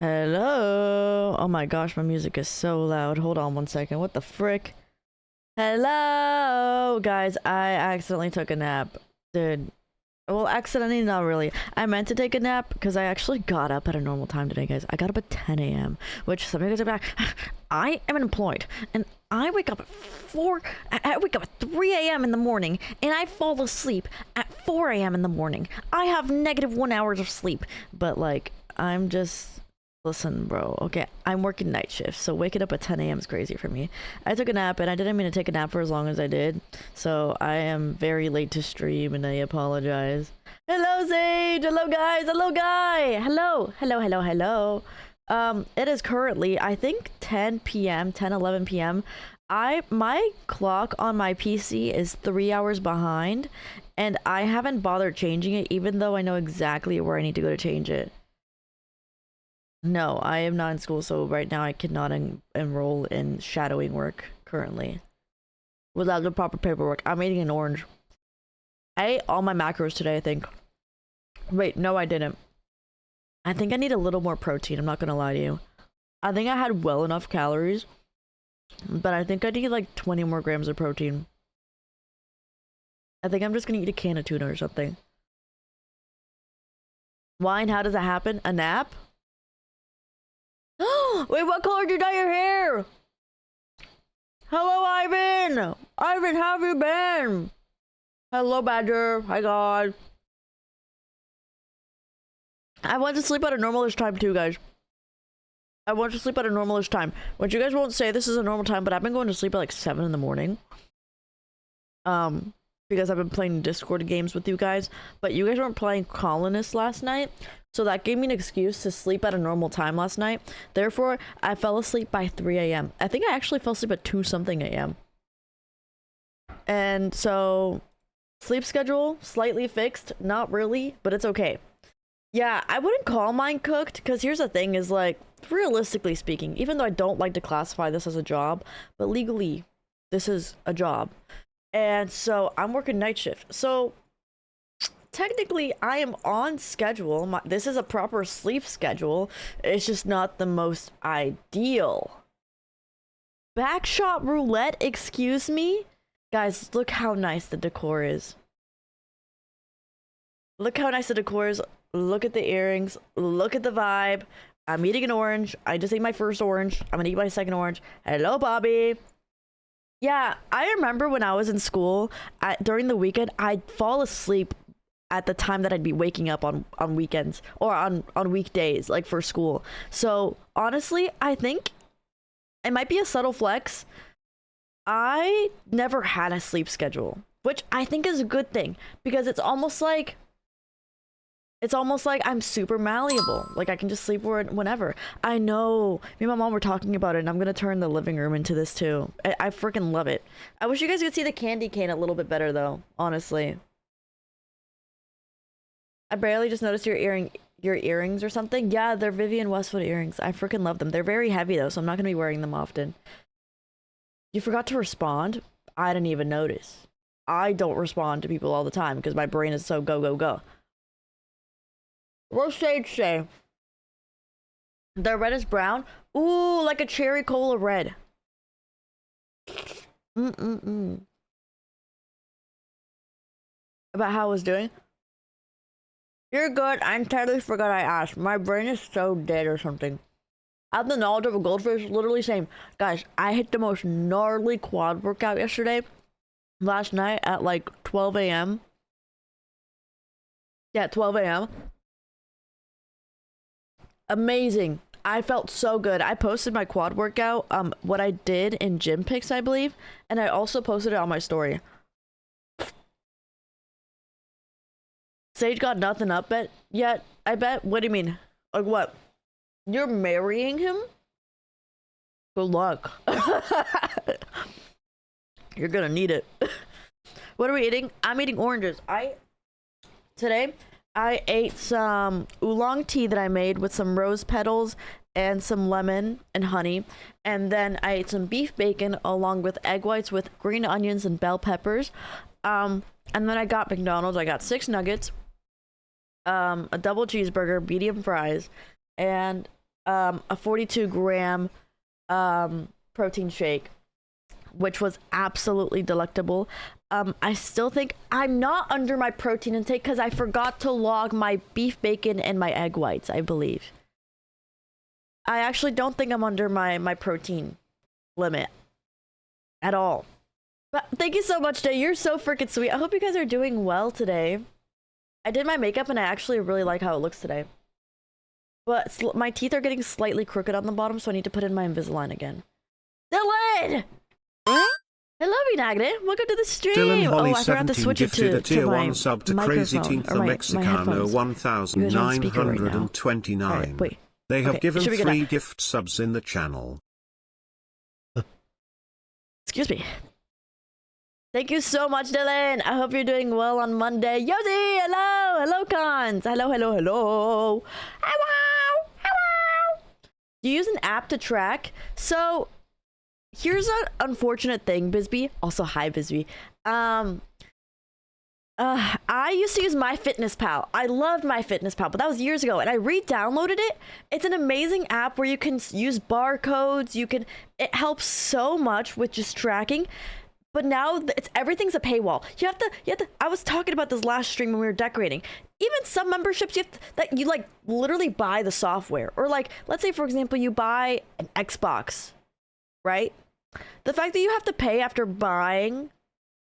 Hello. Oh my gosh, my music is so loud. Hold on one second. What the frick? Hello, guys. I accidentally took a nap. Dude. Well, accidentally, not really. I meant to take a nap because I actually got up at a normal time today, guys. I got up at 10 a.m., which some of you guys are back. I am unemployed, and I wake up at 4. I wake up at 3 a.m. in the morning, and I fall asleep at 4 a.m. in the morning. I have negative 1 hours of sleep, but like, I'm just. Listen, bro. Okay, I'm working night shift, so waking up at 10 a.m. is crazy for me. I took a nap, and I didn't mean to take a nap for as long as I did, so I am very late to stream, and I apologize. Hello, Sage! Hello, guys! Hello, guy! Hello! Hello, hello, hello! It is currently, I think, 10 p.m., 10, 11 p.m. My clock on my PC is 3 hours behind, and I haven't bothered changing it, even though I know exactly where I need to go to change it. No, I am not in school, so right now I cannot enroll in shadowing work currently without the proper paperwork. I'm eating an orange. I ate all my macros today, I think. Wait, no, I didn't. I think I need a little more protein. I'm not gonna lie to you. I think I had well enough calories, but I think I need like 20 more grams of protein. I think I'm just gonna eat a can of tuna or something. Wine, how does that happen? A nap? Wait, what color did you dye your hair? Hello, Ivan! Ivan, how have you been? Hello, Badger. Hi, God. I went to sleep at a normalish time, too, guys. I went to sleep at a normalish time. Which you guys won't say this is a normal time, but I've been going to sleep at like 7 in the morning. Because I've been playing Discord games with you guys. But you guys weren't playing Colonists last night. So that gave me an excuse to sleep at a normal time last night. Therefore, I fell asleep by 3 a.m. I think I actually fell asleep at 2 something a.m. And so, sleep schedule, slightly fixed. Not really, but it's okay. Yeah, I wouldn't call mine cooked, because here's the thing is like, realistically speaking, even though I don't like to classify this as a job, but legally, this is a job. And so, I'm working night shift. So, technically I am on schedule. This is a proper sleep schedule. It's just not the most ideal. Backshot roulette, excuse me? Guys, look how nice the decor is. Look how nice the decor is. Look at the earrings. Look at the vibe. I'm eating an orange. I just ate my first orange. I'm gonna eat my second orange. Hello, Bobby. Yeah, I remember when I was in school, during the weekend, I'd fall asleep at the time that I'd be waking up on weekends or on weekdays, like for school. So honestly, I think it might be a subtle flex. I never had a sleep schedule, which I think is a good thing, because it's almost like I'm super malleable. Like I can just sleep whenever. I know. Me and my mom were talking about it, and I'm gonna turn the living room into this too. I freaking love it. I wish you guys could see the candy cane a little bit better though, honestly. I barely just noticed your earrings or something. Yeah, they're Vivian Westwood earrings. I freaking love them. They're very heavy though, so I'm not gonna be wearing them often. You forgot to respond? I didn't even notice. I don't respond to people all the time because my brain is so go, go, go. What's Sage say? The red is brown? Ooh, like a cherry cola red. About how I was doing? You're good. I entirely forgot I asked. My brain is so dead or something. I have the knowledge of a goldfish, literally saying, guys, I hit the most gnarly quad workout yesterday. Last night at like 12 a.m. Yeah, 12 a.m. Amazing. I felt so good. I posted my quad workout, what I did in gym pics, I believe. And I also posted it on my story. Sage got nothing up yet, I bet. What do you mean? Like what? You're marrying him? Good luck. You're gonna need it. What are we eating? I'm eating oranges. Today I ate some oolong tea that I made with some rose petals and some lemon and honey, and then I ate some beef bacon along with egg whites with green onions and bell peppers. And then I got McDonald's. I got 6 nuggets, a double cheeseburger, medium fries, and a 42-gram protein shake, which was absolutely delectable. I still think I'm not under my protein intake because I forgot to log my beef bacon and my egg whites, I believe. I actually don't think I'm under my protein limit at all. But thank you so much, Day. You're so freaking sweet. I hope you guys are doing well today. I did my makeup and I actually really like how it looks today. But my teeth are getting slightly crooked on the bottom, so I need to put in my Invisalign again. Dylan! Hello, Vinagne. Welcome to the stream. Dylan Holly, I forgot to switch it to tier my 1 sub to Crazy microphone, Teeth or the my Mexicano headphones. You guys are on speaker right now. 1929. Alright, wait. They have Okay, given should we get 3 up? gift subs in the channel. Excuse me. Thank you so much, Dylan. I hope you're doing well on Monday. Yosi, hello. Hello, cons. Hello, hello, hello. Hello. Hello. Do you use an app to track? So, here's an unfortunate thing, Bisbee. Also, hi, Bisbee. I used to use MyFitnessPal. I loved MyFitnessPal, but that was years ago, and I re-downloaded it. It's an amazing app where you can use barcodes. It helps so much with just tracking. But now everything's a paywall. You have to. I was talking about this last stream when we were decorating. Even some memberships that you like literally buy the software, or like let's say for example you buy an Xbox, right? The fact that you have to pay after buying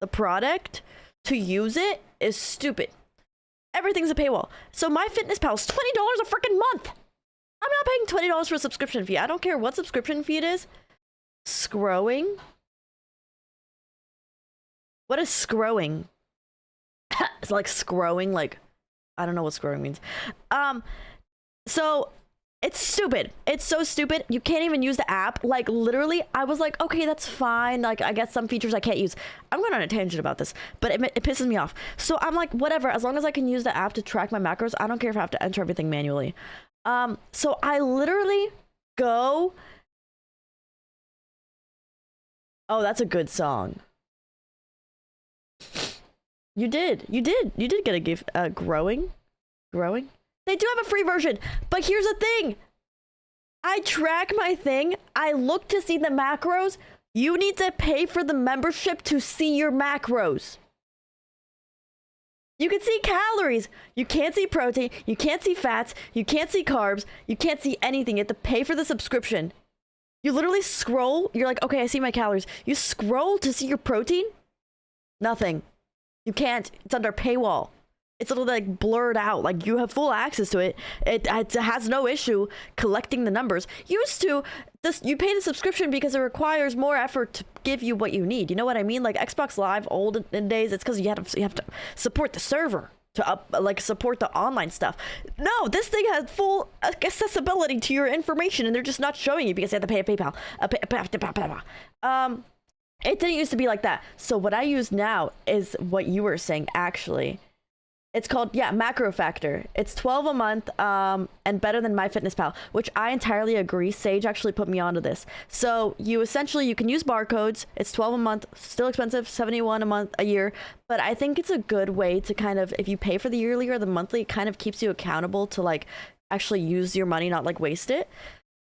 the product to use it is stupid. Everything's a paywall. So MyFitnessPal is $20 a freaking month. I'm not paying $20 for a subscription fee. I don't care what subscription fee it is. Scrowing. What is scrowing? It's like scrowing, like I don't know what scrowing means. So it's stupid. It's so stupid. You can't even use the app. Like literally, I was like, okay, that's fine. Like I guess some features I can't use. I'm going on a tangent about this, but it pisses me off. So I'm like, whatever. As long as I can use the app to track my macros, I don't care if I have to enter everything manually. So I literally go. Oh, that's a good song. You did get a gift. Growing. They do have a free version, but here's the thing. I track my thing. I look to see the macros. You need to pay for the membership to see your macros. You can see calories. You can't see protein. You can't see fats. You can't see carbs. You can't see anything. You have to pay for the subscription. You literally scroll. You're like, okay, I see my calories. You scroll to see your protein. Nothing. You can't. It's under paywall. It's a little like blurred out. Like you have full access to it. It has no issue collecting the numbers. Used to this, you pay the subscription because it requires more effort to give you what you need. You know what I mean? Like Xbox Live, old days, it's because you have to support the server to support the online stuff. No, this thing has full accessibility to your information, and they're just not showing you because you have to pay a PayPal. It didn't used to be like that. So what I use now is what you were saying, actually. It's called, Macro Factor. It's $12 a month and better than MyFitnessPal, which I entirely agree. Sage actually put me onto this. So you can use barcodes. It's $12 a month, still expensive, $71 a year. But I think it's a good way to kind of, if you pay for the yearly or the monthly, it kind of keeps you accountable to like actually use your money, not like waste it.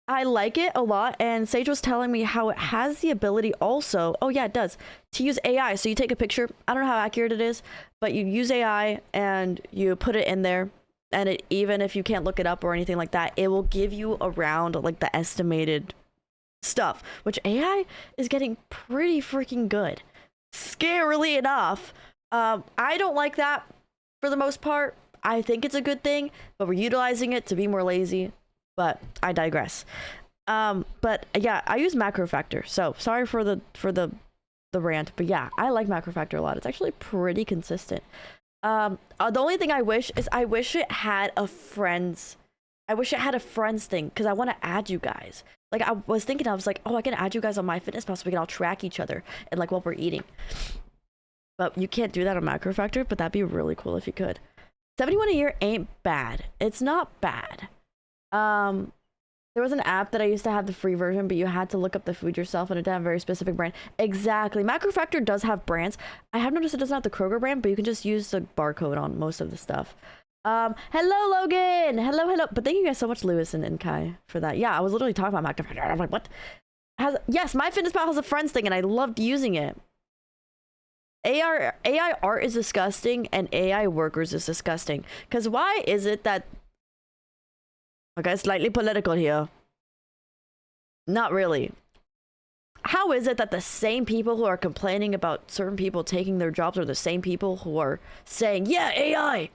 I like it a lot, and Sage was telling me how it has the ability also, oh yeah, it does, to use AI. So you take a picture, I don't know how accurate it is, but you use AI and you put it in there, and it, even if you can't look it up or anything like that, it will give you around like the estimated stuff, which AI is getting pretty freaking good. Scarily enough. I don't like that for the most part. I think it's a good thing, but we're utilizing it to be more lazy. But I digress. But yeah, I use Macro Factor. So sorry for the rant, but yeah, I like Macro Factor a lot. It's actually pretty consistent. The only thing I wish it had a friends. I wish it had a friends thing because I want to add you guys. Like I was thinking, I was like, oh, I can add you guys on MyFitnessPal so we can all track each other and like what we're eating. But you can't do that on Macro Factor. But that'd be really cool if you could. 71 a year ain't bad. It's not bad. There was an app that I used to have the free version, but you had to look up the food yourself and it didn't have a very specific brand. Exactly. Macro Factor does have brands. I have noticed it doesn't have the Kroger brand, but you can just use the barcode on most of the stuff. Hello, Logan. Hello. But thank you guys so much, Lewis and Kai, for that. Yeah, I was literally talking about Active. I'm like, what? Yes, MyFitnessPal has a friends thing, and I loved using it. AI art is disgusting, and AI workers is disgusting. Because why is it that... Okay, slightly political here. Not really. How is it that the same people who are complaining about certain people taking their jobs are the same people who are saying, yeah, AI,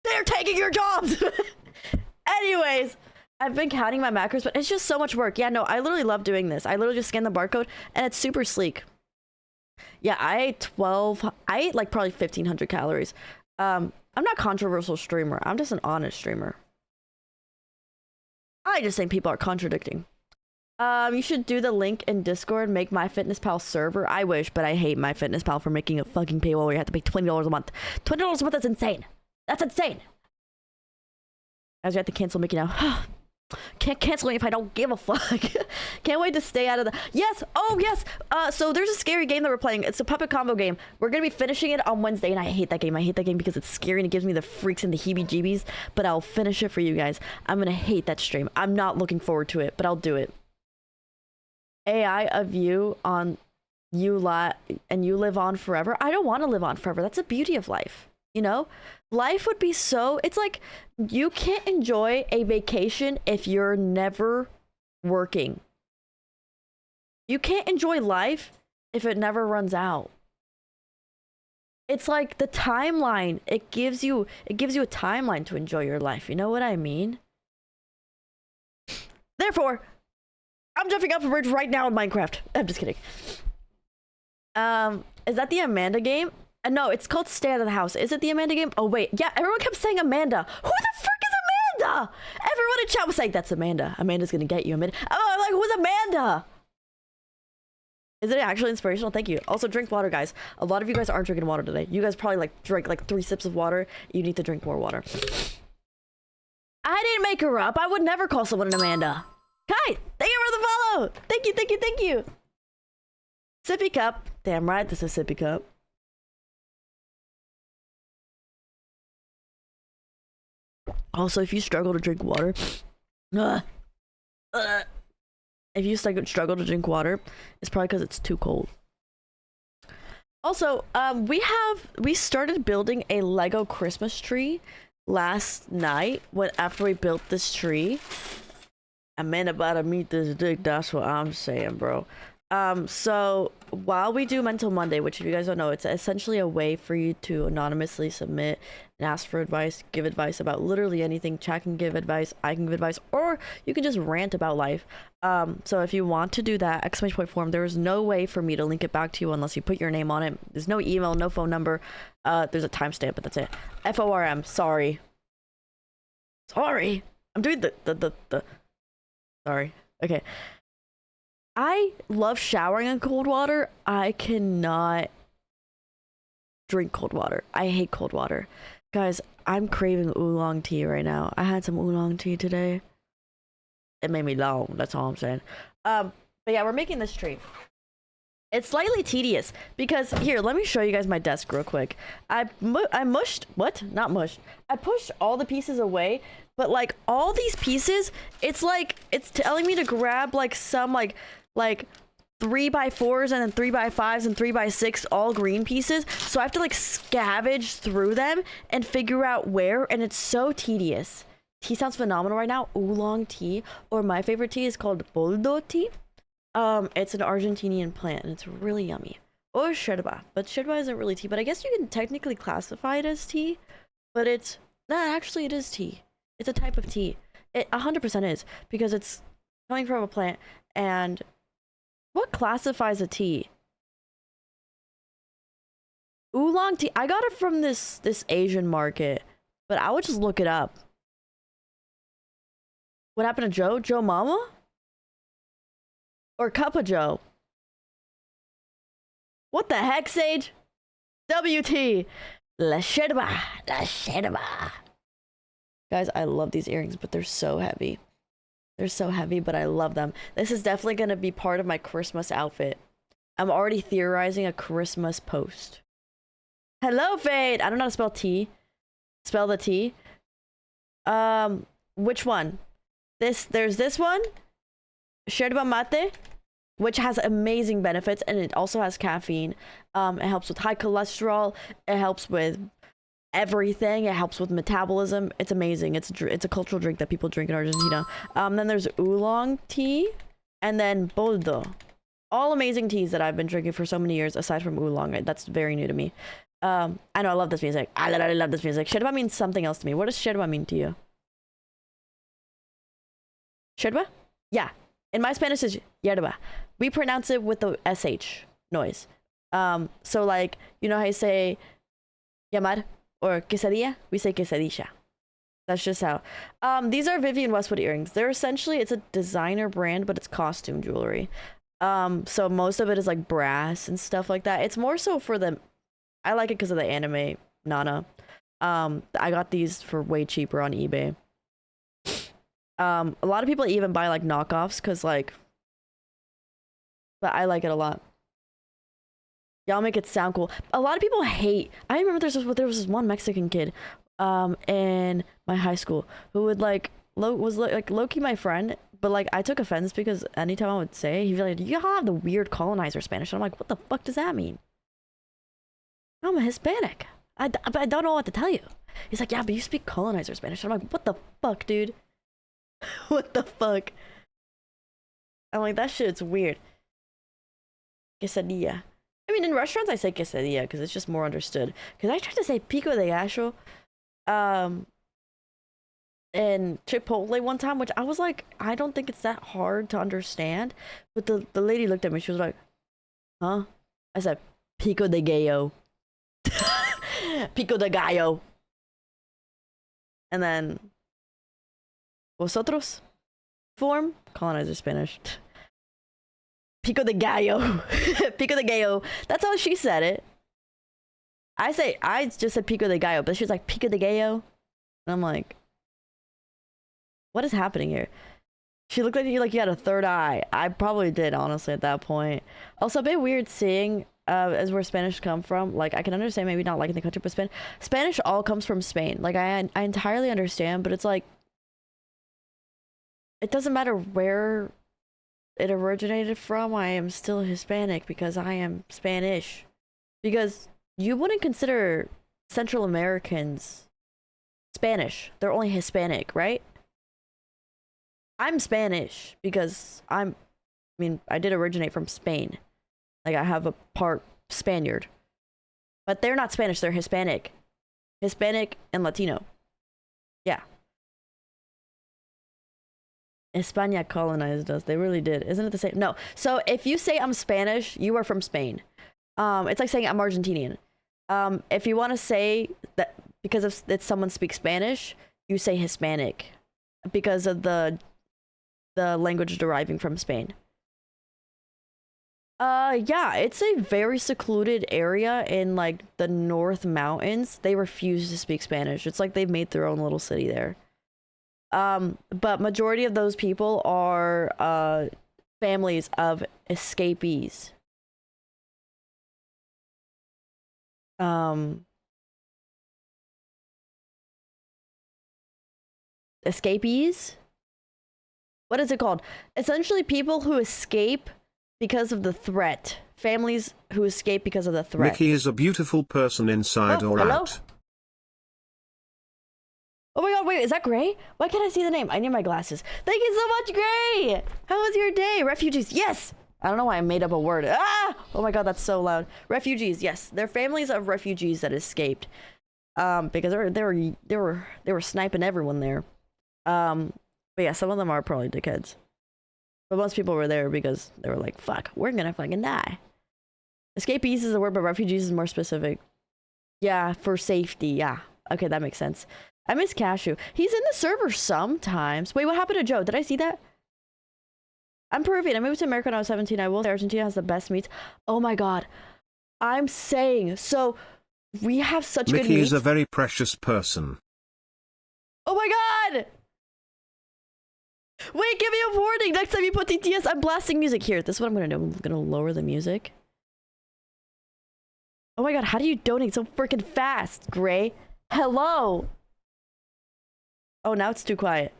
they're taking your jobs? Anyways, I've been counting my macros, but it's just so much work. Yeah, no, I literally love doing this. I literally just scan the barcode, and it's super sleek. Yeah, I ate like probably 1,500 calories. I'm not a controversial streamer. I'm just an honest streamer. I just think people are contradicting. You should do the link in Discord, make MyFitnessPal server. I wish, but I hate MyFitnessPal for making a fucking paywall where you have to pay $20 a month. $20 a month, that's insane. That's insane. As you have to cancel Mickey now. Can't cancel me if I don't give a fuck. Can't wait to stay out of the... Yes! Oh, yes! So there's a scary game that we're playing. It's a puppet combo game. We're gonna be finishing it on Wednesday, and I hate that game. I hate that game because it's scary and it gives me the freaks and the heebie-jeebies, but I'll finish it for you guys. I'm gonna hate that stream. I'm not looking forward to it, but I'll do it. AI of you on and you live on forever. I don't want to live on forever. That's the beauty of life. You know, life would be so... It's like you can't enjoy a vacation if you're never working. You can't enjoy life if it never runs out. It's like the timeline. It gives you a timeline to enjoy your life. You know what I mean? Therefore, I'm jumping off a bridge right now in Minecraft. I'm just kidding. Is that the Amanda game? No, it's called Stay Out of the House. Is it the Amanda game? Oh, wait. Yeah, everyone kept saying Amanda. Who the frick is Amanda? Everyone in chat was saying, that's Amanda. Amanda's gonna get you, Amanda. Oh, I'm like, who's Amanda? Is it actually inspirational? Thank you. Also, drink water, guys. A lot of you guys aren't drinking water today. You guys probably like drank like 3 sips of water. You need to drink more water. I didn't make her up. I would never call someone an Amanda. Kai, thank you for the follow. Thank you. Sippy cup. Damn right, this is sippy cup. Also, if you struggle to drink water, if you struggle to drink water, it's probably because it's too cold. Also, we started building a Lego Christmas tree last night after we built this tree. I'm about to meet this dick, that's what I'm saying, bro. So while we do Mental Monday, which if you guys don't know, it's essentially a way for you to anonymously submit and ask for advice, give advice about literally anything. Chat can give advice, I can give advice, or you can just rant about life. So if you want to do that, exclamation point form, there is no way for me to link it back to you unless you put your name on it. There's no email, no phone number. There's a timestamp, but that's it. FORM, sorry. I'm doing the sorry. Okay. I love showering in cold water. I cannot drink cold water. I hate cold water. Guys, I'm craving oolong tea right now. I had some oolong tea today. It made me long, that's all I'm saying. But yeah, we're making this tree. It's slightly tedious because here, let me show you guys my desk real quick. I pushed all the pieces away, but like all these pieces, it's like it's telling me to grab like some like 3x4s and then 3x5s and 3x6 all green pieces, so I have to like scavenge through them and figure out where, and it's so tedious. Tea sounds phenomenal right now. Oolong tea, or my favorite tea is called boldo tea. It's an Argentinian plant and it's really yummy. Or yerba, but yerba isn't really tea, but I guess you can technically classify it as tea, but it is tea. It's a type of tea. It 100% is, because it's coming from a plant. And what classifies a tea? Oolong tea. I got it from this Asian market, but I would just look it up. What happened to Joe? Joe Mama? Or Cup of Joe? What the heck, Sage? WT. La Shedba. Guys, I love these earrings, but they're so heavy. They're so heavy, but I love them. This is definitely going to be part of my Christmas outfit. I'm already theorizing a Christmas post. Hello, Fade. I don't know how to spell tea. Spell the T. Which one? There's this one, yerba mate, which has amazing benefits, and it also has caffeine. It helps with high cholesterol. It helps with everything. It helps with metabolism. It's amazing. It's a cultural drink that people drink in Argentina. Then there's oolong tea, and then boldo. All amazing teas that I've been drinking for so many years, aside from oolong. That's very new to me. I know, I love this music. I literally love this music. Yerba means something else to me. What does yerba mean to you? Yerba? Yeah. In my Spanish, it's yerba. We pronounce it with the SH noise. So like, you know how you say llamar or quesadilla? We say quesadilla. That's just how. These are Vivienne Westwood earrings. They're essentially, it's a designer brand, but it's costume jewelry. So most of it is like brass and stuff like that. It's more so for the, I like it because of the anime Nana. I got these for way cheaper on eBay. A lot of people even buy like knockoffs because like, but I like it a lot. Y'all make it sound cool. A lot of people hate, I remember there was this one Mexican kid in my high school who would like was like low-key my friend, but like I took offense because anytime I would say, he'd be like, you have the weird colonizer Spanish. And I'm like, what the fuck does that mean? I'm a Hispanic. I don't know what to tell you. He's like, yeah, but you speak colonizer Spanish. And I'm like, what the fuck, dude? What the fuck? I'm like, that shit's weird. Quesadilla. I mean, in restaurants I say quesadilla because it's just more understood. Because I tried to say pico de gallo in Chipotle one time, which I was like, I don't think it's that hard to understand. But the lady looked at me, she was like, huh? I said, pico de gallo. Pico de gallo. And then vosotros form colonizer Spanish. Pico de gallo. Pico de gallo. That's how she said it. I just said pico de gallo, but she was like pico de gallo. And I'm like, what is happening here? She looked like you had a third eye. I probably did, honestly, at that point. Also, a bit weird seeing as where Spanish come from. Like, I can understand maybe not liking the country, but Spanish all comes from Spain. Like, I entirely understand, but it's like, it doesn't matter where it originated from. I am still Hispanic because I am Spanish. Because you wouldn't consider Central Americans Spanish. They're only Hispanic, right? I'm Spanish because I did originate from Spain. Like, I have a part Spaniard. But they're not Spanish, they're Hispanic. Hispanic and Latino. Yeah. España colonized us. They really did. Isn't it the same? No. So if you say I'm Spanish, you are from Spain. It's like saying I'm Argentinian. If you want to say that because of that someone speaks Spanish, you say Hispanic because of the language deriving from Spain. Yeah, it's a very secluded area in like the North Mountains. They refuse to speak Spanish. It's like they've made their own little city there. But majority of those people are families of escapees. Escapees? What is it called? Essentially people who escape because of the threat. Families who escape because of the threat. Mickey is a beautiful person inside or hello? out. Oh my god, wait, is that Gray? Why can't I see the name? I need my glasses. Thank you so much, Gray! How was your day? Refugees, yes! I don't know why I made up a word. Ah! Oh my god, that's so loud. Refugees, yes. They're families of refugees that escaped. Because they were sniping everyone there. But yeah, some of them are probably dickheads. But most people were there because they were like, fuck, we're gonna fucking die. Escapees is a word, but refugees is more specific. Yeah, for safety, yeah. Okay, that makes sense. I miss Cashew. He's in the server sometimes. Wait, what happened to Joe? Did I see that? I'm Peruvian. I moved to America when I was 17. I will say Argentina has the best meats. Oh my god. I'm saying, so we have such good meats. Mickey is a very precious person. Oh my god! Wait, give me a warning. Next time you put TTS, I'm blasting music. Here, this is what I'm gonna do. I'm gonna lower the music. Oh my god, how do you donate so freaking fast, Gray? Hello. Oh, now it's too quiet.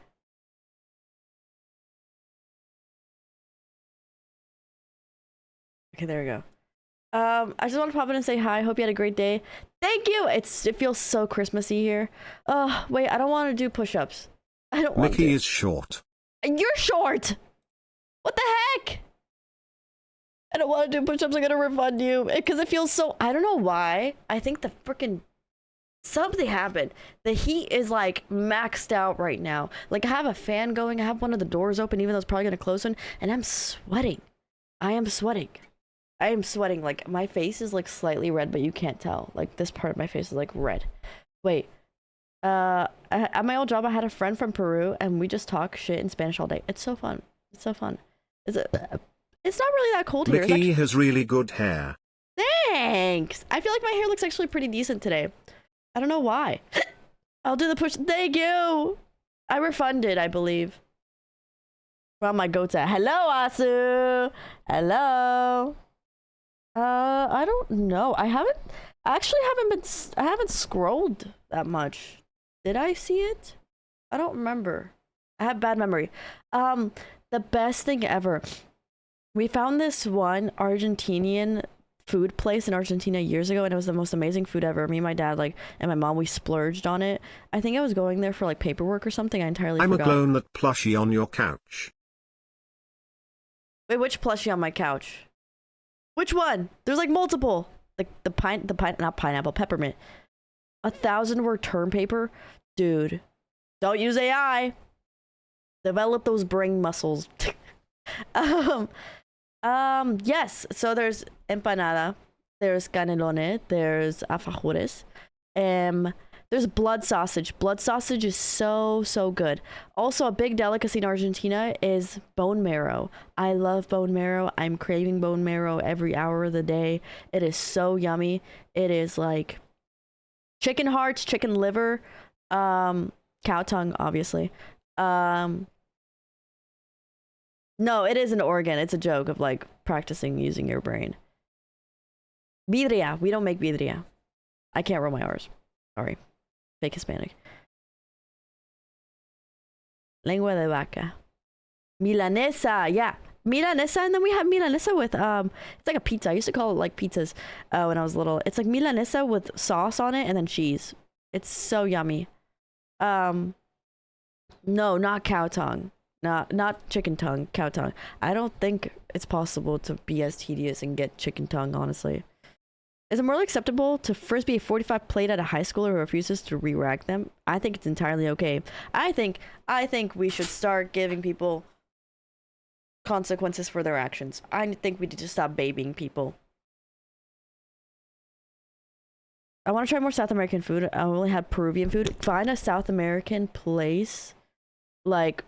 Okay, there we go. I just want to pop in and say hi. Hope you had a great day. Thank you. It feels so Christmassy here. Oh, wait, I don't want to do push-ups. I don't want Mickey to. is short. You're short. What the heck? I don't want to do push-ups. I'm gonna refund you because it feels so. I don't know why. I think the freaking something happened. The heat is like maxed out right now. Like I have a fan going. I have one of the doors open, even though it's probably gonna close one, and I'm sweating. I am sweating. I am sweating. Like my face is like slightly red, but you can't tell. Like this part of my face is like red. Wait. At my old job, I had a friend from Peru, and we just talk shit in Spanish all day. It's so fun. It's so fun. Is it? It's not really that cold here. Mickey has really good hair. Thanks. I feel like my hair looks actually pretty decent today. I don't know why. I'll do the push. Thank you. I refunded, I believe. Where my goats at? Hello, Asu. Hello. I don't know. I haven't scrolled that much. Did I see it? I don't remember. I have bad memory. The best thing ever. We found this one Argentinian food place in Argentina years ago, and it was the most amazing food ever. Me and my dad, like, and my mom, we splurged on it. I think I was going there for like paperwork or something. I entirely I'm forgot. a clone that plushie on your couch. Wait, which plushie on my couch? Which one? There's like multiple. Like not pineapple, peppermint. 1,000-word term paper, dude. Don't use AI. Develop those brain muscles. Yes. So there's empanada, there's canelone, there's alfajores, there's blood sausage. Blood sausage is so good. Also, a big delicacy in Argentina is bone marrow. I love bone marrow. I'm craving bone marrow every hour of the day. It is so yummy. It is like chicken hearts, chicken liver, cow tongue, obviously. No, it is an organ. It's a joke of like practicing using your brain. Birria. We don't make birria. I can't roll my R's. Sorry. Fake Hispanic. Lengua de vaca. Milanesa. Yeah. Milanesa. And then we have milanesa with, it's like a pizza. I used to call it like pizzas when I was little. It's like milanesa with sauce on it and then cheese. It's so yummy. No, not cow tongue. Not chicken tongue, cow tongue. I don't think it's possible to be as tedious and get chicken tongue, honestly. Is it more acceptable to frisbee a 45 plate at a high schooler who refuses to re-rack them? I think it's entirely okay. I think we should start giving people consequences for their actions. I think we need to stop babying people. I want to try more South American food. I only had Peruvian food. Find a South American place, like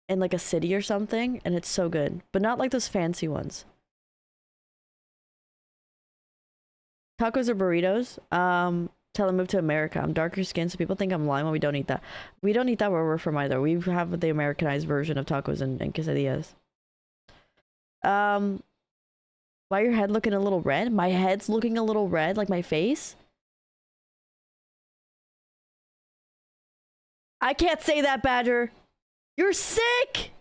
in like a city or something, and it's so good, but not like those fancy ones. Tacos or burritos? Tell them move to America. I'm darker skinned, so people think I'm lying when we don't eat that. We don't eat that where we're from either. We have the Americanized version of tacos and quesadillas. Why your head looking a little red? My head's looking a little red, like my face. I can't say that, Badger. You're sick.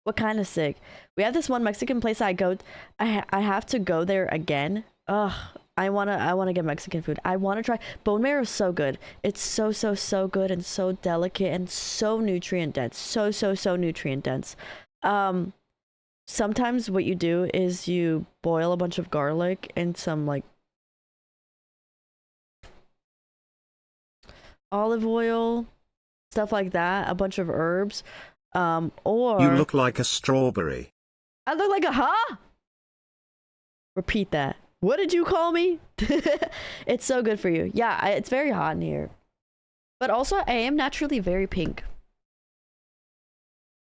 What kind of sick? We have this one Mexican place I have to go there again. Ugh. I wanna get Mexican food. I wanna try bone marrow. Is so good. It's so good and so delicate and so nutrient dense. So nutrient dense. Sometimes what you do is you boil a bunch of garlic and some like olive oil, stuff like that, a bunch of herbs. Or You look like a strawberry. I look like a huh? Repeat that. What did you call me? It's so good for you. Yeah, it's very hot in here. But also, I am naturally very pink.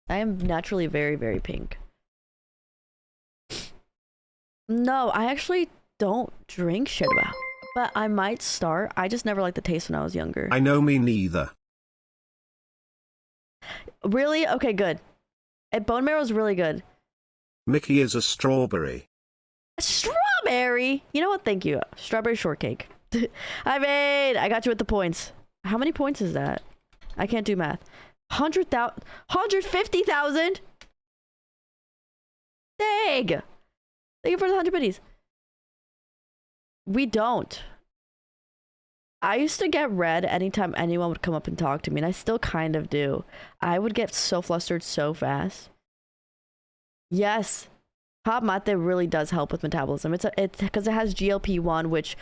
I am naturally very pink. No, I actually don't drink sherbet. But I might start. I just never liked the taste when I was younger. I know, me neither. Really? Okay, good. Bone marrow is really good. Mickey is a strawberry. Strawberry? You know what? Thank you. Strawberry shortcake. I got you with the points. How many points is that? I can't do math. 100,000, 150,000. Dang! Thank you for the 100 biddies. We don't. I used to get red anytime anyone would come up and talk to me, and I still kind of do. I would get so flustered so fast. Yes, hot mate really does help with metabolism. It's because it has GLP-1, which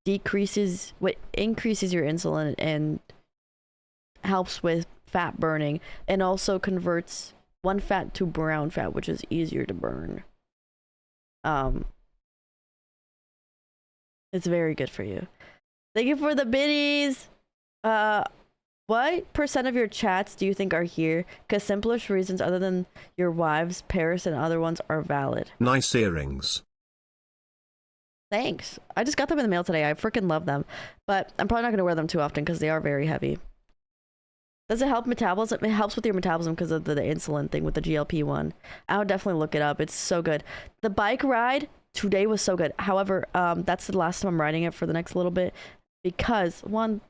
increases your insulin and helps with fat burning, and also converts one fat to brown fat, which is easier to burn. It's very good for you. Thank you for the biddies. What percent of your chats do you think are here? Because simplest reasons other than your wives, Paris, and other ones are valid. Nice earrings. Thanks. I just got them in the mail today. I freaking love them. But I'm probably not going to wear them too often because they are very heavy. Does it help metabolism? It helps with your metabolism because of the insulin thing with the GLP-1. I would definitely look it up. It's so good. The bike ride today was so good. However, that's the last time I'm riding it for the next little bit because no,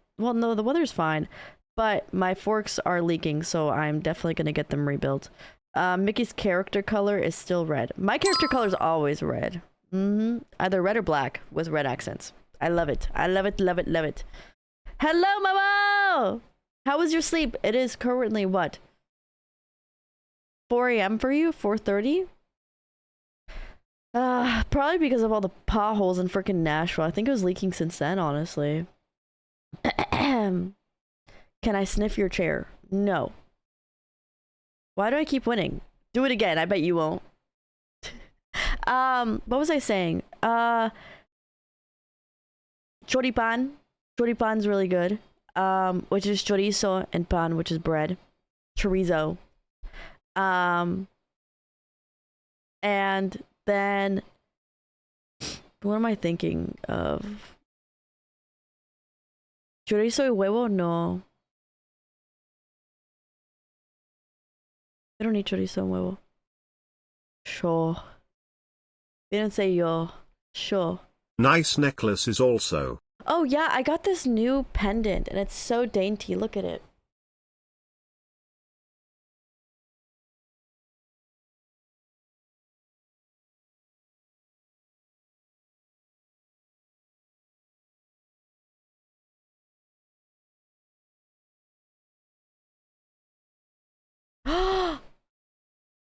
the weather's fine, but my forks are leaking, so I'm definitely going to get them rebuilt. Mickey's character color is still red. My character color is always red. Either red or black with red accents. I love it. I love it, love it, love it. Hello, Momo! How was your sleep? It is currently what? 4 a.m. for you? 4:30? Probably because of all the potholes in freaking Nashville. I think it was leaking since then, honestly. Can I sniff your chair? No. Why do I keep winning? Do it again. I bet you won't. What was I saying? Choripan. Choripan's really good. Which is chorizo and pan, which is bread. Chorizo. And then what am I thinking of? Chorizo y huevo? No. I don't need chorizo and huevo. Sure. They didn't say yo. Sure. Nice necklaces also. Oh yeah, I got this new pendant and it's so dainty. Look at it.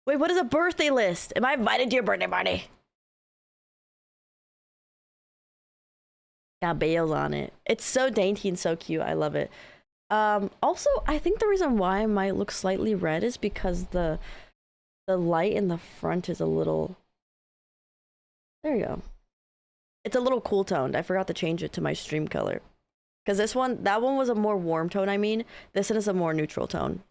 Wait, what is a birthday list? Am I invited to your birthday party? Got bales on it. It's so dainty and so cute. I love it. Also, I think the reason why I might look slightly red is because the light in the front is a little... There you go. It's a little cool toned. I forgot to change it to my stream color. Because that one was a more warm tone, I mean. This one is a more neutral tone.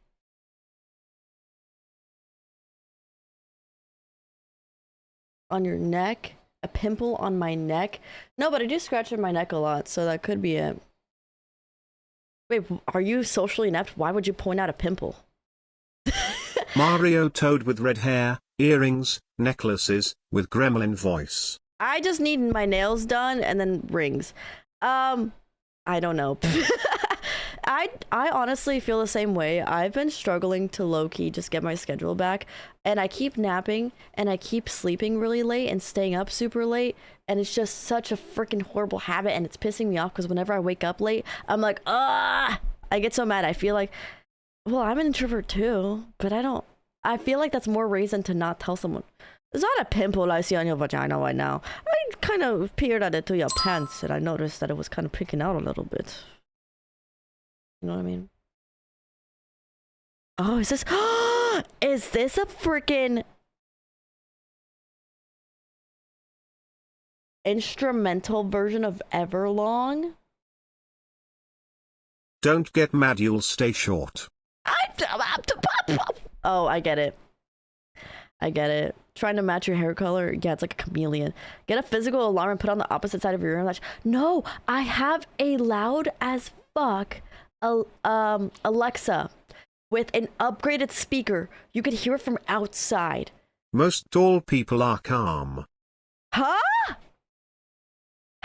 On your neck? A pimple on my neck? No, but I do scratch on my neck a lot, so that could be it. Wait, are you socially inept? Why would you point out a pimple? Mario Toad with red hair, earrings, necklaces, with gremlin voice. I just need my nails done and then rings. I don't know. I honestly feel the same way. I've been struggling to low-key just get my schedule back, and I keep napping and I keep sleeping really late and staying up super late, and it's just such a freaking horrible habit, and it's pissing me off because whenever I wake up late, I'm like, I get so mad. I feel like, well, I'm an introvert too, but I feel like that's more reason to not tell someone. There's not a pimple I see on your vagina right now. I kind of peered at it through your pants and I noticed that it was kind of picking out a little bit. You know what I mean? Oh, is this a freaking instrumental version of Everlong? Don't get mad, you'll stay short. Oh, I get it. I get it. Trying to match your hair color. Yeah, it's like a chameleon. Get a physical alarm and put on the opposite side of your room. No, I have a loud as fuck Alexa with an upgraded speaker. You could hear it from outside. Most tall people are calm. Huh?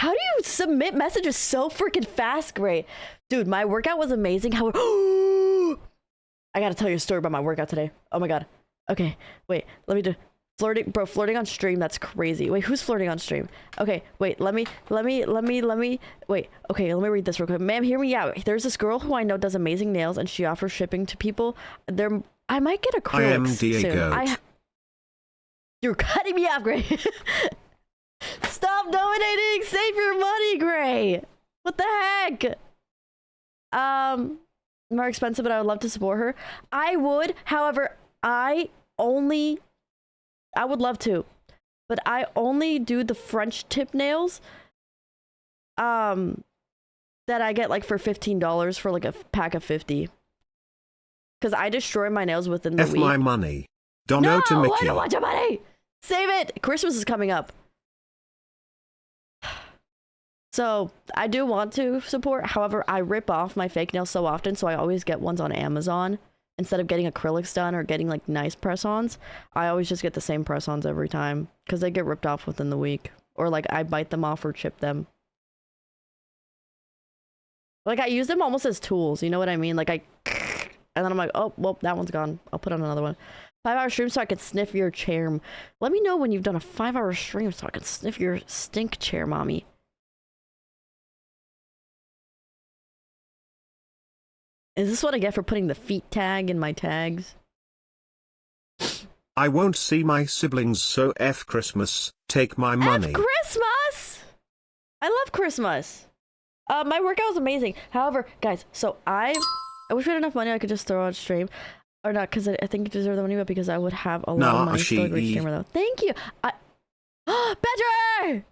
How do you submit messages so freaking fast, Gray? Dude, my workout was amazing. How I gotta tell you a story about my workout today. Oh my god. Okay, wait, let me do flirting on stream. That's crazy. Wait, who's flirting on stream? Okay, wait, let me wait. Okay, let me read this real quick. Ma'am, hear me out. There's this girl who I know does amazing nails, and she offers shipping to people. I might get acrylics I am soon. Diego. You're cutting me off, Gray. Stop donating. Save your money, Gray. What the heck? More expensive, but I would love to support her. I would, however, I would love to, but I only do the French tip nails that I get like for $15 for like a pack of 50, because I destroy my nails within the week. My money. Dono to Mickey. I don't want your money. Save it. Christmas is coming up, so I do want to support. However, I rip off my fake nails so often, so I always get ones on Amazon. Instead of getting acrylics done or getting like nice press-ons, I always just get the same press-ons every time because they get ripped off within the week, or like I bite them off or chip them. Like I use them almost as tools, you know what I mean? Like and then I'm like, oh well, that one's gone. I'll put on another one. 5-hour stream so I can sniff your chair. Let me know when you've done a 5-hour stream so I can sniff your stink chair, mommy. Is this what I get for putting the feet tag in my tags? I won't see my siblings, so F Christmas. Take my money. F Christmas! I love Christmas. My workout was amazing. However, guys, so I wish we had enough money I could just throw on stream. Or not, because I think you deserve the money, but because I would have a lot of money still to reach streamer, though. Thank you! Badger!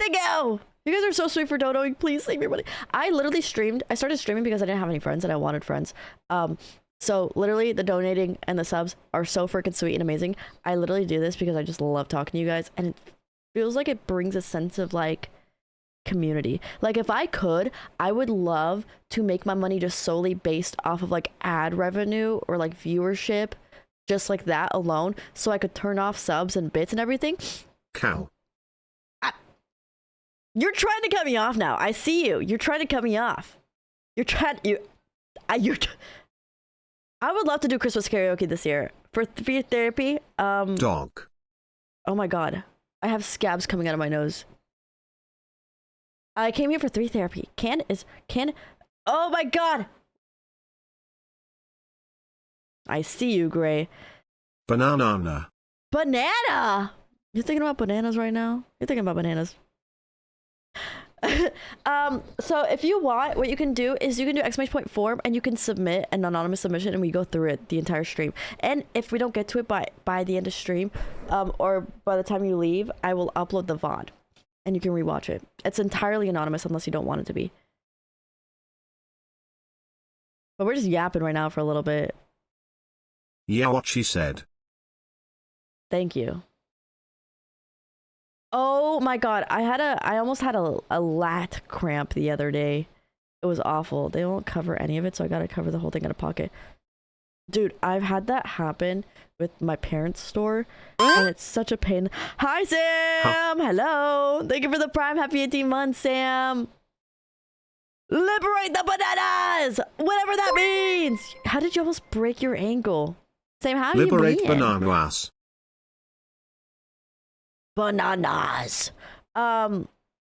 Thank you! You guys are so sweet for donating. Please save your money. I literally streamed. I started streaming because I didn't have any friends and I wanted friends. So literally the donating and the subs are so freaking sweet and amazing. I literally do this because I just love talking to you guys, and it feels like it brings a sense of like community. Like if I could, I would love to make my money just solely based off of like ad revenue or like viewership, just like that alone, so I could turn off subs and bits and everything. Cow. You're trying to cut me off now. I see you. You're trying to cut me off. I would love to do Christmas karaoke this year for free therapy. Dog. Oh my god, I have scabs coming out of my nose. I came here for 3 therapy. Oh my god. I see you, Gray. Banana. Banana. You're thinking about bananas right now? You're thinking about bananas. So if you want, what you can do is you can do exclamation point form and you can submit an anonymous submission and we go through it the entire stream. And if we don't get to it by the end of stream, or by the time you leave, I will upload the VOD and you can rewatch it. It's entirely anonymous unless you don't want it to be. But we're just yapping right now for a little bit. Yeah, what she said. Thank you. Oh my god, I almost had a lat cramp the other day. It was awful. They won't cover any of it, so I gotta cover the whole thing out of pocket. Dude, I've had that happen with my parents' store, and it's such a pain. Hi, Sam! Hello! Thank you for the Prime. Happy 18 months, Sam! Liberate the bananas! Whatever that means! How did you almost break your ankle? Sam, how do you Liberate mean? bananas. Bananas.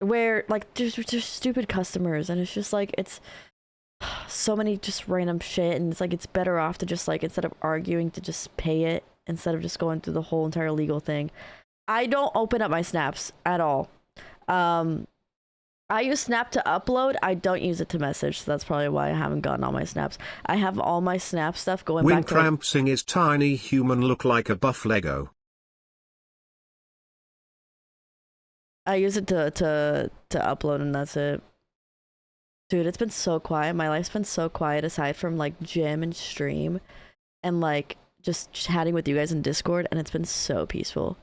Where like there's stupid customers, and it's just like it's so many just random shit, and it's like it's better off to just like, instead of arguing, to just pay it instead of just going through the whole entire legal thing. I don't open up my snaps at all. I use Snap to upload. I don't use it to message, so that's probably why I haven't gotten all my snaps. I have all my snap stuff going back to Winkrampsing is tiny human look like a buff Lego. I use it to upload, and that's it. Dude, it's been so quiet. My life's been so quiet aside from like gym and stream and like just chatting with you guys in Discord, and it's been so peaceful.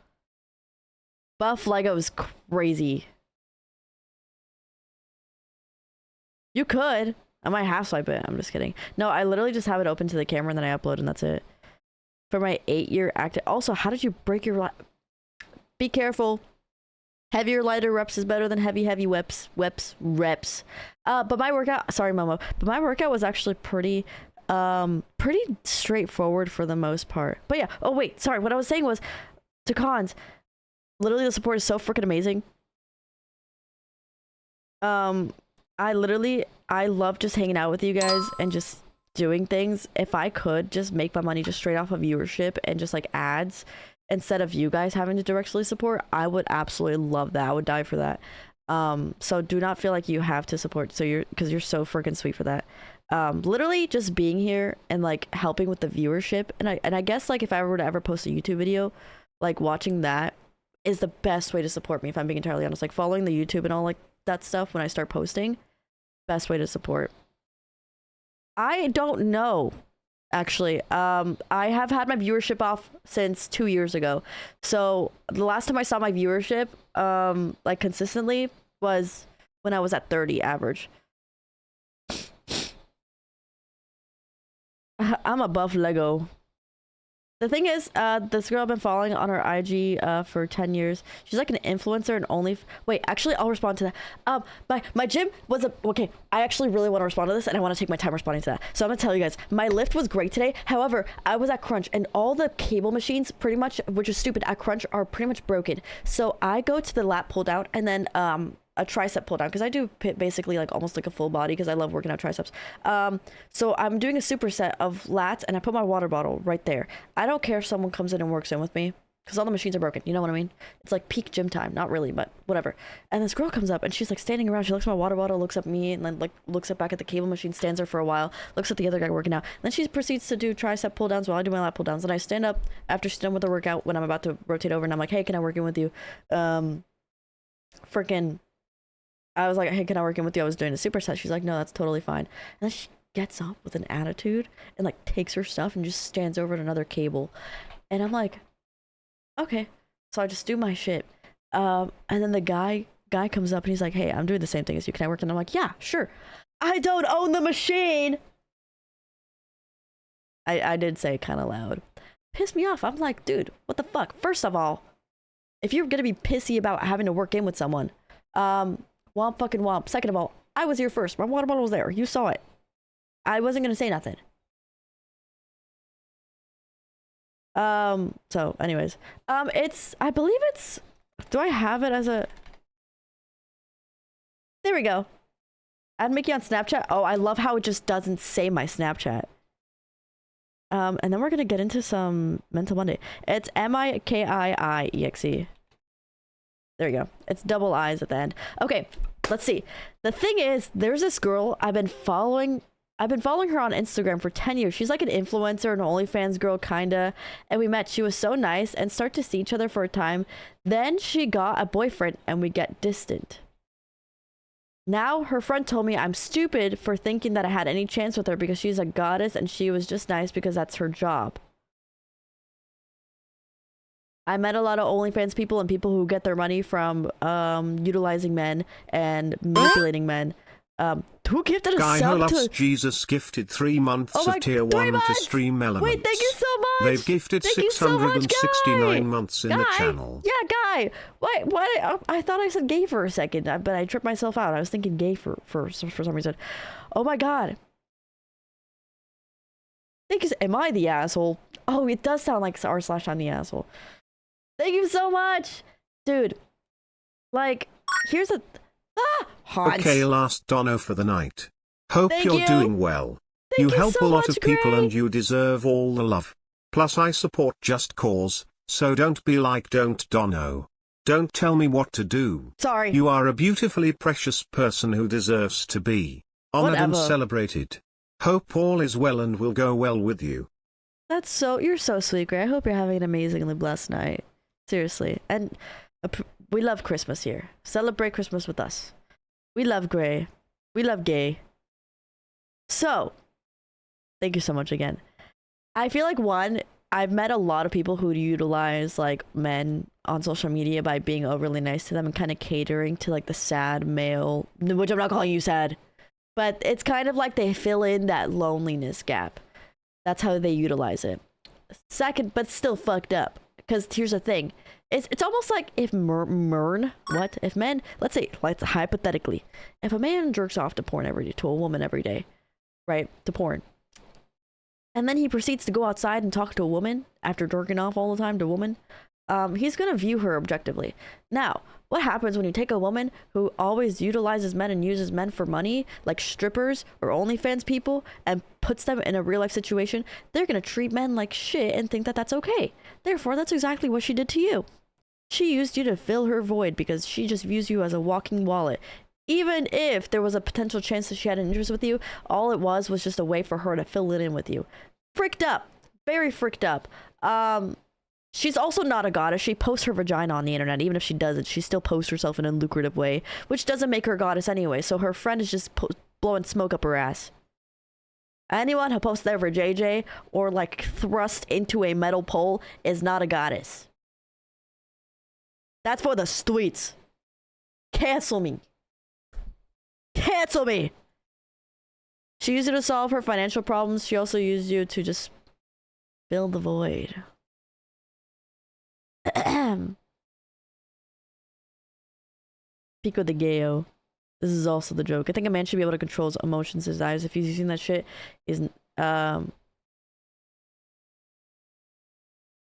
Buff Lego is crazy. You could. I might half swipe it. I'm just kidding. No, I literally just have it open to the camera and then I upload, and that's it. For my 8-year active. Also, how did you break your... Be careful. Heavier, lighter reps is better than heavy reps. But my workout, sorry, Momo, but my workout was actually pretty straightforward for the most part. But yeah, oh wait, sorry, what I was saying was, to cons, literally the support is so freaking amazing. I love just hanging out with you guys and just doing things. If I could just make my money just straight off of viewership and just like ads, instead of you guys having to directly support, I would absolutely love that. I would die for that. So do not feel like you have to support, because you're so freaking sweet for that. Literally just being here and like helping with the viewership, and I guess like if I were to ever post a YouTube video, like watching that is the best way to support me, if I'm being entirely honest. Like following the YouTube and all like that stuff when I start posting, best way to support. I don't know, actually. I have had my viewership off since 2 years ago. So the last time I saw my viewership, like consistently, was when I was at 30 average. I'm above Lego. The thing is, this girl I've been following on her IG for 10 years. She's like an influencer and only... Wait, actually, I'll respond to that. My gym was a... Okay, I actually really want to respond to this, and I want to take my time responding to that. So I'm going to tell you guys, my lift was great today. However, I was at Crunch, and all the cable machines pretty much, which is stupid, at Crunch are pretty much broken. So I go to the lat pull down, and then a tricep pull down, because I do basically like almost like a full body because I love working out triceps. So I'm doing a superset of lats, and I put my water bottle right there. I don't care if someone comes in and works in with me because all the machines are broken. You know what I mean? It's like peak gym time. Not really, but whatever. And this girl comes up and she's like standing around. She looks at my water bottle, looks at me, and then like looks back at the cable machine, stands there for a while, looks at the other guy working out. And then she proceeds to do tricep pull downs while I do my lat pull downs. And I stand up after she's done with the workout when I'm about to rotate over, and I'm like, hey, can I work in with you? I was like, hey, can I work in with you? I was doing a superset. She's like, no, that's totally fine. And then she gets up with an attitude and like takes her stuff and just stands over at another cable. And I'm like, okay. So I just do my shit. And then the guy comes up and he's like, hey, I'm doing the same thing as you. Can I work? And I'm like, yeah, sure. I don't own the machine. I did say it kind of loud. Pissed me off. I'm like, dude, what the fuck? First of all, if you're gonna be pissy about having to work in with someone, womp fucking womp. Second of all, I was here first. My water bottle was there. You saw it. I wasn't gonna say nothing. So anyways, I believe it's, do I have it as a, there we go. Add Mickey on Snapchat. Oh, I love how it just doesn't say my Snapchat. And then we're gonna get into some Mental Monday. It's MIKIIEXE. There we go. It's double I's at the end. Okay, let's see. The thing is, there's this girl I've been following her on Instagram for 10 years. She's like an influencer, an OnlyFans girl, kinda. And we met. She was so nice and start to see each other for a time. Then she got a boyfriend and we get distant. Now her friend told me I'm stupid for thinking that I had any chance with her because she's a goddess and she was just nice because that's her job. I met a lot of OnlyFans people and people who get their money from utilizing men and manipulating men. Who gifted a Guy sub who loves to... Jesus gifted 3 months of tier 1 to Stream Elements. Wait, thank you so much! They've gifted Thank you so much, 669 Guy! months in the channel. Yeah, Guy! What? I thought I said gay for a second, but I tripped myself out. I was thinking gay for some reason. Oh my god. Am I the asshole? Oh, it does sound like r/I'm the asshole. Thank you so much! Dude, like, here's a... Hans. Okay, last dono for the night. Hope Thank you're you. doing well. Thank You help so a lot much, of people Gray. and you deserve all the love. Plus I support Just Cause, so don't be like don't dono. Don't tell me what to do. Sorry. You are a beautifully precious person who deserves to be honored and Whatever. celebrated. Hope all is well and will go well with you. You're so sweet, Gray. I hope you're having an amazingly blessed night. Seriously. And we love Christmas here. Celebrate Christmas with us. We love Gray. We love gay. So, thank you so much again. I feel like I've met a lot of people who utilize like men on social media by being overly nice to them and kind of catering to like the sad male, which I'm not calling you sad, but it's kind of like they fill in that loneliness gap. That's how they utilize it. Second, but still fucked up. Because here's the thing. it's almost like if if men, let's hypothetically, if a man jerks off to porn every day, to a woman every day, right, to porn, and then he proceeds to go outside and talk to a woman after jerking off all the time to a woman, he's gonna view her objectively. Now, what happens when you take a woman who always utilizes men and uses men for money, like strippers or OnlyFans people, and puts them in a real life situation? They're gonna treat men like shit and think that that's okay. Therefore, that's exactly what she did to you. She used you to fill her void because she just views you as a walking wallet. Even if there was a potential chance that she had an interest with you, all it was just a way for her to fill it in with you. Fricked up. Very fricked up. She's also not a goddess. She posts her vagina on the internet. Even if she doesn't, she still posts herself in a lucrative way, which doesn't make her a goddess anyway. So her friend is just blowing smoke up her ass. Anyone who posts their JJ or like thrust into a metal pole is not a goddess. That's for the streets. Cancel me. Cancel me. She used you to solve her financial problems. She also used you to just fill the void. Pico de Gallo. This is also the joke. I think a man should be able to control his emotions, his desires. If he's using that shit,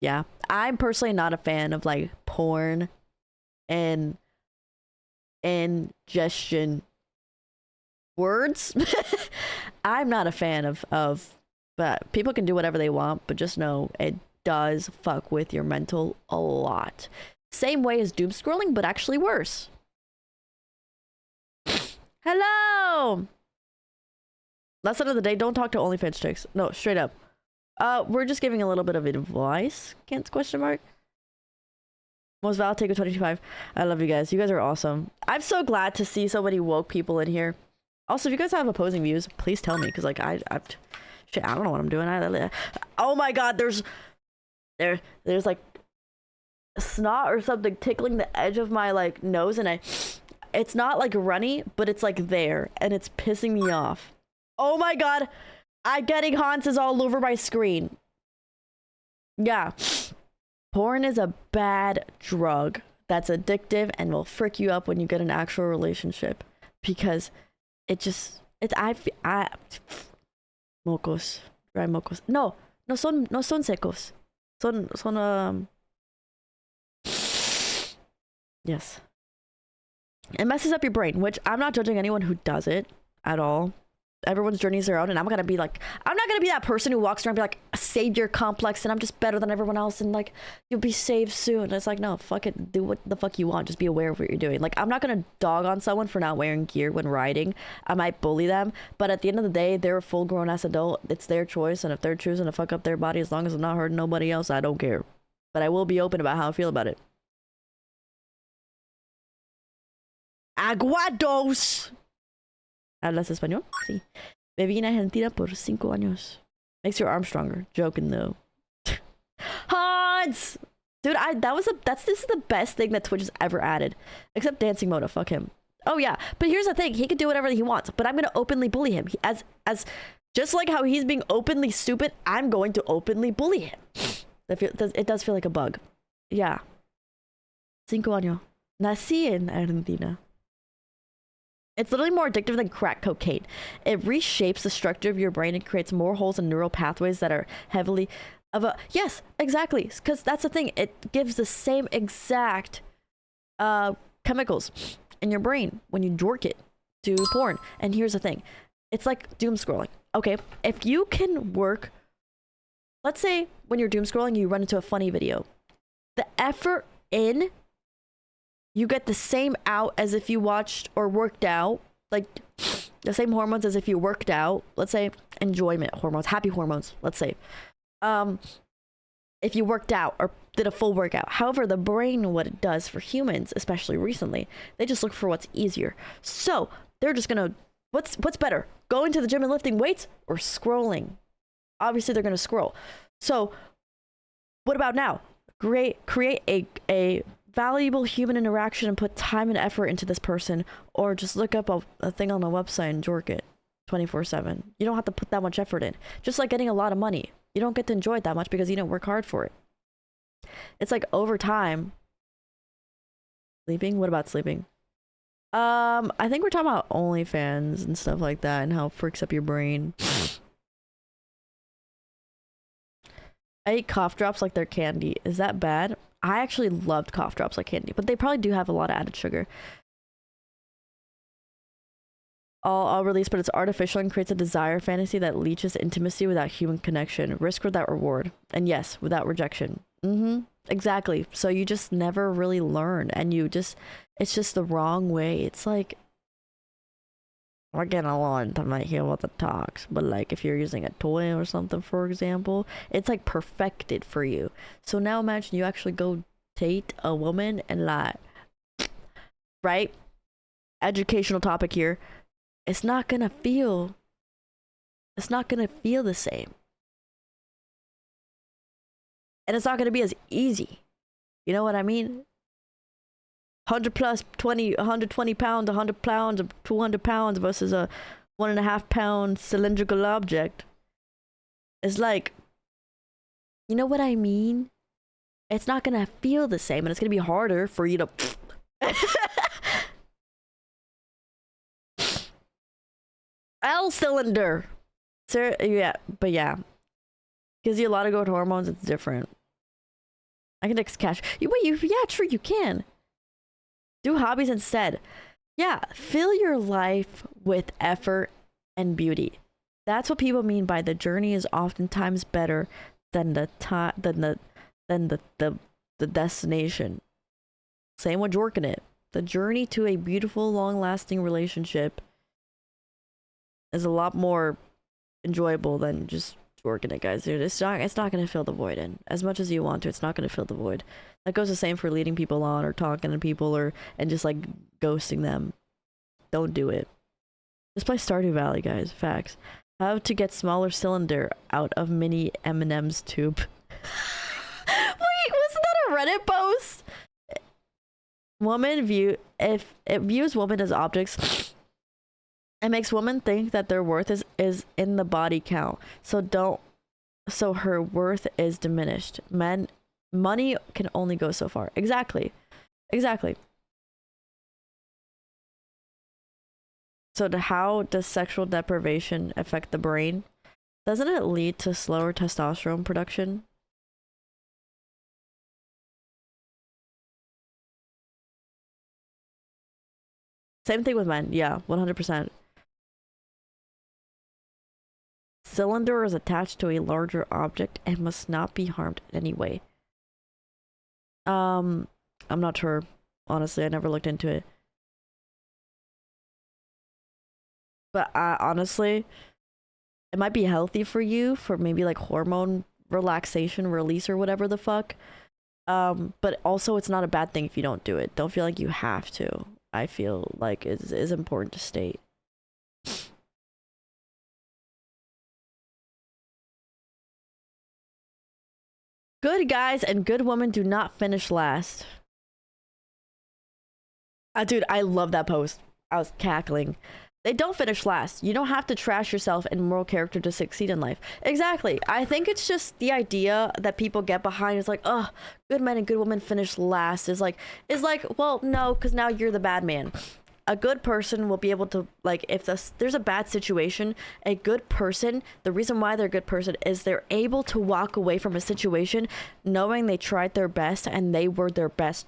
yeah. I'm personally not a fan of like porn and ingestion words. I'm not a fan of but people can do whatever they want, but just know it does fuck with your mental a lot. Same way as doom scrolling, but actually worse. Hello! Lesson of the day, don't talk to OnlyFans chicks. No, straight up. We're just giving a little bit of advice. Kent's question mark. Most valid take of 2025. I love you guys. You guys are awesome. I'm so glad to see so many woke people in here. Also, if you guys have opposing views, please tell me, because like shit, I don't know what I'm doing. Oh my god, there's like snot or something tickling the edge of my like nose, and it's not like runny, but it's like there, and it's pissing me off. Oh my god, I'm getting haunts all over my screen. Yeah, porn is a bad drug that's addictive and will frick you up when you get an actual relationship, because mocos, dry mocos. No son secos. Son yes. It messes up your brain, which I'm not judging anyone who does it at all. Everyone's journey is their own, and I'm not gonna be that person who walks around and be like a savior complex and I'm just better than everyone else and like you'll be saved soon. It's like, no, fuck it, do what the fuck you want, just be aware of what you're doing. Like, I'm not gonna dog on someone for not wearing gear when riding. I might bully them, but at the end of the day, they're a full grown ass adult. It's their choice, and if they're choosing to fuck up their body, as long as it's not hurting nobody else, I don't care. But I will be open about how I feel about it. Aguados. ¿Hablas español? Sí. Viví en Argentina por 5 años. Makes your arm stronger. Joking though. Hans! Dude, this is the best thing that Twitch has ever added. Except dancing mode, fuck him. Oh yeah, but here's the thing, he can do whatever he wants, but I'm gonna openly bully him. As just like how he's being openly stupid, I'm going to openly bully him. It does feel like a bug. Yeah. 5 años. Nací en Argentina. It's literally more addictive than crack cocaine. It reshapes the structure of your brain and creates more holes in neural pathways that are heavily yes, exactly. Because that's the thing. It gives the same exact chemicals in your brain when you dork it to porn. And here's the thing. It's like doom scrolling. Okay, if you can work, let's say when you're doom scrolling, you run into a funny video. The effort in, you get the same out as if you watched or worked out, like the same hormones as if you worked out. Let's say enjoyment hormones, happy hormones, let's say. If you worked out or did a full workout. However, the brain, what it does for humans, especially recently, they just look for what's easier. So they're just gonna, what's better? Going to the gym and lifting weights or scrolling? Obviously they're gonna scroll. So what about now? Create a valuable human interaction and put time and effort into this person, or just look up a thing on the website and jork it 24/7. You don't have to put that much effort in. Just like getting a lot of money. You don't get to enjoy it that much because you didn't work hard for it. It's like over time, Sleeping? What about sleeping? I think we're talking about OnlyFans and stuff like that and how it freaks up your brain. I eat cough drops like they're candy. Is that bad? I actually loved cough drops like candy, but they probably do have a lot of added sugar. All release, but it's artificial and creates a desire fantasy that leeches intimacy without human connection, risk without reward, and yes, without rejection. Exactly. So you just never really learn, and it's just the wrong way. It's like, we're getting a long time right here with the talks, but like if you're using a toy or something, for example, it's like perfected for you. So now imagine you actually go date a woman and like, right? Educational topic here. It's not gonna feel the same. And it's not gonna be as easy. You know what I mean? 100 plus 120 pounds, 100 pounds, 200 pounds versus a 1.5 pound cylindrical object. It's like, you know what I mean? It's not gonna feel the same, and it's gonna be harder for you to L cylinder. Sir, yeah, but yeah. Gives you a lot of growth hormones, it's different. I can cash. Yeah, true, you can. Do hobbies instead. Yeah, fill your life with effort and beauty. That's what people mean by the journey is oftentimes better than the destination. Same with working it. The journey to a beautiful, long-lasting relationship is a lot more enjoyable than just working it, guys. Dude, it's not gonna fill the void in as much as you want to. It's not gonna fill the void. That goes the same for leading people on or talking to people and just like ghosting them. Don't do it. Just play Stardew Valley, guys. Facts. How to get smaller cylinder out of mini M&M's tube. Wait, wasn't that a Reddit post? If it views women as objects, it makes women think that their worth is in the body count. So her worth is diminished. Money can only go so far. Exactly. So how does sexual deprivation affect the brain? Doesn't it lead to slower testosterone production? Same thing with men. Yeah, 100%. Cylinder is attached to a larger object and must not be harmed in any way. I'm not sure. Honestly, I never looked into it. But honestly, it might be healthy for you for maybe like hormone relaxation, release, or whatever the fuck. But also it's not a bad thing if you don't do it. Don't feel like you have to. I feel like it is important to state. Good guys and good women do not finish last. Dude, I love that post. I was cackling. They don't finish last. You don't have to trash yourself and moral character to succeed in life. Exactly. I think it's just the idea that people get behind is like, oh, good men and good women finish last. Is like, well, no, because now you're the bad man. A good person will be able to, like, if there's a bad situation, a good person, the reason why they're a good person is they're able to walk away from a situation knowing they tried their best and they were their best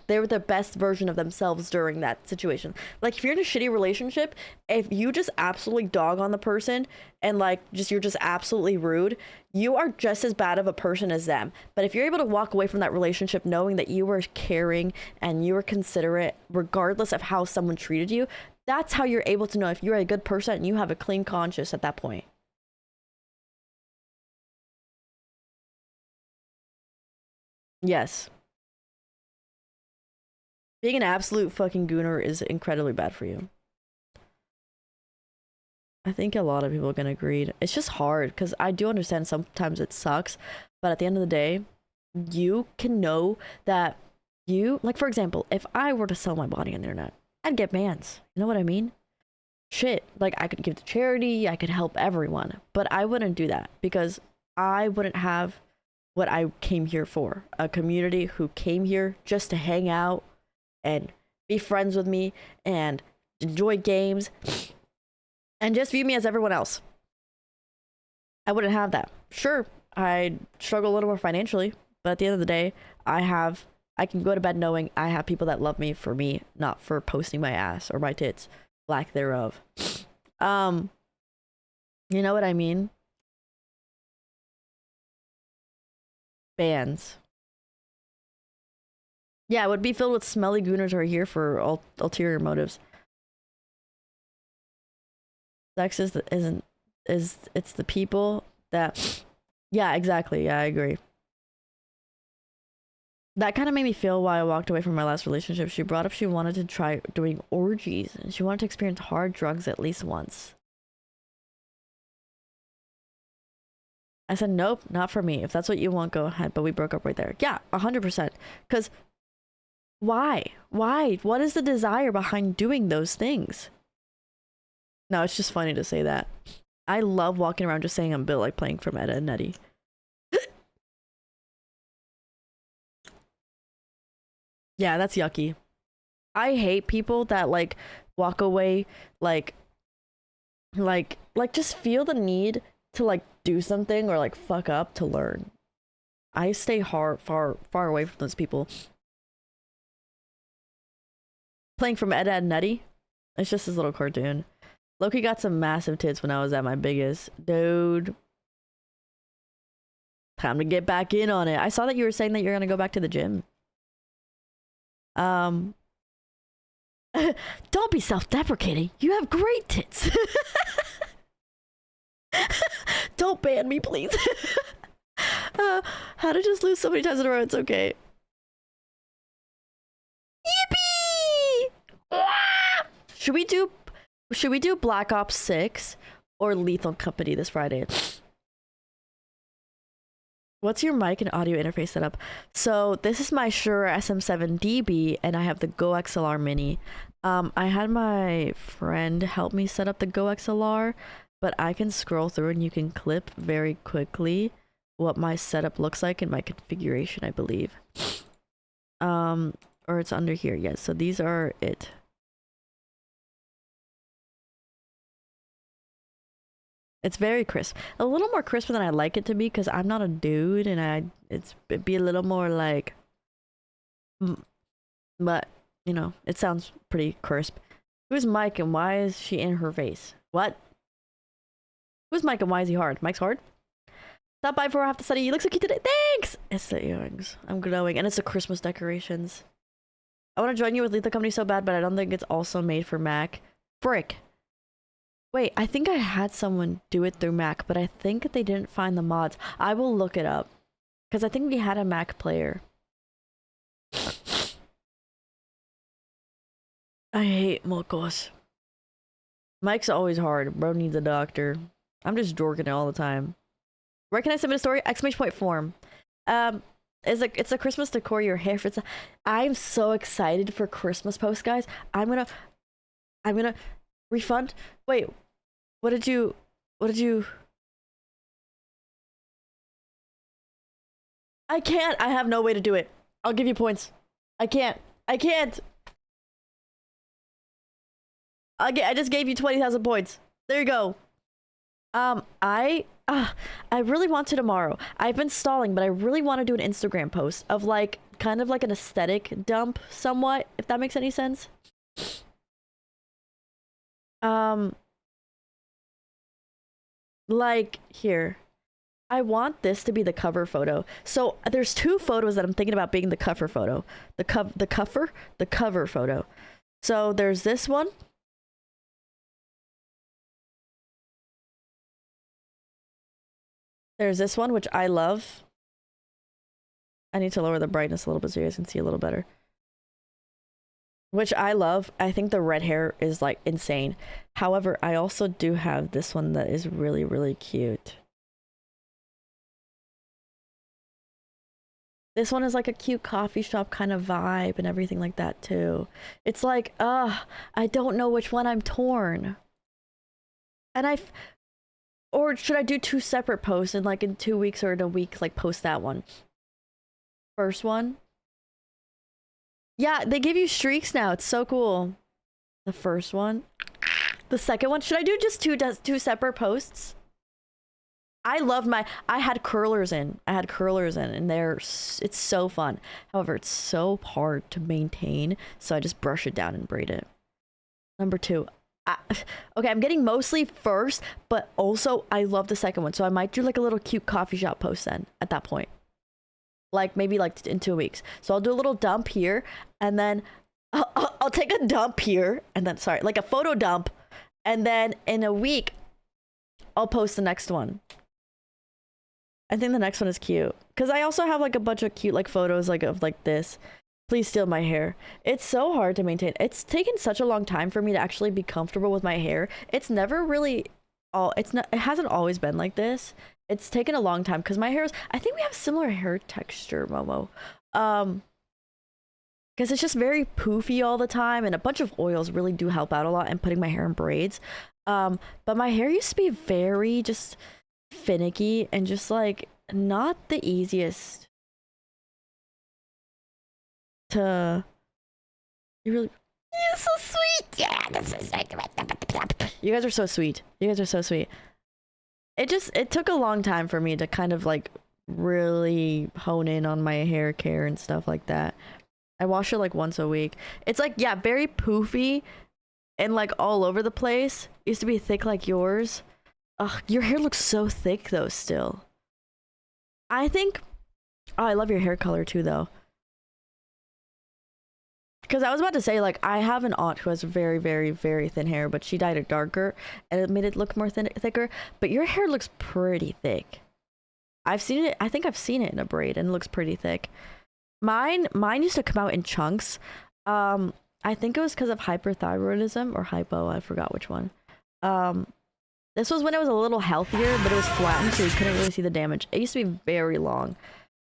they were the best version of themselves during that situation. Like, if you're in a shitty relationship, if you just absolutely dog on the person and like you're just absolutely rude, you are just as bad of a person as them. But if you're able to walk away from that relationship knowing that you were caring and you were considerate regardless of how someone treated you, that's how you're able to know if you're a good person and you have a clean conscience at that point. Yes. Being an absolute fucking gooner is incredibly bad for you. I think a lot of people can agree. It's just hard because I do understand sometimes it sucks, but at the end of the day, you can know that like, for example, if I were to sell my body on the internet, I'd get bans. You know what I mean? Shit, like I could give to charity, I could help everyone, but I wouldn't do that because I wouldn't have what I came here for, a community who came here just to hang out and be friends with me and enjoy games and just view me as everyone else. I wouldn't have that. Sure, I struggle a little more financially, but at the end of the day, I can go to bed knowing I have people that love me for me, not for posting my ass or my tits, lack thereof. You know what I mean? Bands. Yeah, it would be filled with smelly gooners who are here for ulterior motives. Sex it's the people that. Yeah, exactly. Yeah, I agree. That kind of made me feel why I walked away from my last relationship. She brought up she wanted to try doing orgies and she wanted to experience hard drugs at least once. I said, nope, not for me. If that's what you want, go ahead. But we broke up right there. Yeah, 100%. Because why? Why? What is the desire behind doing those things? No, it's just funny to say that. I love walking around just saying I'm Bill, like playing from Ed, Edd n Eddy. Yeah, that's yucky. I hate people that like walk away like just feel the need to like do something or like fuck up to learn. I stay far away from those people. Playing from Ed, Edd n Eddy. It's just this little cartoon. Loki got some massive tits when I was at my biggest. Dude. Time to get back in on it. I saw that you were saying that you're gonna go back to the gym. Don't be self-deprecating. You have great tits. Don't ban me, please. How to just lose so many times in a row? It's okay. Yippee! Should we do Black Ops 6 or Lethal Company this Friday? What's your mic and audio interface setup? So this is my Shure SM7DB and I have the Go XLR Mini. I had my friend help me set up the Go XLR, but I can scroll through and you can clip very quickly what my setup looks like in my configuration, I believe. Or it's under here. Yes, so these are it. It's very crisp. A little more crisper than I like it to be because I'm not a dude and it'd be a little more like, but you know, it sounds pretty crisp. Who's Mike and why is she in her face? What? Who's Mike and why is he hard? Mike's hard? Stop by before I have to study. You look so cute today. Thanks! It's the earrings. I'm glowing and it's the Christmas decorations. I want to join you with Lethal Company so bad, but I don't think it's also made for Mac. Frick. Wait, I think I had someone do it through Mac, but I think they didn't find the mods. I will look it up. Because I think we had a Mac player. I hate mocos. Mike's always hard. Bro needs a doctor. I'm just dorking it all the time. Where can I submit a story? Exclamation point form. It's a Christmas decor your hair fits. I'm so excited for Christmas posts, guys. I'm gonna refund. Wait, what did you I can't. I have no way to do it. I'll give you points. I can't. I just gave you 20,000 points. There you go. I really want to tomorrow. I've been stalling, but I really want to do an Instagram post of like kind of like an aesthetic dump somewhat, if that makes any sense. Like here. I want this to be the cover photo. So there's two photos that I'm thinking about being the cover photo. The cover photo. So there's this one. There's this one, which I love. I need to lower the brightness a little bit so you guys can see a little better. Which I love. I think the red hair is like insane. However, I also do have this one that is really, really cute. This one is like a cute coffee shop kind of vibe and everything like that too. It's like, I don't know which one. I'm torn. And or should I do two separate posts and like in 2 weeks or in a week, like post that one? First one? Yeah, they give you streaks now. It's so cool. The first one. The second one. Should I do just two separate posts? I love I had curlers in. And it's so fun. However, it's so hard to maintain, so I just brush it down and braid it. Number 2. Okay, I'm getting mostly first, but also I love the second one, so I might do like a little cute coffee shop post then at that point. Like maybe like in 2 weeks. So I'll do a little dump here, and then I'll take a dump here, and then sorry, like a photo dump, and then in a week I'll post the next one. I think the next one is cute because I also have like a bunch of cute like photos like of like this. Please steal my hair. It's so hard to maintain. It's taken such a long time for me to actually be comfortable with my hair. It's never really it hasn't always been like this. It's taken a long time because my hair is, I think we have similar hair texture, Momo. Because it's just very poofy all the time, and a bunch of oils really do help out a lot in putting my hair in braids. But my hair used to be very just finicky and just like not the easiest to you're so sweet. Yeah, this is you guys are so sweet. It took a long time for me to kind of like really hone in on my hair care and stuff like that. I wash it like once a week. It's like, yeah, very poofy and like all over the place. It used to be thick like yours. Ugh, your hair looks so thick though still. I think, oh, I love your hair color too though. Because I was about to say, like, I have an aunt who has very, very, very thin hair, but she dyed it darker and it made it look more thicker. But your hair looks pretty thick. I've seen it. I think I've seen it in a braid and it looks pretty thick. Mine used to come out in chunks. I think it was because of hyperthyroidism or hypo. I forgot which one. This was when it was a little healthier, but it was flattened, so you couldn't really see the damage. It used to be very long,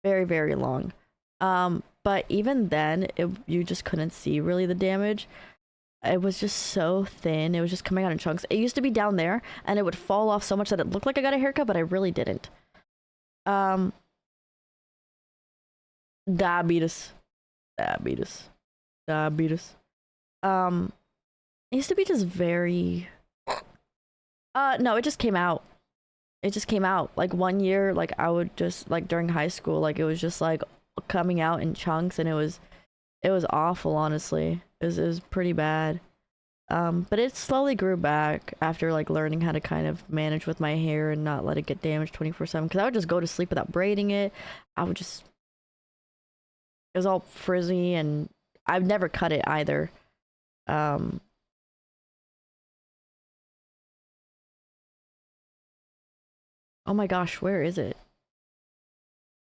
very, very long. But even then, you just couldn't see really the damage. It was just so thin. It was just coming out in chunks. It used to be down there, and it would fall off so much that it looked like I got a haircut, but I really didn't. Diabetes. It used to be just very... no, it just came out. Like 1 year, like I would just, like during high school, like it was just like coming out in chunks, and it was awful, honestly. It was pretty bad. But it slowly grew back after like learning how to kind of manage with my hair and not let it get damaged 24/7, because I would just go to sleep without braiding it. It was all frizzy, and I've never cut it either. Oh my gosh, where is it?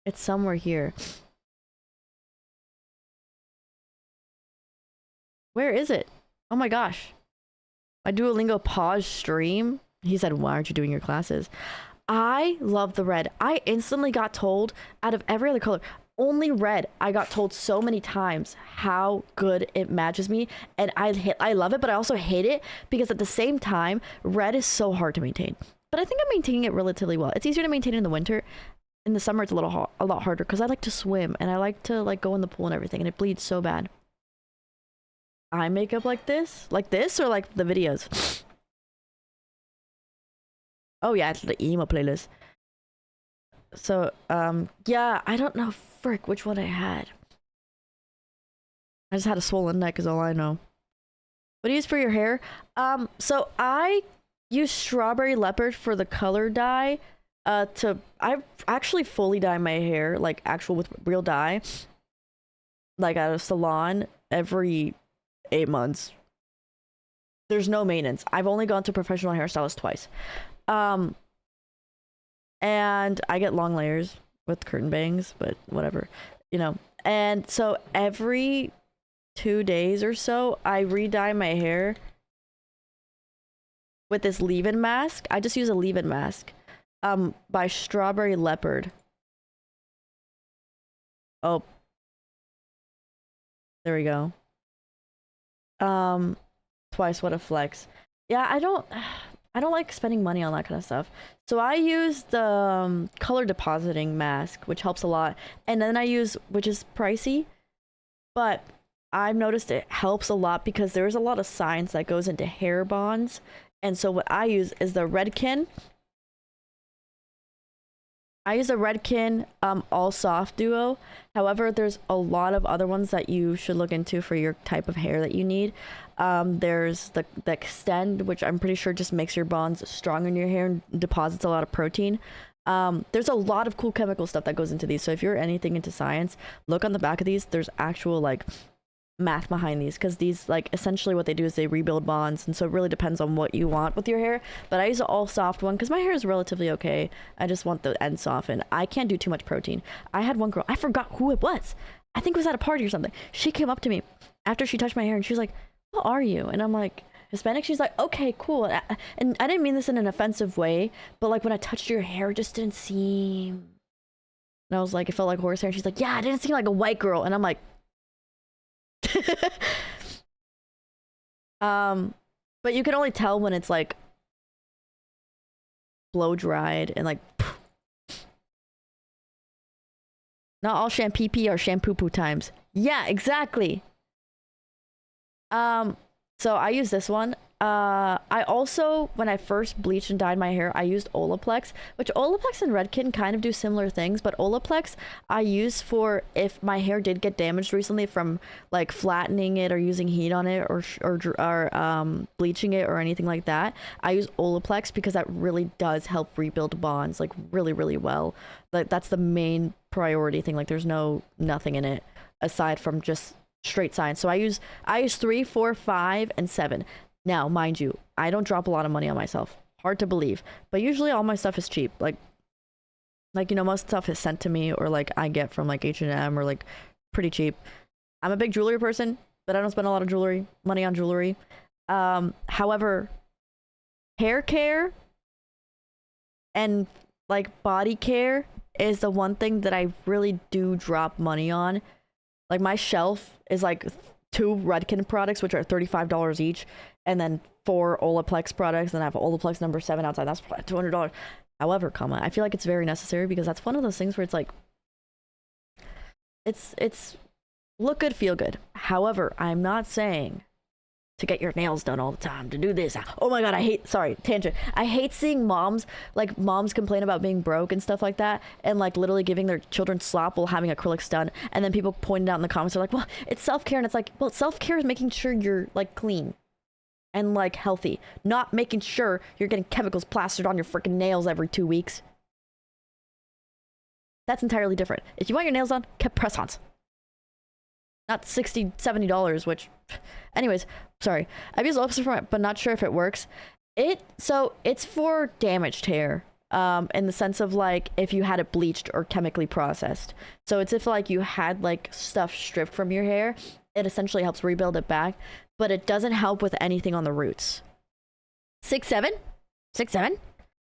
It's somewhere here. Where is it? Oh my gosh. My Duolingo pause stream. He said, why aren't you doing your classes? I love the red. I instantly got told, out of every other color, only red, I got told so many times how good it matches me. And I love it, but I also hate it because at the same time, red is so hard to maintain. But I think I'm maintaining it relatively well. It's easier to maintain in the winter. In the summer, it's a lot harder because I like to swim and I like to like go in the pool and everything, and it bleeds so bad. Eye makeup like this, or like the videos. Oh yeah, it's the emo playlist. So yeah, I don't know frick which one I had. I just had a swollen neck is all I know. What do you use for your hair? So I use Strawberry Leopard for the color dye. I actually fully dye my hair, like actual with real dye, like at a salon every 8 months. There's no maintenance. I've only gone to professional hairstylist twice. And I get long layers with curtain bangs, but whatever, you know. And so every 2 days or so, I re-dye my hair with this leave-in mask. I just use a leave-in mask by Strawberry Leopard. Oh, there we go. Twice, what a flex. Yeah, I don't like spending money on that kind of stuff. So I use the color depositing mask, which helps a lot. And then I use, which is pricey, but I've noticed it helps a lot because there's a lot of science that goes into hair bonds. And so what I use is the Redken. I use the Redken All Soft Duo. However, there's a lot of other ones that you should look into for your type of hair that you need. There's the Extend, which I'm pretty sure just makes your bonds strong in your hair and deposits a lot of protein. There's a lot of cool chemical stuff that goes into these. So if you're anything into science, look on the back of these. There's actual like math behind these, because these, like, essentially what they do is they rebuild bonds, and so it really depends on what you want with your hair. But I use an all soft one because my hair is relatively okay. I just want the end softened. I can't do too much protein. I had one girl, I forgot who it was, I think it was at a party or something. She came up to me after she touched my hair and she was like, what are you? And I'm like, Hispanic. She's like, okay, cool. And I didn't mean this in an offensive way, but like when I touched your hair, it just didn't seem, and I was like, it felt like horsehair. And she's like, yeah, it didn't seem like a white girl. And I'm like, but you can only tell when it's like blow dried and like not all shampoo are shampoo poo times. Yeah, exactly. So I use this one. I also, when I first bleached and dyed my hair, I used Olaplex, which Olaplex and Redken kind of do similar things, but Olaplex I use for if my hair did get damaged recently from like flattening it or using heat on it or bleaching it or anything like that. I use Olaplex because that really does help rebuild bonds like really, really well. Like that's the main priority thing. Like there's nothing in it aside from just straight science. So I use 3, 4, 5, and 7. Now, mind you, I don't drop a lot of money on myself. Hard to believe, but usually all my stuff is cheap. Like you know, most stuff is sent to me or like I get from like H&M or like pretty cheap. I'm a big jewelry person, but I don't spend a lot of money on jewelry. However, hair care and like body care is the one thing that I really do drop money on. Like my shelf is like 2 Redken products, which are $35 each, and then 4 Olaplex products, and I have Olaplex number 7 outside. That's $200. However, I feel like it's very necessary because that's one of those things where it's like, it's look good, feel good. However, I'm not saying to get your nails done all the time, to do this. Oh my god, tangent. I hate seeing moms complain about being broke and stuff like that, and like literally giving their children slop while having acrylics done, and then people pointing out in the comments are like, well, it's self-care, and it's like, well, self-care is making sure you're like clean and like healthy, not making sure you're getting chemicals plastered on your freaking nails every 2 weeks. That's entirely different. If you want your nails done, get press-ons. Not $60, $70, which, anyways, sorry. I've used Olaplex before, but not sure if it works. So it's for damaged hair, in the sense of like if you had it bleached or chemically processed. So it's if like you had like stuff stripped from your hair, it essentially helps rebuild it back, but it doesn't help with anything on the roots. 6'7"? 6'7"?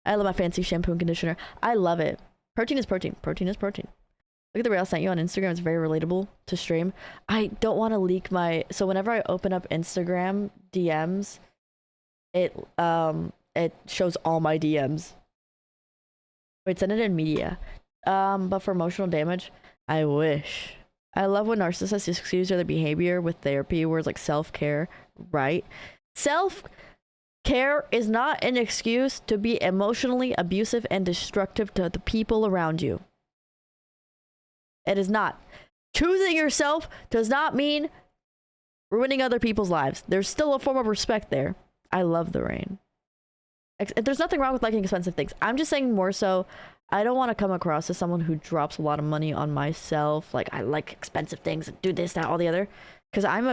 I love my fancy shampoo and conditioner. I love it. Protein is protein. Protein is protein. Look at the reel I sent you on Instagram. It's very relatable to stream. I don't want to leak so whenever I open up Instagram DMs, it shows all my DMs. Wait, send it in media. But for emotional damage, I wish. I love when narcissists excuse their behavior with therapy words like self-care, right? Self-care is not an excuse to be emotionally abusive and destructive to the people around you. It is not. Choosing yourself does not mean ruining other people's lives. There's still a form of respect there. I love the rain. There's nothing wrong with liking expensive things. I'm just saying more so, I don't want to come across as someone who drops a lot of money on myself. Like, I like expensive things and do this, that, all the other. Because I'm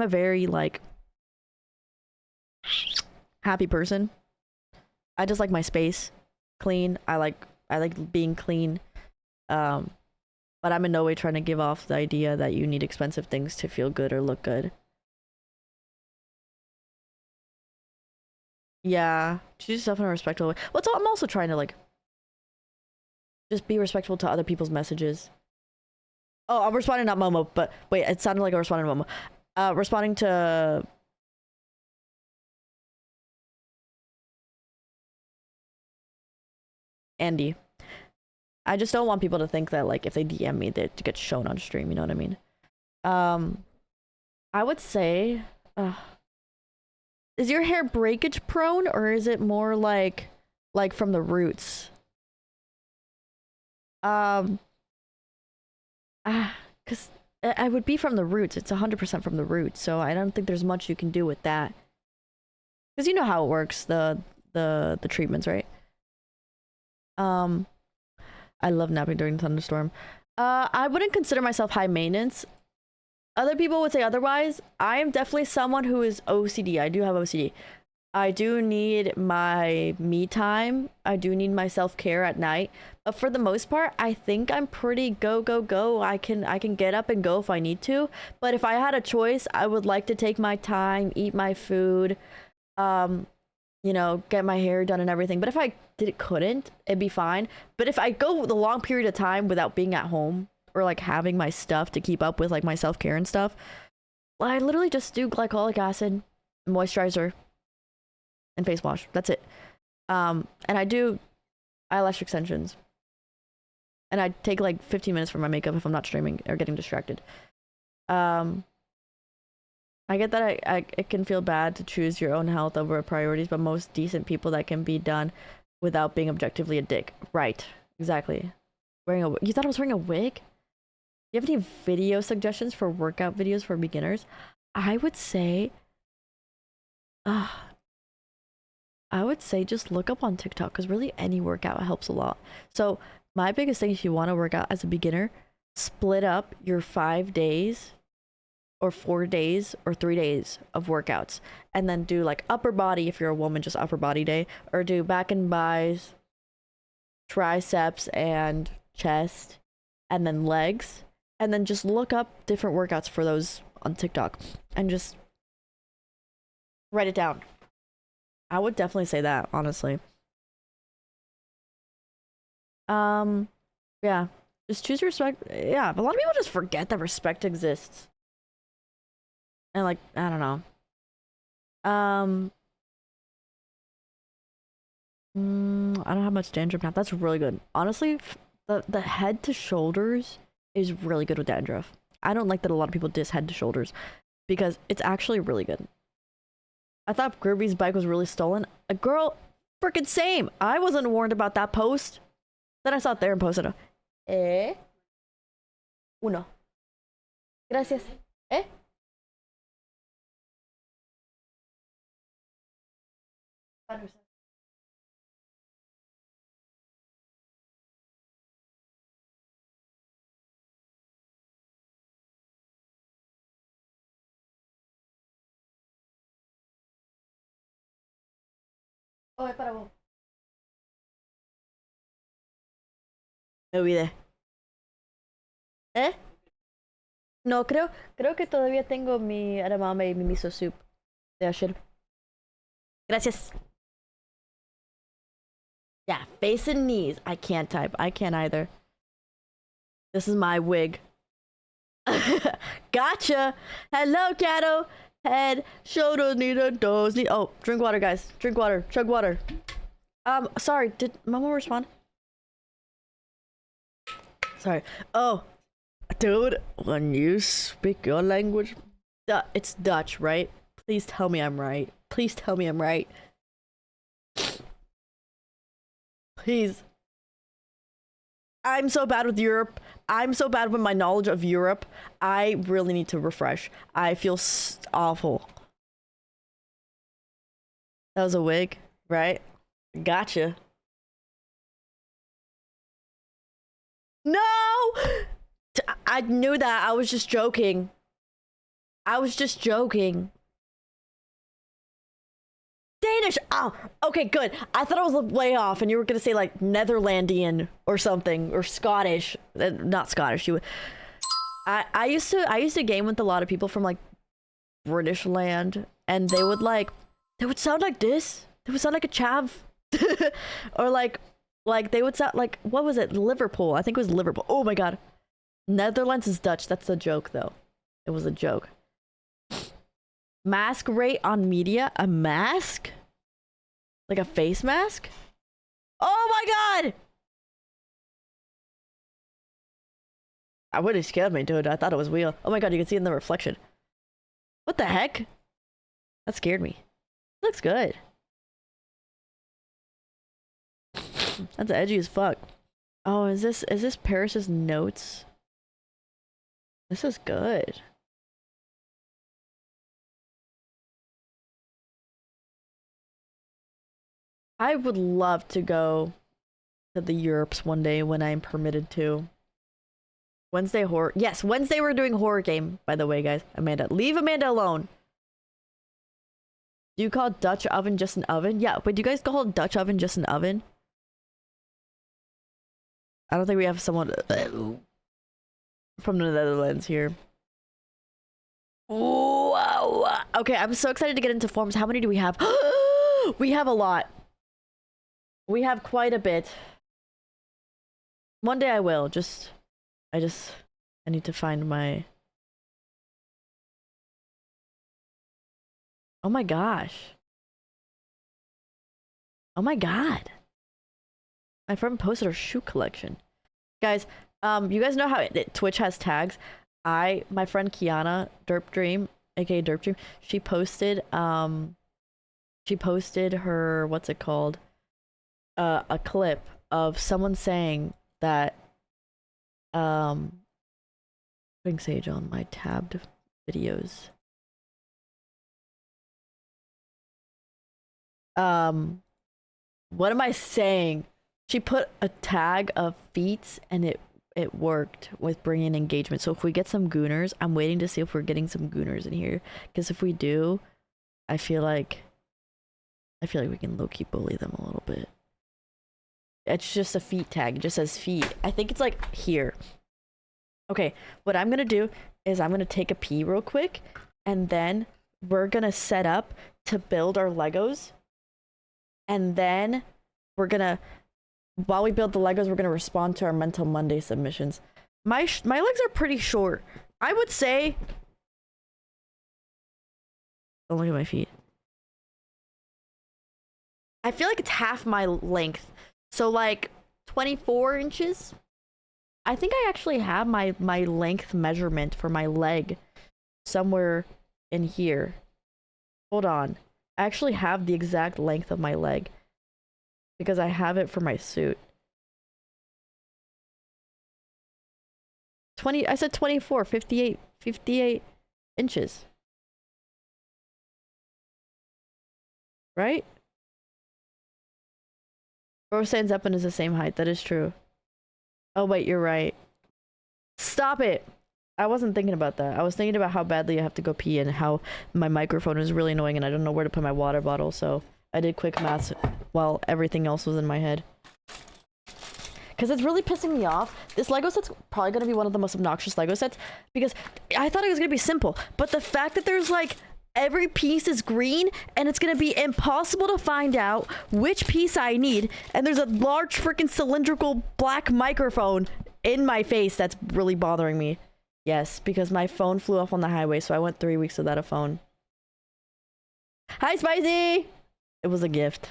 a very, like, happy person. I just like my space clean. I like being clean. But I'm in no way trying to give off the idea that you need expensive things to feel good or look good. Yeah, choose yourself in a respectful way. Well, I'm also trying to like just be respectful to other people's messages. Oh, I'm responding not Momo, but wait, it sounded like I responded to Momo. Responding to Andy. I just don't want people to think that like if they DM me, they get shown on stream. You know what I mean? I would say, is your hair breakage prone or is it more like from the roots? Because I would be from the roots. It's 100% from the roots, so I don't think there's much you can do with that. Because you know how it works, the treatments, right? I love napping during the thunderstorm. I wouldn't consider myself high maintenance. Other people would say otherwise. I am definitely someone who is OCD. I do have OCD. I do need my me time. I do need my self-care at night. But for the most part, I think I'm pretty go. I can get up and go if I need to. But if I had a choice, I would like to take my time, eat my food, you know, get my hair done and everything. But if I couldn't, it'd be fine. But if I go the long period of time without being at home or like having my stuff to keep up with like my self-care and stuff, I literally just do glycolic acid, moisturizer, and face wash. That's it. And I do eyelash extensions. And I take like 15 minutes for my makeup if I'm not streaming or getting distracted. I get that it can feel bad to choose your own health over priorities, but most decent people that can be done without being objectively a dick. Right. Exactly. You thought I was wearing a wig? Do you have any video suggestions for workout videos for beginners? I would say just look up on TikTok, because really any workout helps a lot. So my biggest thing, if you want to work out as a beginner, split up your 5 days or 4 days or 3 days of workouts, and then do like upper body if you're a woman, just upper body day, or do back and buys, triceps and chest, and then legs, and then just look up different workouts for those on TikTok and just write it down. I would definitely say that, honestly. Yeah, just choose respect. Yeah, but a lot of people just forget that respect exists. And like, I don't know. I don't have much dandruff now. That's really good. Honestly, the head to shoulders is really good with dandruff. I don't like that a lot of people diss head to shoulders because it's actually really good. I thought Groovy's bike was really stolen. A girl, freaking same. I wasn't warned about that post. Then I saw it there and posted it. Uno. Gracias. Eh? Oh, es para vos. Me olvidé. ¿Eh? No, creo que todavía tengo mi edamame y mi miso soup de ayer. Gracias. Yeah, face and knees. I can't type. I can't either. This is my wig. Gotcha. Hello, Cato. Head, shoulders, need a toes, need. Oh, drink water, guys. Drink water. Chug water. Sorry. Did Momo respond? Sorry. Oh, dude, when you speak your language, it's Dutch, right? Please tell me I'm right. Please tell me I'm right. Please. I'm so bad with Europe. I'm so bad with my knowledge of Europe. I really need to refresh. I feel awful. That was a wig, right? Gotcha. No! I knew that. I was just joking. I was just joking. Danish! Oh, okay, good. I thought I was way off and you were gonna say like Netherlandian or something, or Scottish. Not Scottish. I used to game with a lot of people from like British land, and they would sound like this. They would sound like a chav. Or like they would sound like, what was it? Liverpool. I think it was Liverpool. Oh my god. Netherlands is Dutch. That's a joke though. It was a joke. Mask rate on media? A mask? Like a face mask? Oh my god! I would have scared me, dude. I thought it was real. Oh my god, you can see it in the reflection. What the heck? That scared me. Looks good. That's edgy as fuck. Oh, is this Paris's notes? This is good. I would love to go to the Europes one day when I'm permitted to. Wednesday horror. Yes, Wednesday we're doing horror game, by the way, guys. Amanda. Leave Amanda alone. Do you call Dutch oven just an oven? Yeah, but do you guys call Dutch oven just an oven? I don't think we have someone from the Netherlands here. Ooh, wow. Okay, I'm so excited to get into forms. How many do we have? We have a lot. We have quite a bit. One day I will. I need to find my... Oh my gosh. Oh my god. My friend posted her shoe collection. Guys, you guys know how Twitch has tags? My friend Kiana, Derp Dream, aka Derp Dream, she posted her, what's it called? A clip of someone saying that, putting Sage on my tabbed videos. What am I saying? She put a tag of feats and it worked with bringing engagement. So if we get some gooners, I'm waiting to see if we're getting some gooners in here. Because if we do, I feel like we can low-key bully them a little bit. It's just a feet tag. It just says feet. I think it's like here. Okay, what I'm gonna do is I'm gonna take a pee real quick, and then we're gonna set up to build our Legos. And then we're gonna, while we build the Legos, we're gonna respond to our Mental Monday submissions. My legs are pretty short. I would say, don't look at my feet. I feel like it's half my length. So like 24 inches. I think I actually have my length measurement for my leg somewhere in here. Hold on. I actually have the exact length of my leg because I have it for my suit. I said 24, 58 inches. Right? Rose and Zeppelin is the same height. That is true. Oh, wait, you're right. Stop it. I wasn't thinking about that. I was thinking about how badly I have to go pee and how my microphone is really annoying and I don't know where to put my water bottle, so I did quick maths while everything else was in my head. Because it's really pissing me off. This Lego set's probably going to be one of the most obnoxious Lego sets because I thought it was going to be simple, but the fact that there's like every piece is green and it's going to be impossible to find out which piece I need, and there's a large freaking cylindrical black microphone in my face that's really bothering me. Yes, because my phone flew off on the highway, so I went 3 weeks without a phone. Hi, Spicy! It was a gift.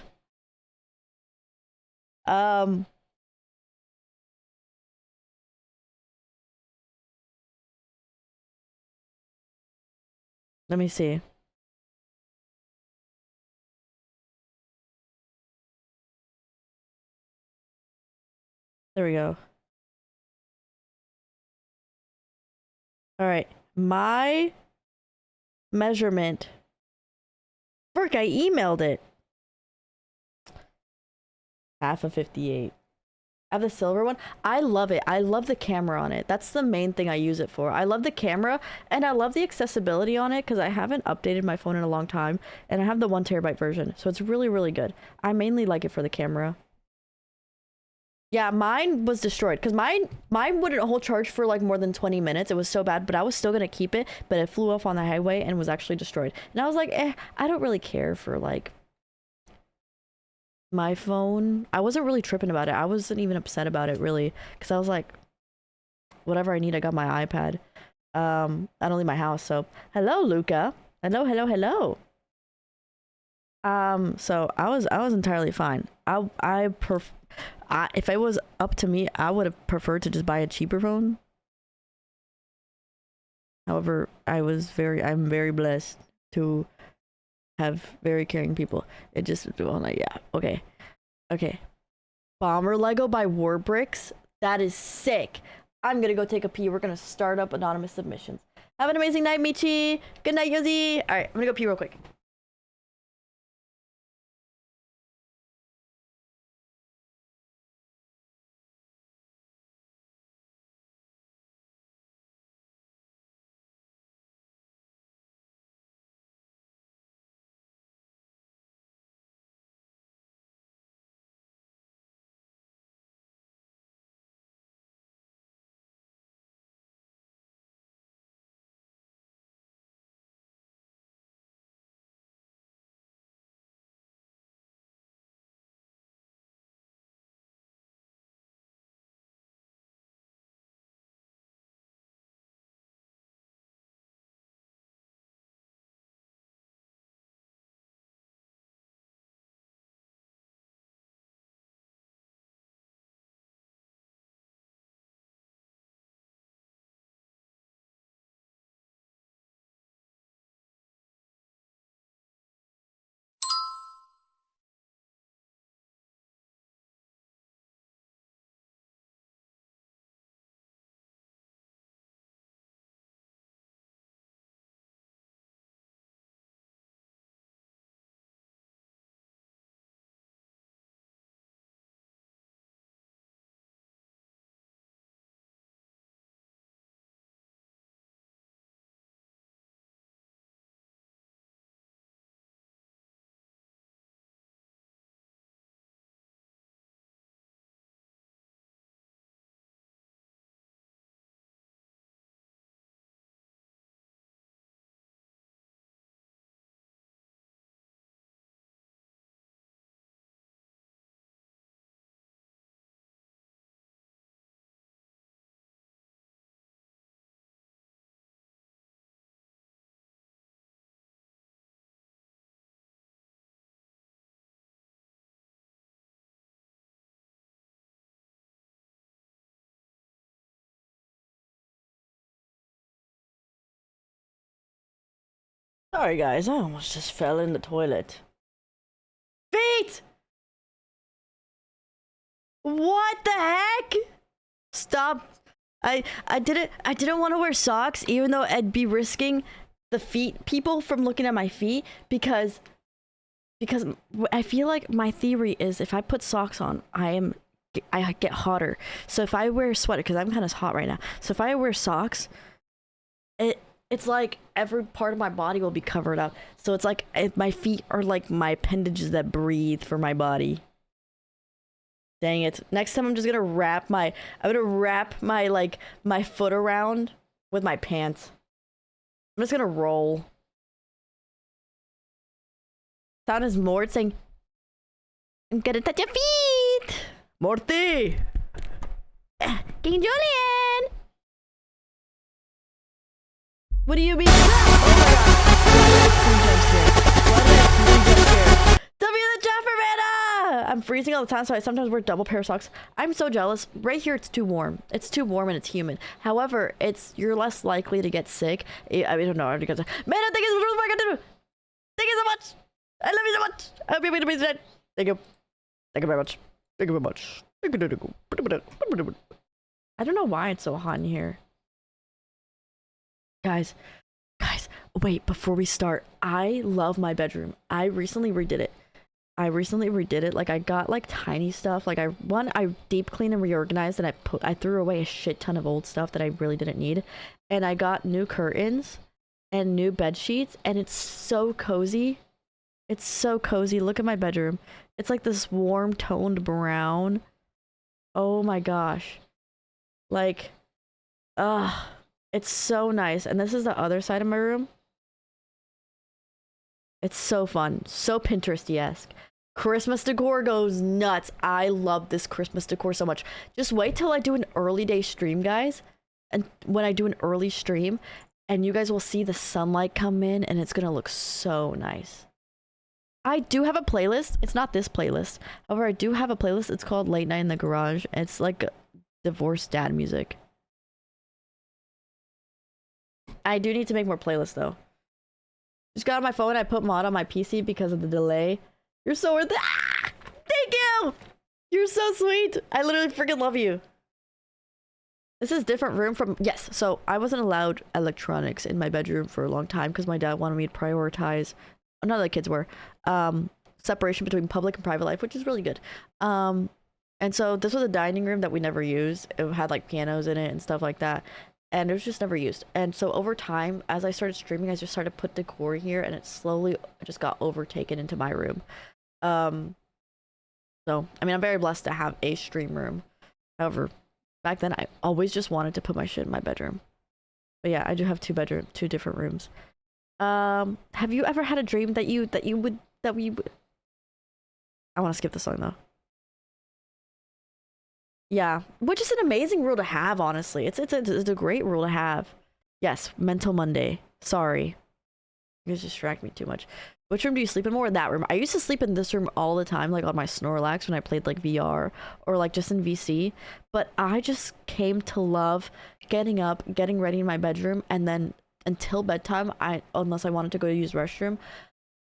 Let me see. There we go. All right, my measurement. Frick, I emailed it. Half of 58. I have the silver one. I love it. I love the camera on it. That's the main thing I use it for. I love the camera and I love the accessibility on it because I haven't updated my phone in a long time and I have the 1 terabyte version. So it's really, really good. I mainly like it for the camera. Yeah, mine was destroyed because mine wouldn't hold charge for like more than 20 minutes. It was so bad, but I was still gonna keep it, but it flew off on the highway and was actually destroyed. And I was like, I don't really care for like my phone. I wasn't really tripping about it. I wasn't even upset about it really because I was like, whatever I need, I got my iPad. I don't leave my house, so hello, Luca. Hello. So I was entirely fine. If it was up to me, I would have preferred to just buy a cheaper phone. However, I'm very blessed to have very caring people. It just, well, like, yeah, okay. Okay. Bomber Lego by Warbricks. That is sick. I'm gonna go take a pee. We're gonna start up anonymous submissions. Have an amazing night, Michi. Good night, Yozi. All right, I'm gonna go pee real quick. Sorry, guys. I almost just fell in the toilet. Feet! What the heck? Stop. I didn't want to wear socks, even though I'd be risking the people from looking at my feet, because I feel like my theory is if I put socks on, I get hotter. So if I wear a sweater, because I'm kind of hot right now, so if I wear socks, it's like every part of my body will be covered up. So it's like my feet are like my appendages that breathe for my body. Dang it. Next time I'm just gonna wrap my like my foot around with my pants. I'm just gonna roll. Sound is Mort saying, I'm gonna touch your feet! Morty! King Julian! What do you mean? W the Jefferman! I'm freezing all the time, so I sometimes wear double pair of socks. I'm so jealous. Right here, it's too warm. It's too warm and it's humid. However, you're less likely to get sick. I don't know. Because, man, I think it's really fucking. Thank you so much. I love you so much. I hope you're going to be dead. Thank you. Thank you very much. Thank you very much. I don't know why it's so hot in here. Guys, wait, before we start, I love my bedroom. I recently redid it. Like, I got like tiny stuff. Like, I deep cleaned and reorganized, and I threw away a shit ton of old stuff that I really didn't need. And I got new curtains and new bed sheets, and it's so cozy. It's so cozy. Look at my bedroom. It's like this warm toned brown. Oh my gosh. Like, it's so nice. And this is the other side of my room. It's so fun. So Pinterest-esque. Christmas decor goes nuts. I love this Christmas decor so much. Just wait till I do an early day stream, guys. And when I do an early stream, and you guys will see the sunlight come in, and it's gonna look so nice. I do have a playlist. It's not this playlist. However, I do have a playlist. It's called Late Night in the Garage. It's like divorced dad music. I do need to make more playlists though. Just got on my phone. I put mod on my PC because of the delay. You're so worth it. Ah! Thank you. You're so sweet. I literally freaking love you. This is different room from yes. So I wasn't allowed electronics in my bedroom for a long time because my dad wanted me to prioritize. None of the kids were separation between public and private life, which is really good. And so this was a dining room that we never used. It had like pianos in it and stuff like that. And it was just never used. And so over time, as I started streaming, I just started to put decor here and it slowly just got overtaken into my room. So, I mean, I'm very blessed to have a stream room. However, back then I always just wanted to put my shit in my bedroom. But yeah, I do have two different rooms. Have you ever had a dream that we would I want to skip the song though. Yeah, which is an amazing rule to have, honestly. It's a great rule to have. Yes, Mental Monday. Sorry. You guys distract me too much. Which room do you sleep in more? That room. I used to sleep in this room all the time, like on my Snorlax when I played like VR or like just in VC. But I just came to love getting up, getting ready in my bedroom, and then until bedtime, unless I wanted to go use restroom,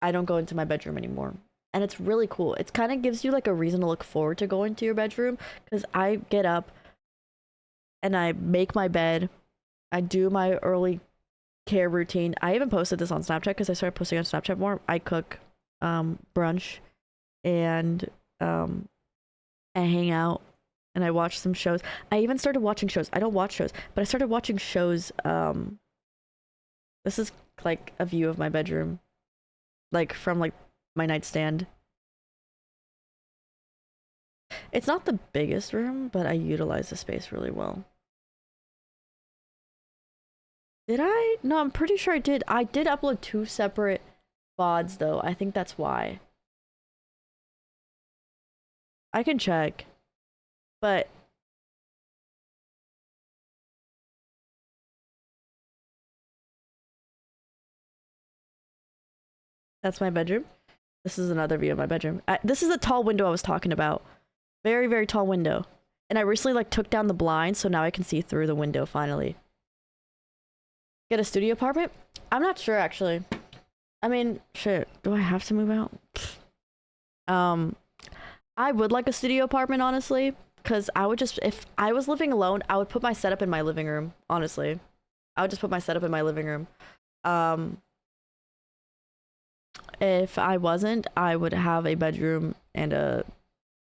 I don't go into my bedroom anymore. And it's really cool. It kind of gives you like a reason to look forward to going to your bedroom because I get up and I make my bed. I do my early care routine. I even posted this on Snapchat because I started posting on Snapchat more. I cook brunch and I hang out and I watch some shows. I even started watching shows. I don't watch shows, but I started watching shows. This is like a view of my bedroom, like from like my nightstand. It's not the biggest room, but I utilize the space really well. Did I? No, I'm pretty sure I did. I did upload 2 separate VODs though. I think that's why. I can check. But that's my bedroom. This is another view of my bedroom. This is the tall window I was talking about. Very, very tall window. And I recently like took down the blinds, so now I can see through the window finally. Get a studio apartment? I'm not sure actually. I mean, shit, do I have to move out? I would like a studio apartment honestly, because I would just, if I was living alone, I would put my setup in my living room, honestly. I would just put my setup in my living room. If I wasn't, I would have a bedroom and a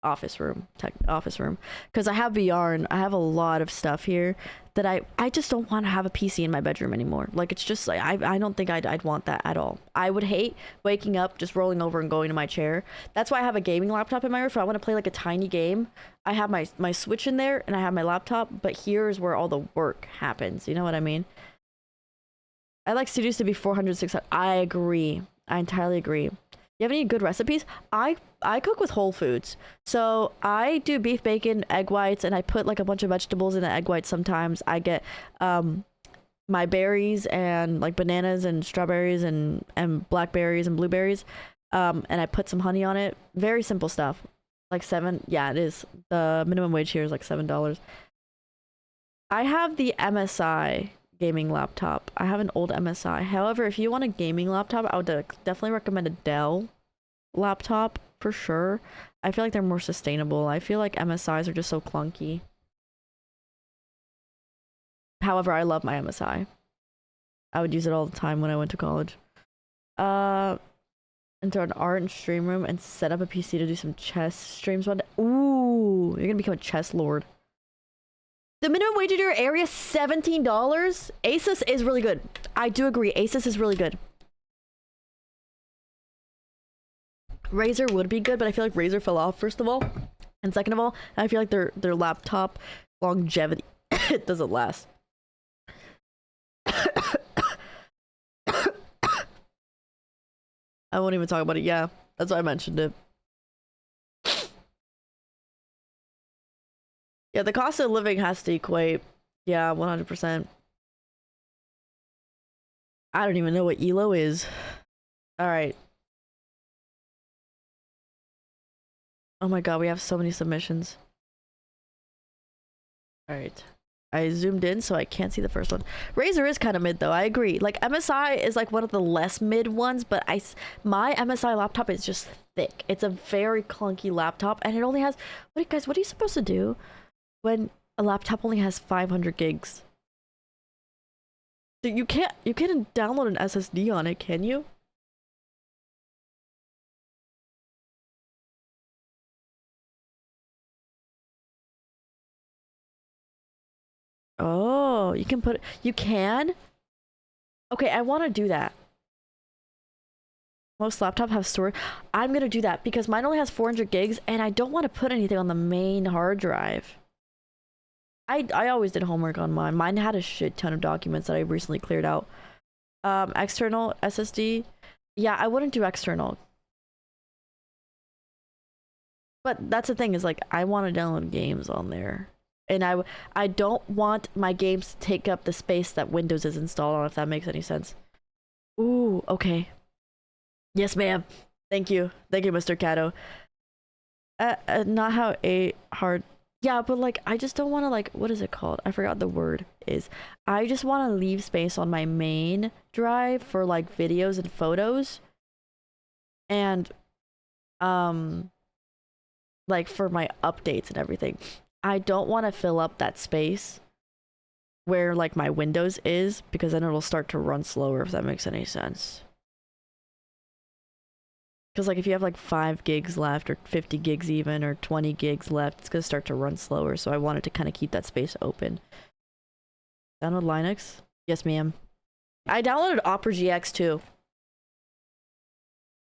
office room, because I have VR and I have a lot of stuff here that I just don't want to have a PC in my bedroom anymore. Like it's just like I don't think I'd want that at all. I would hate waking up, just rolling over and going to my chair. That's why I have a gaming laptop in my room. If I want to play like a tiny game, I have my Switch in there and I have my laptop, but here's where all the work happens. You know what I mean? I like studios to be 400, 600. I agree. I entirely agree. You have any good recipes? I cook with Whole Foods. So I do beef bacon, egg whites, and I put like a bunch of vegetables in the egg whites sometimes. I get my berries and like bananas and strawberries and blackberries and blueberries. And I put some honey on it. Very simple stuff. Like yeah, it is. The minimum wage here is like $7. I have the MSI gaming laptop. I have an old MSI. However, if you want a gaming laptop, I would definitely recommend a Dell laptop for sure. I feel like they're more sustainable. I feel like MSIs are just so clunky. However, I love my MSI. I would use it all the time when I went to college. Into an art and stream room and set up a PC to do some chess streams one day. Ooh, you're gonna become a chess lord. The minimum wage in your area, $17? Asus is really good. I do agree. Asus is really good. Razer would be good, but I feel like Razer fell off, first of all. And second of all, I feel like their laptop longevity, it doesn't last. I won't even talk about it. Yeah, that's why I mentioned it. Yeah, the cost of living has to equate. Yeah, 100%. I don't even know what ELO is. All right. Oh my god, we have so many submissions. All right. I zoomed in so I can't see the first one. Razer is kind of mid though. I agree. Like MSI is like one of the less mid ones, but my MSI laptop is just thick. It's a very clunky laptop, and it only has. What guys? What are you supposed to do when a laptop only has 500 gigs? You can't download an SSD on it, can you? Oh, you can put. You can. Okay, I want to do that. Most laptops have storage. I'm gonna do that because mine only has 400 gigs, and I don't want to put anything on the main hard drive. I always did homework on mine. Mine had a shit ton of documents that I recently cleared out. External SSD. Yeah, I wouldn't do external. But that's the thing is like I want to download games on there. And I don't want my games to take up the space that Windows is installed on, if that makes any sense. Ooh, okay. Yes, ma'am. Thank you. Thank you, Mr. Cato. Not how a hard... Yeah, but like, I just don't want to like... What is it called? I forgot the word is. I just want to leave space on my main drive for like videos and photos. And, like for my updates and everything. I don't want to fill up that space where like my Windows is, because then it'll start to run slower, if that makes any sense. Because like if you have like 5 gigs left, or 50 gigs even, or 20 gigs left, it's gonna start to run slower. So I wanted to kind of keep that space open. Download Linux? Yes, ma'am. I downloaded Opera GX too.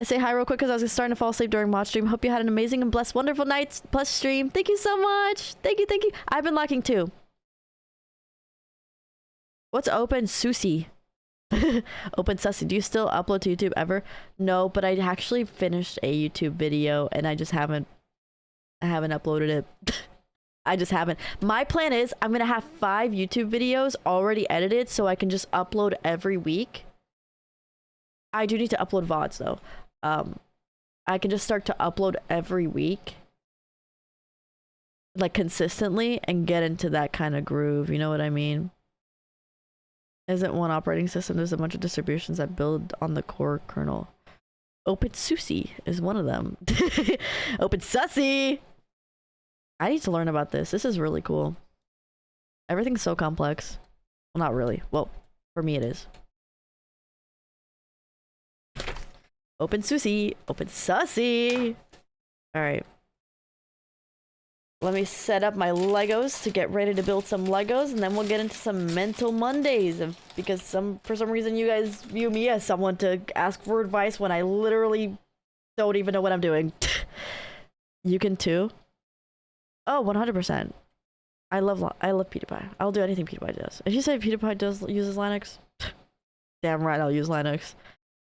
I say hi real quick because I was starting to fall asleep during mod stream. Hope you had an amazing and blessed, wonderful night plus stream. Thank you so much. Thank you, thank you. I've been lacking too. What's Open Sushi? Open Sushi. Do you still upload to YouTube ever? No, but I actually finished a YouTube video and I haven't uploaded it. I just haven't. My plan is I'm gonna have 5 YouTube videos already edited so I can just upload every week. I do need to upload VODs though. I can just start to upload every week, like consistently, and get into that kind of groove. You know what I mean? Isn't one operating system, there's a bunch of distributions that build on the core kernel. OpenSUSE is one of them. OpenSUSE! I need to learn about this. This is really cool. Everything's so complex. Well, not really. Well, for me it is. OpenSUSE! OpenSUSE! Alright. Let me set up my Legos to get ready to build some Legos, and then we'll get into some Mental Mondays. Because for some reason you guys view me as someone to ask for advice when I literally don't even know what I'm doing. You can too? Oh, 100%. I love PewDiePie. I'll do anything PewDiePie does. If you say PewDiePie uses Linux, damn right I'll use Linux.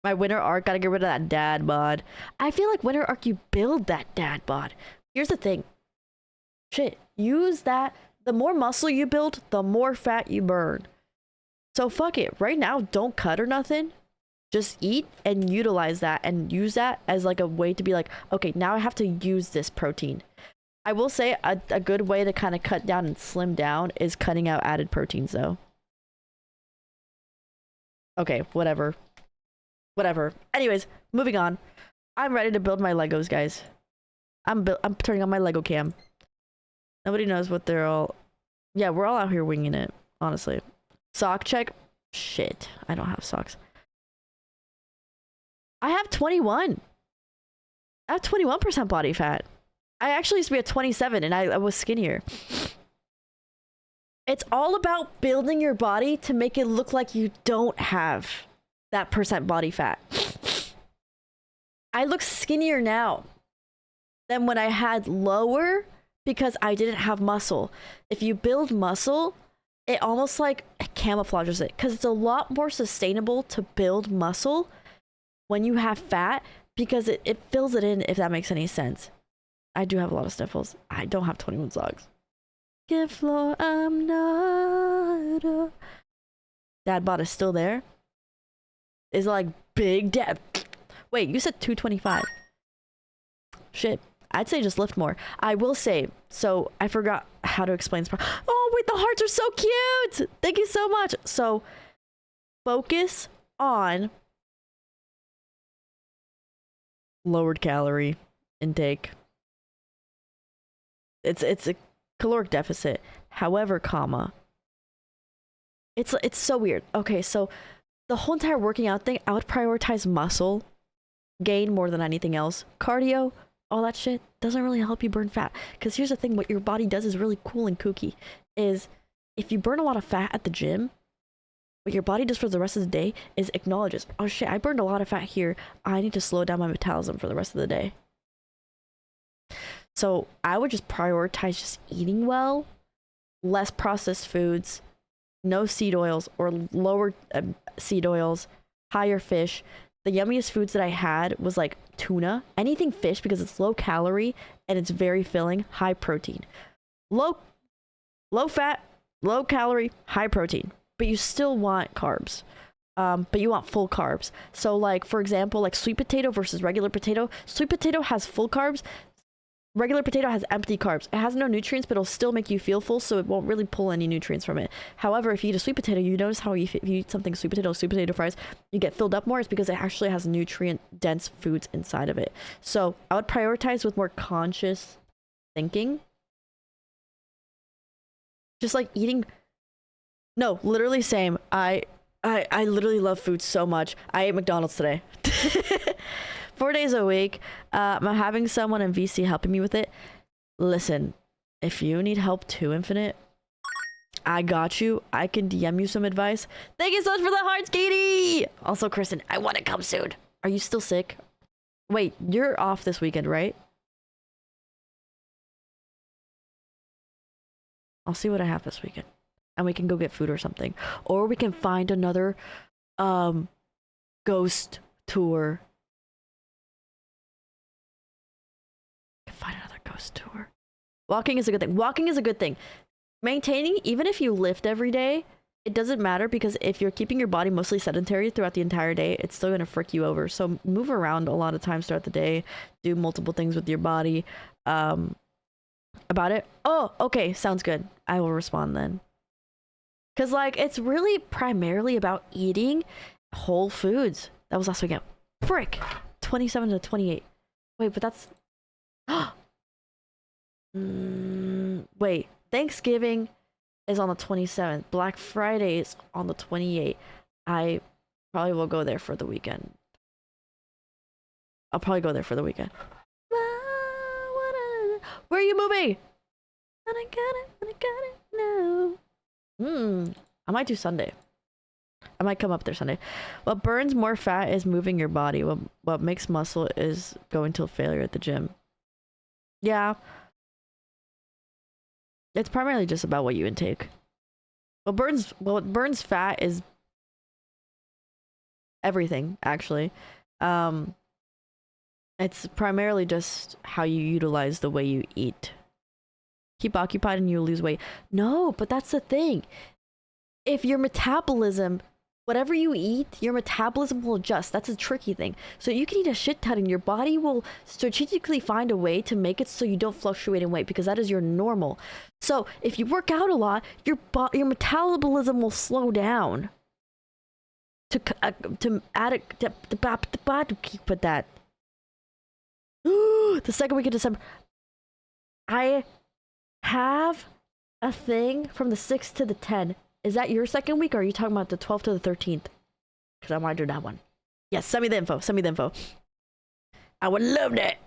My Winter Arc, gotta get rid of that dad bod. I feel like Winter Arc, you build that dad bod. Here's the thing. Shit, use that. The more muscle you build, the more fat you burn. So fuck it. Right now, don't cut or nothing. Just eat and utilize that and use that as like a way to be like, okay, now I have to use this protein. I will say a good way to kind of cut down and slim down is cutting out added proteins though. Okay, whatever. Whatever. Anyways, moving on. I'm ready to build my Legos, guys. I'm turning on my Lego cam. Nobody knows what they're all... Yeah, we're all out here winging it, honestly. Sock check? Shit, I don't have socks. I have 21. I have 21% body fat. I actually used to be at 27 and I was skinnier. It's all about building your body to make it look like you don't have that percent body fat. I look skinnier now than when I had lower because I didn't have muscle. If you build muscle, it almost like camouflages it because it's a lot more sustainable to build muscle when you have fat because it fills it in, if that makes any sense. I do have a lot of sniffles. I don't have 21 socks. Give floor, I'm not a... Dad bod is still there? Is it like big dad? Wait, you said 225. Shit. I'd say just lift more. I will say, so I forgot how to explain this. Oh, wait, the hearts are so cute. Thank you so much. So focus on lowered calorie intake. It's a caloric deficit. However, comma, it's so weird. Okay, so the whole entire working out thing, I would prioritize muscle gain more than anything else. Cardio, all that shit doesn't really help you burn fat. Because here's the thing, what your body does is really cool and kooky. Is if you burn a lot of fat at the gym, what your body does for the rest of the day is acknowledges, oh shit, I burned a lot of fat here. I need to slow down my metabolism for the rest of the day. So I would just prioritize just eating well, less processed foods, no seed oils or lower seed oils, higher fish. The yummiest foods that I had was like tuna, anything fish, because it's low calorie and it's very filling, high protein. Low fat, low calorie, high protein, but you still want carbs. But you want full carbs. So like, for example, like sweet potato versus regular potato. Sweet potato has full carbs. Regular potato has empty carbs. It has no nutrients, but it'll still make you feel full, so it won't really pull any nutrients from it. However, if you eat a sweet potato, you notice how if you eat something sweet potato fries, you get filled up more. It's because it actually has nutrient-dense foods inside of it. So I would prioritize with more conscious thinking. Just like eating... No, literally same. I literally love food so much. I ate McDonald's today. 4 days a week. I'm having someone in VC helping me with it. Listen, if you need help too, Infinite, I got you. I can DM you some advice. Thank you so much for the hearts, Katie. Also, Kristen, I want to come soon. Are you still sick? Wait, you're off this weekend, right? I'll see what I have this weekend. And we can go get food or something. Or we can find another ghost tour. Find another ghost tour. Walking is a good thing. Walking is a good thing. Maintaining, even if you lift every day, it doesn't matter, because if you're keeping your body mostly sedentary throughout the entire day, it's still going to frick you over. So move around a lot of times throughout the day. Do multiple things with your body. About it. Oh, okay. Sounds good. I will respond then. Because like, it's really primarily about eating whole foods. That was last weekend. Frick. 27 to 28. Wait, but that's... Wait, Thanksgiving is on the 27th. Black Friday is on the 28th. I probably will go there for the weekend. I'll probably go there for the weekend. Where are you moving? I got it now. I might do Sunday. I might come up there Sunday. What burns more fat is moving your body. What makes muscle is going till failure at the gym. Yeah. It's primarily just about what you intake. What burns fat is everything, actually. It's primarily just how you utilize the way you eat. Keep occupied and you'll lose weight. No, but that's the thing. If your metabolism, whatever you eat, your metabolism will adjust. That's a tricky thing. So you can eat a shit ton and your body will strategically find a way to make it so you don't fluctuate in weight, because that is your normal. So if you work out a lot, your metabolism will slow down to add it to keep with that. The second week of December, I have a thing from the 6th to the 10th. Is that your second week, or are you talking about the 12th to the 13th? Because I might do that one. Yes, send me the info. Send me the info. I would love that.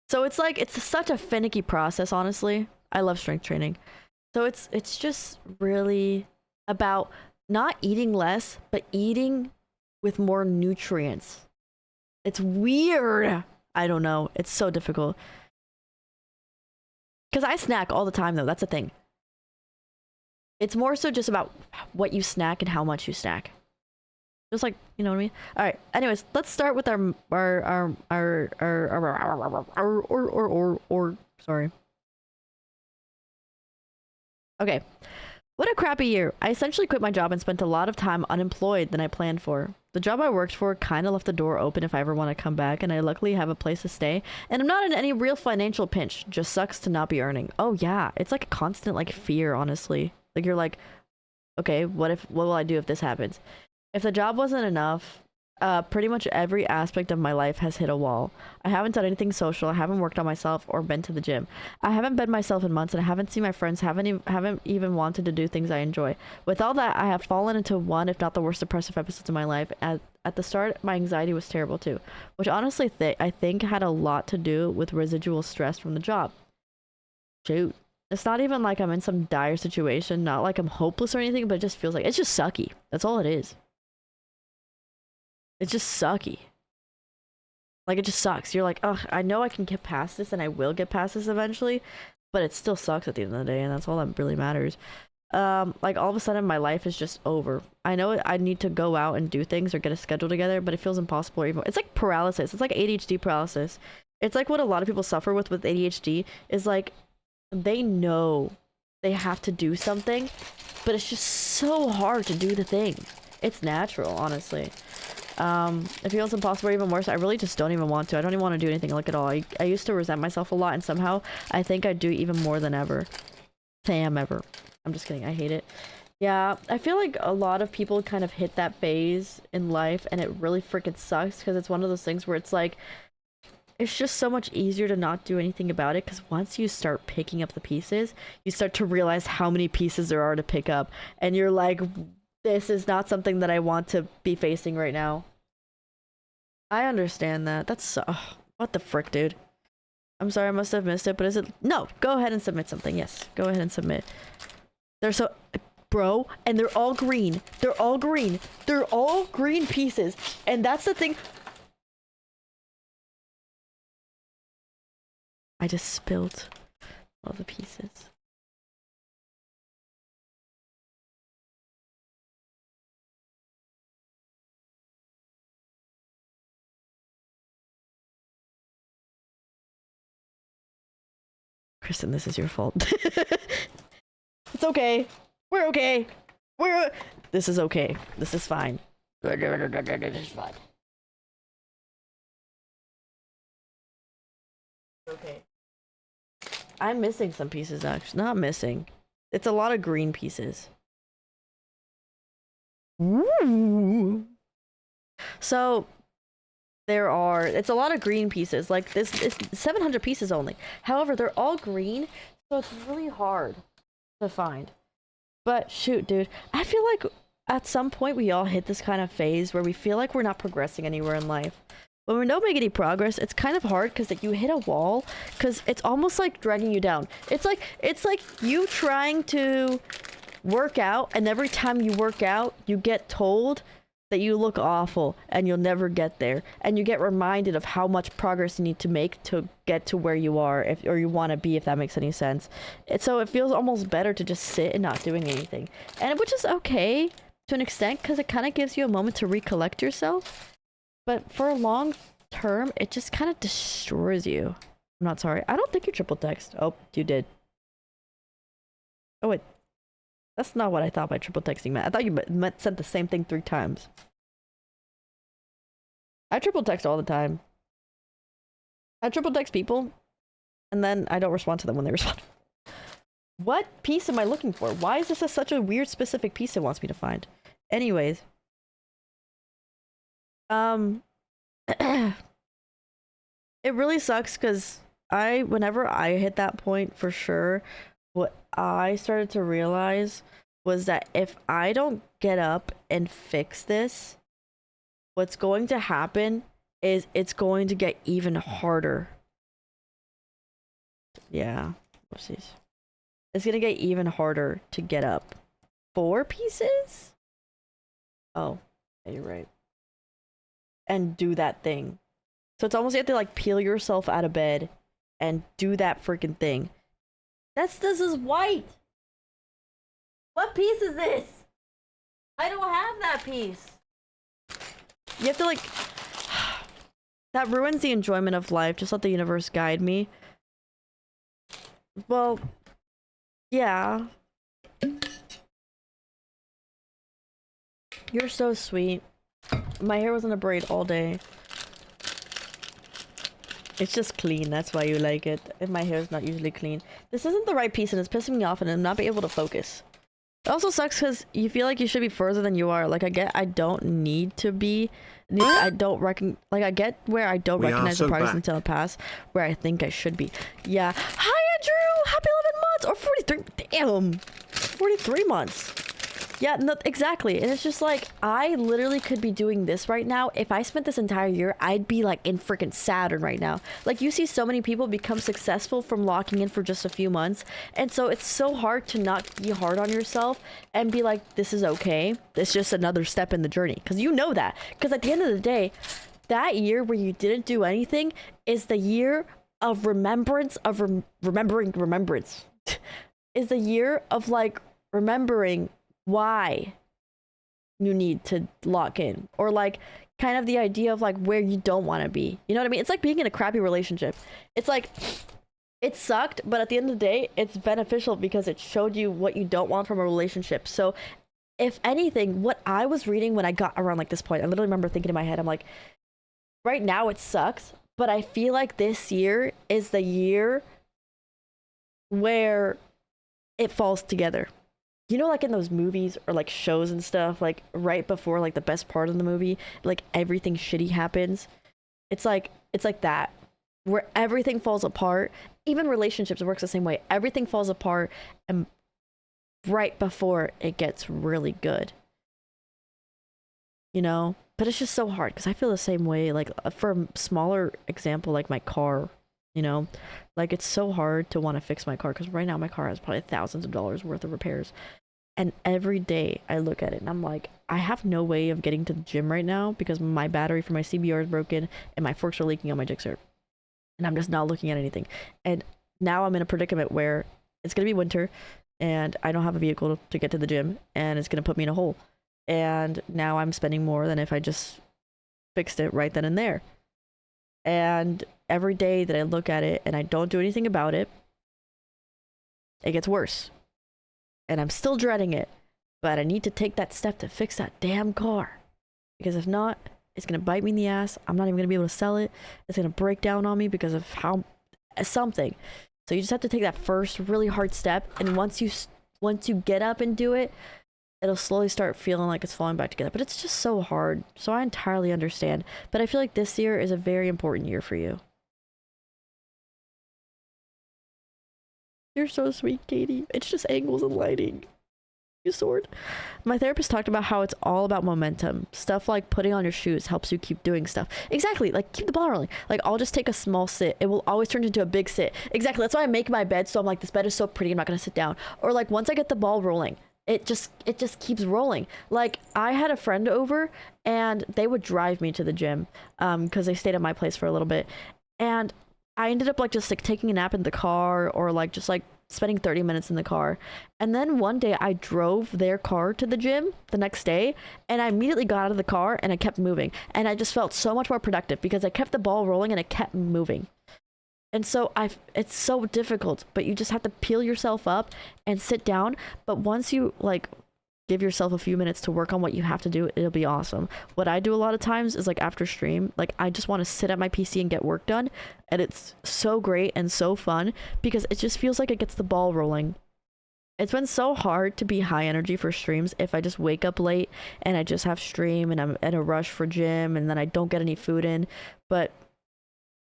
So it's like, it's such a finicky process, honestly. I love strength training. So it's just really about not eating less, but eating with more nutrients. It's weird. I don't know. It's so difficult. Because I snack all the time, though. That's the thing. It's more so just about what you snack and how much you snack. Just like, you know what I mean? All right. Anyways, let's start with our sorry. Okay. What a crappy year. I essentially quit my job and spent a lot of time unemployed than I planned for. The job I worked for kind of left the door open if I ever want to come back, and I luckily have a place to stay. And I'm not in any real financial pinch. Just sucks to not be earning. Oh yeah, it's like a constant like fear, honestly. Like you're like, okay, what will I do if this happens? If the job wasn't enough, pretty much every aspect of my life has hit a wall. I haven't done anything social. I haven't worked on myself or been to the gym. I haven't been myself in months, and I haven't seen my friends. Haven't even wanted to do things I enjoy. With all that, I have fallen into one, if not the worst depressive episodes of my life. At the start, my anxiety was terrible too, which honestly I think had a lot to do with residual stress from the job. Shoot. It's not even like I'm in some dire situation, not like I'm hopeless or anything, but it just feels like it's just sucky. That's all it is. It's just sucky. Like, it just sucks. You're like, ugh, I know I can get past this and I will get past this eventually, but it still sucks at the end of the day, and that's all that really matters. Like, all of a sudden my life is just over. I know I need to go out and do things or get a schedule together, but it feels impossible. Or even it's like paralysis. It's like ADHD paralysis. It's like what a lot of people suffer with ADHD is like they know they have to do something, but it's just so hard to do the thing. It's natural, honestly. It feels impossible or even worse. I really just don't even want to. I don't even want to do anything like at all. I used to resent myself a lot, and somehow I think I do even more than ever. Ever. I'm just kidding. I hate it. Yeah, I feel like a lot of people kind of hit that phase in life, and it really freaking sucks because it's one of those things where it's like, it's just so much easier to not do anything about it because once you start picking up the pieces, you start to realize how many pieces there are to pick up, and you're like, this is not something that I want to be facing right now. I understand that. That's what the frick, dude. I'm sorry, I must have missed it, but is it? No, go ahead and submit something. Yes, go ahead and submit. They're so, bro, and they're all green. They're all green. They're all green pieces, and that's the thing. I just spilled all the pieces. Kristen, this is your fault. It's okay. We're okay. This is okay. This is fine. This is fine. Okay. I'm missing some pieces, actually. Not missing. It's a lot of green pieces. Ooh. So it's a lot of green pieces. Like this, it's 700 pieces only. However, they're all green, so it's really hard to find. But shoot, dude, I feel like at some point we all hit this kind of phase where we feel like we're not progressing anywhere in life. When we don't make any progress, it's kind of hard because you hit a wall, because it's almost like dragging you down. It's like you trying to work out, and every time you work out, you get told that you look awful and you'll never get there, and you get reminded of how much progress you need to make to get to where you are, or you want to be, if that makes any sense. So it feels almost better to just sit and not doing anything, and which is okay to an extent because it kind of gives you a moment to recollect yourself, but for a long term it just kind of destroys you. I'm not sorry. I don't think you triple text. Oh, you did. Oh wait, that's not what I thought by triple texting meant. I thought you sent the same thing 3 times. I triple text all the time. I triple text people, and then I don't respond to them when they respond. What piece am I looking for? Why is this such a weird specific piece it wants me to find? Anyways. It really sucks because whenever I hit that point, for sure, what I started to realize was that if I don't get up and fix this, what's going to happen is it's going to get even harder. Yeah. Oopsies. It's gonna get even harder to get up. 4 pieces? Oh, yeah, you're right. And do that thing. So it's almost you have to like peel yourself out of bed and do that freaking thing. This is white. What piece is this? I don't have that piece. You have to like that ruins the enjoyment of life. Just let the universe guide me. Well, yeah. You're so sweet. My hair was in a braid all day. It's just clean, that's why you like it. And my hair is not usually clean. This isn't the right piece and it's pissing me off and I'm not being able to focus. It also sucks because you feel like you should be further than you are. Like, I don't need to be. I don't I get where I don't recognize the progress until it past where I think I should be. Yeah. Hi, Andrew! Happy 11 months! Or 43. Damn! 43 months. Yeah, no, exactly. And it's just like, I literally could be doing this right now. If I spent this entire year, I'd be like in freaking Saturn right now. Like, you see so many people become successful from locking in for just a few months. And so it's so hard to not be hard on yourself and be like, this is okay. It's just another step in the journey. Because you know that. Because at the end of the day, that year where you didn't do anything is the year of remembrance of remembering remembrance. Is the year of like remembering why you need to lock in, or like kind of the idea of like where you don't want to be. You know what I mean? It's like being in a crappy relationship. It's like, it sucked, but at the end of the day, it's beneficial because it showed you what you don't want from a relationship. So if anything, what I was reading when I got around like this point, I literally remember thinking in my head, I'm like, right now it sucks, but I feel like this year is the year where it falls together. You know, like in those movies or like shows and stuff, like right before like the best part of the movie, like everything shitty happens. It's like that, where everything falls apart. Even relationships works the same way. Everything falls apart and right before it gets really good. You know? But it's just so hard because I feel the same way. Like, for a smaller example, like my car, you know? Like, it's so hard to want to fix my car because right now my car has probably thousands of dollars worth of repairs. And every day I look at it and I'm like, I have no way of getting to the gym right now because my battery for my CBR is broken and my forks are leaking on my Gixxer. And I'm just not looking at anything. And now I'm in a predicament where it's going to be winter and I don't have a vehicle to get to the gym and it's going to put me in a hole. And now I'm spending more than if I just fixed it right then and there. And every day that I look at it and I don't do anything about it, it gets worse. And I'm still dreading it, but I need to take that step to fix that damn car. Because if not, it's going to bite me in the ass. I'm not even going to be able to sell it. It's going to break down on me because of something. So you just have to take that first really hard step. And once you get up and do it, it'll slowly start feeling like it's falling back together. But it's just so hard. So I entirely understand. But I feel like this year is a very important year for you. You're so sweet, Katie. It's just angles and lighting. You sword. My therapist talked about how it's all about momentum. Stuff like putting on your shoes helps you keep doing stuff. Exactly. Like, keep the ball rolling. Like, I'll just take a small sit. It will always turn into a big sit. Exactly. That's why I make my bed. So I'm like, this bed is so pretty. I'm not going to sit down. Or like, once I get the ball rolling, it just keeps rolling. Like, I had a friend over and they would drive me to the gym because they stayed at my place for a little bit. And I ended up like just like taking a nap in the car or like just like spending 30 minutes in the car. And then one day I drove their car to the gym the next day and I immediately got out of the car and I kept moving. And I just felt so much more productive because I kept the ball rolling and I kept moving. And so it's so difficult, but you just have to peel yourself up and sit down. But once you like give yourself a few minutes to work on what you have to do, it'll be awesome. What I do a lot of times is like after stream, like I just want to sit at my PC and get work done. And it's so great and so fun because it just feels like it gets the ball rolling. It's been so hard to be high energy for streams if I just wake up late and I just have stream and I'm in a rush for gym and then I don't get any food in. But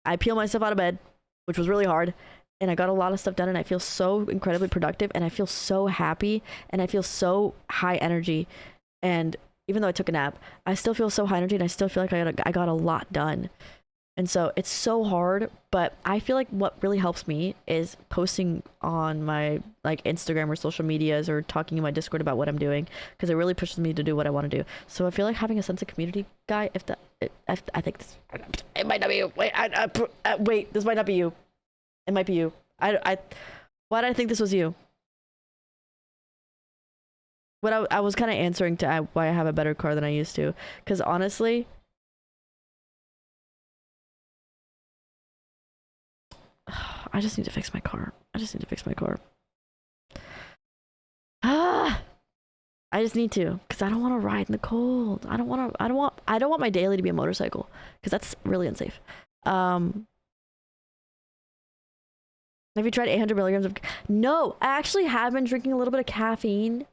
I peel myself out of bed, which was really hard. And I got a lot of stuff done and I feel so incredibly productive and I feel so happy and I feel so high energy. And even though I took a nap, I still feel so high energy and I still feel like I got a lot done. And so it's so hard, but I feel like what really helps me is posting on my like Instagram or social medias or talking in my Discord about what I'm doing because it really pushes me to do what I want to do. So I feel like having a sense of community, guy, I think this, it might not be you. Wait, this might not be you. It might be you. Why did I think this was you? What I was kind of answering to why I have a better car than I used to. Because honestly, I just need to fix my car. I I just need to, because I don't want to ride in the cold. I don't want my daily to be a motorcycle, because that's really unsafe. Have you tried 800 milligrams of? No, I actually have been drinking a little bit of caffeine.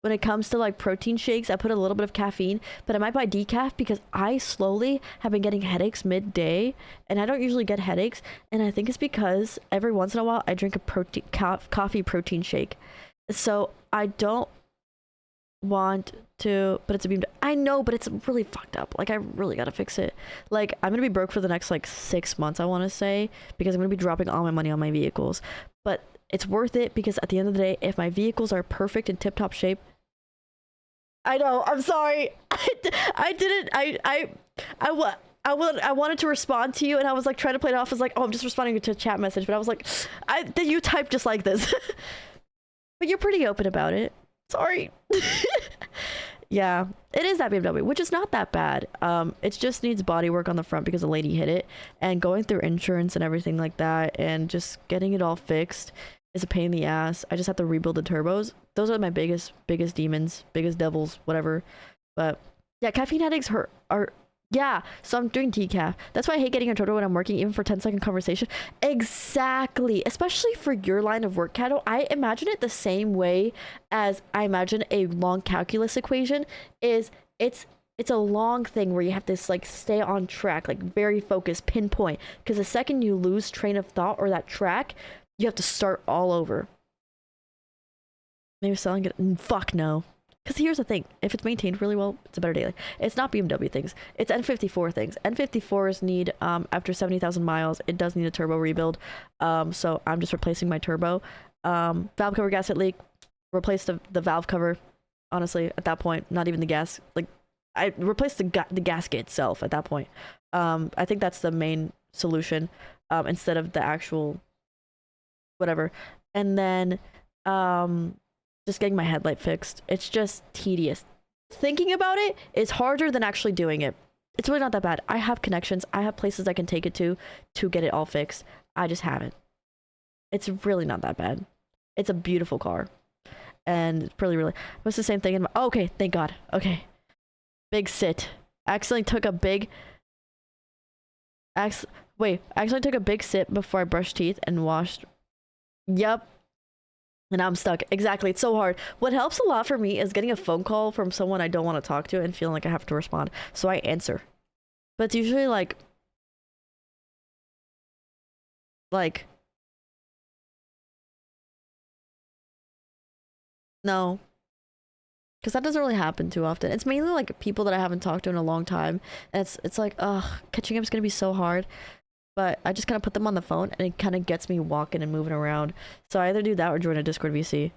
When it comes to like protein shakes, I put a little bit of caffeine, but I might buy decaf because I slowly have been getting headaches midday, and I don't usually get headaches, and I think it's because every once in a while I drink a coffee protein shake. So I don't want to, but it's a beam. I know, but it's really fucked up. Like, I really gotta fix it. Like, I'm gonna be broke for the next like 6 months, I want to say, because I'm gonna be dropping all my money on my vehicles. But it's worth it because at the end of the day, if my vehicles are perfect in tip-top shape, I know, I'm sorry. I didn't. I wanted to respond to you, and I was like trying to play it off as like, oh, I'm just responding to a chat message, but I was like, then you type just like this. But you're pretty open about it. Sorry. Yeah, it is that BMW, which is not that bad. It just needs body work on the front because a lady hit it, and going through insurance and everything like that, and just getting it all fixed is a pain in the ass. I just have to rebuild the turbos. Those are my biggest demons, biggest devils, whatever. But yeah, caffeine headaches are yeah. So I'm doing decaf. That's why I hate getting a turbo when I'm working, even for 10-second conversation. Exactly, especially for your line of work, Kato. I imagine it the same way as I imagine a long calculus equation is. It's a long thing where you have to like stay on track, like very focused, pinpoint. Because the second you lose train of thought or that track, you have to start all over. Maybe selling it. Fuck no. Because here's the thing, if it's maintained really well, it's a better daily. It's not BMW things, it's N54 things. N54s need, after 70,000 miles, it does need a turbo rebuild. So I'm just replacing my turbo. Valve cover gasket leak, replace the valve cover. Honestly, at that point, not even the gas. Like, I replaced the gasket itself at that point. I think that's the main solution, instead of the actual whatever. And then, just getting my headlight fixed. It's just tedious. Thinking about it is harder than actually doing it. It's really not that bad. I have connections. I have places I can take it to get it all fixed. I just haven't. It's really not that bad. It's a beautiful car. And it's really, what's the same thing in my, oh, okay, thank God. Okay. Big sit. I accidentally took a big, I accidentally took a big sip before I brushed teeth and washed. Yep. And I'm stuck. Exactly. It's so hard. What helps a lot for me is getting a phone call from someone I don't want to talk to and feeling like I have to respond. So I answer. But it's usually like no. Because that doesn't really happen too often. It's mainly like people that I haven't talked to in a long time. And it's like, ugh, catching up is going to be so hard. But I just kind of put them on the phone, and it kind of gets me walking and moving around. So I either do that or join a Discord VC.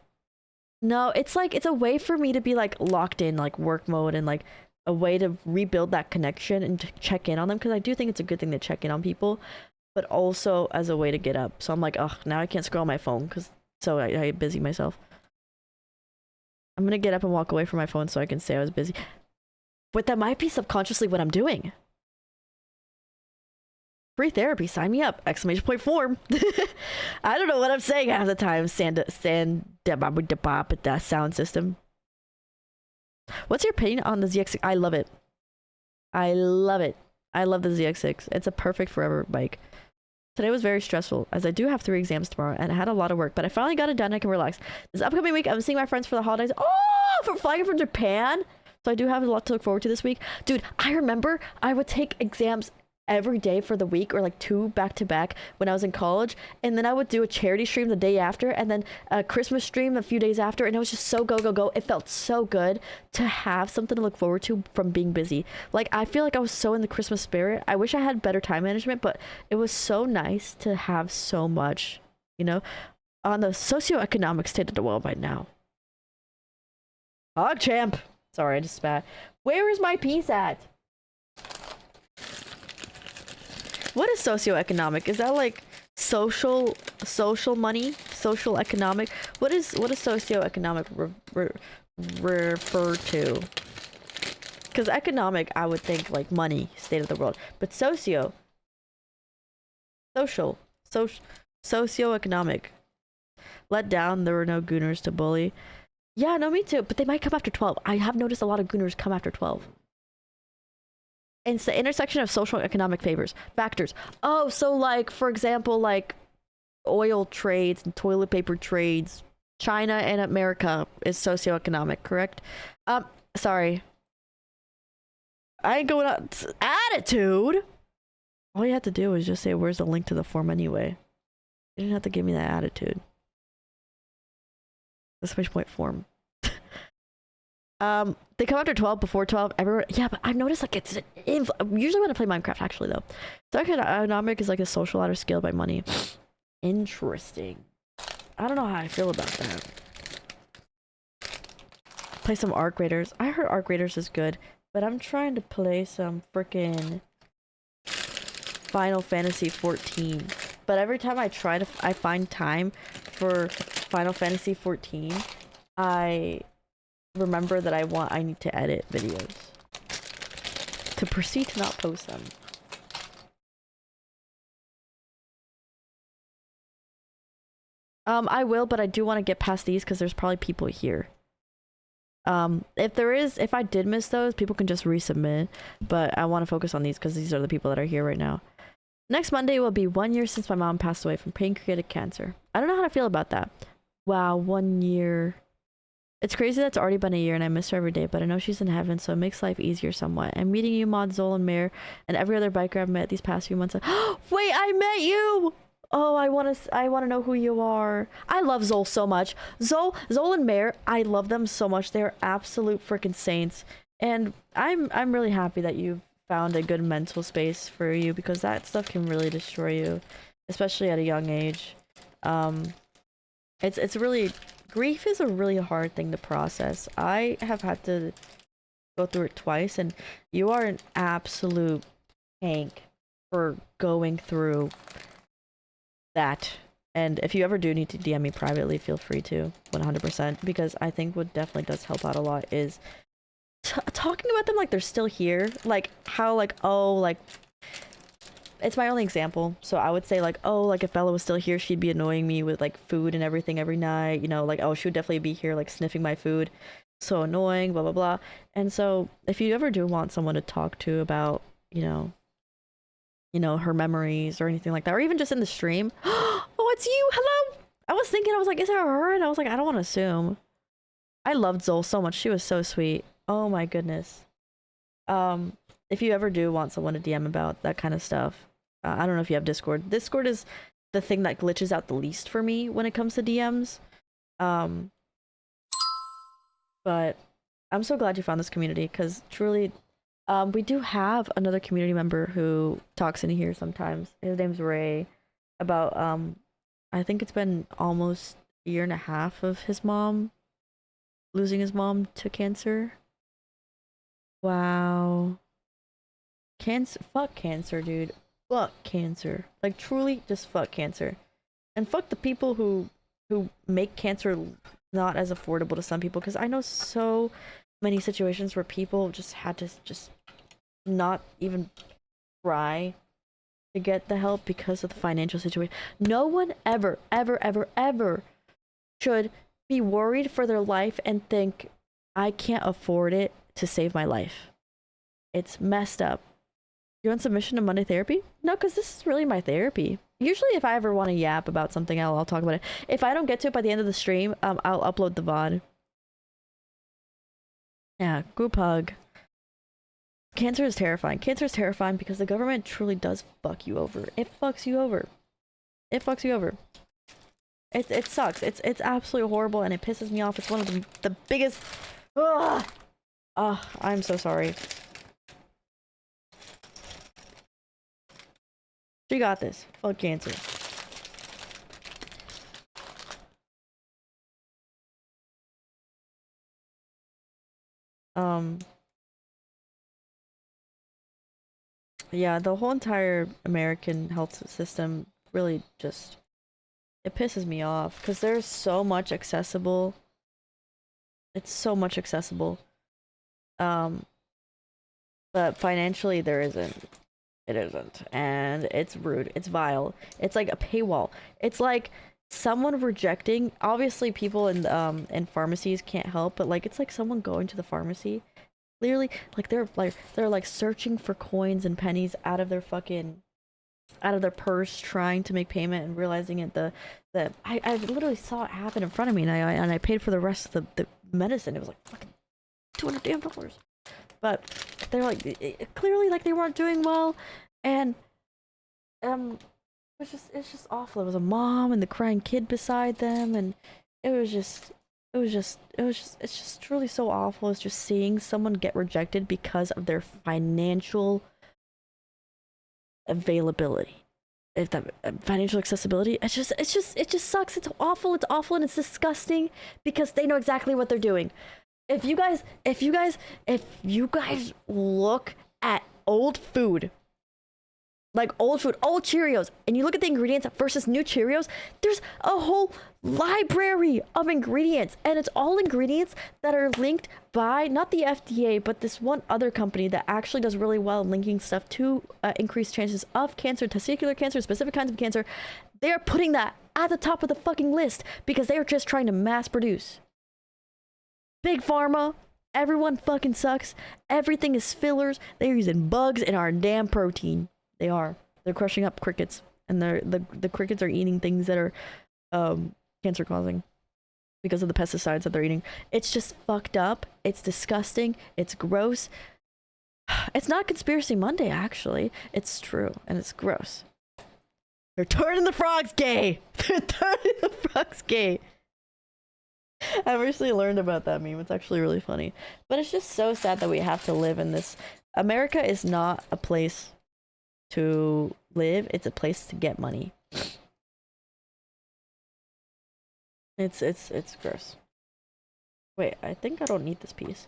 No, it's like, it's a way for me to be like locked in like work mode, and like a way to rebuild that connection and to check in on them. Because I do think it's a good thing to check in on people, but also as a way to get up. So I'm like, ugh, now I can't scroll on my phone because so I busy myself. I'm gonna get up and walk away from my phone so I can say I was busy. But that might be subconsciously what I'm doing. Free therapy, sign me up! Exclamation point form. I don't know what I'm saying half the time. That sound system. What's your opinion on the ZX6? I love it. I love it. I love the ZX6. It's a perfect forever bike. Today was very stressful as I do have 3 exams tomorrow and I had a lot of work, but I finally got it done and I can relax. This upcoming week, I'm seeing my friends for the holidays. Oh, for flying from Japan. So I do have a lot to look forward to this week. Dude, I remember I would take exams every day for the week, or like 2 back to back when I was in college, and then I would do a charity stream the day after, and then a Christmas stream a few days after, and it was just so go. It felt so good to have something to look forward to from being busy. Like, I feel like I was so in the Christmas spirit. I wish I had better time management, but it was so nice to have so much, you know, on the socioeconomic state of the world right now. Champ. Sorry, I just spat. Where is my piece at? What is socioeconomic? Is that like social money? Social economic? What is socioeconomic refer to? Because economic, I would think like money, state of the world. But socioeconomic. Let down, there were no gooners to bully. Yeah, no, me too. But they might come after 12. I have noticed a lot of gooners come after 12. And it's the intersection of social and economic factors. Oh, so like, for example, like oil trades and toilet paper trades. China and America is socioeconomic, correct? Sorry. I ain't going out. Attitude? All you have to do is just say, where's the link to the form anyway? You didn't have to give me that attitude. The switch point form. They come after 12, before 12, everywhere. Yeah, but I've noticed like it's usually when I play Minecraft, actually, though. Socioeconomic is like a social ladder scaled by money. Interesting. I don't know how I feel about that. Play some Arc Raiders. I heard Arc Raiders is good, but I'm trying to play some freaking Final Fantasy 14. But every time I find time for Final Fantasy 14, I remember that I need to edit videos to proceed to not post them. I will, but I do want to get past these because there's probably people here. If I did miss those, people can just resubmit, but I want to focus on these because these are the people that are here right now. Next Monday will be 1 year since my mom passed away from pancreatic cancer. I don't know how to feel about that. Wow, 1 year. It's crazy that's already been a year and I miss her every day, but I know she's in heaven, so it makes life easier somewhat. And meeting you, Mod, Zol, and Mare, and every other biker I've met these past few months. Wait, I met you! Oh, I wanna know who you are. I love Zol so much. Zol and Mare, I love them so much. They're absolute freaking saints. And I'm really happy that you've found a good mental space for you, because that stuff can really destroy you, especially at a young age. It's really, grief is a really hard thing to process. I have had to go through it twice, and you are an absolute tank for going through that. And if you ever do need to DM me privately, feel free to, 100%, because I think what definitely does help out a lot is talking about them like they're still here. Like how, like, oh, like, it's my only example, so I would say like, oh, like if Bella was still here, she'd be annoying me with like food and everything every night, you know, like, oh, she would definitely be here like sniffing my food, so annoying, blah blah blah. And so if you ever do want someone to talk to about, you know, her memories or anything like that, or even just in the stream. Oh, it's you. Hello. I was thinking, I was like, is it her? And I was like, I don't want to assume. I loved Zol so much. She was so sweet. Oh my goodness. If you ever do want someone to DM about that kind of stuff, I don't know if you have Discord. Discord is the thing that glitches out the least for me when it comes to DMs. But I'm so glad you found this community, because truly, we do have another community member who talks in here sometimes. His name's Ray. About I think it's been almost a year and a half of his mom losing his mom to cancer. Wow. Cancer, fuck cancer, dude. Fuck cancer. Like, truly, just fuck cancer. And fuck the people who make cancer not as affordable to some people, because I know so many situations where people just had to just not even try to get the help because of the financial situation. No one ever should be worried for their life and think, I can't afford it to save my life. It's messed up. You're on submission to Monday therapy? No, because this is really my therapy. Usually if I ever want to yap about something, I'll talk about it. If I don't get to it by the end of the stream, I'll upload the VOD. Yeah, group hug. Cancer is terrifying. Cancer is terrifying because the government truly does fuck you over. It fucks you over. It fucks you over. It sucks. It's absolutely horrible, and it pisses me off. It's one of the biggest... Ugh! Ugh, I'm so sorry. She got this. Fuck cancer. Yeah, the whole entire American health system really just, it pisses me off because there's so much accessible. It's so much accessible. But financially there isn't. It isn't. And it's rude. It's vile. It's like a paywall. It's like someone rejecting, obviously people in pharmacies can't help, but like it's like someone going to the pharmacy, clearly like they're like searching for coins and pennies out of their purse, trying to make payment and realizing it the I literally saw it happen in front of me, and I paid for the rest of the medicine. It was like fucking $200 damn dollars. But they're like clearly like they weren't doing well, and it's just awful. It was a mom and the crying kid beside them, and it's just truly so awful. It's just seeing someone get rejected because of their financial availability, if that financial accessibility. It just sucks. It's awful, and it's disgusting because they know exactly what they're doing. If you guys look at old food, like old Cheerios, and you look at the ingredients versus new Cheerios, there's a whole library of ingredients, and it's all ingredients that are linked by not the FDA, but this one other company that actually does really well in linking stuff to increase chances of cancer, testicular cancer, specific kinds of cancer. They're putting that at the top of the fucking list because they're just trying to mass produce. Big Pharma, everyone fucking sucks. Everything is fillers. They're using bugs in our damn protein. They are. They're crushing up crickets, and the crickets are eating things that are cancer causing because of the pesticides that they're eating. It's just fucked up. It's disgusting. It's gross. It's not Conspiracy Monday, actually. It's true, and it's gross. They're turning the frogs gay. They're turning the frogs gay. I've recently learned about that meme. It's actually really funny. But it's just so sad that we have to live in this. America is not a place to live. It's a place to get money. It's gross. Wait, I think I don't need this piece.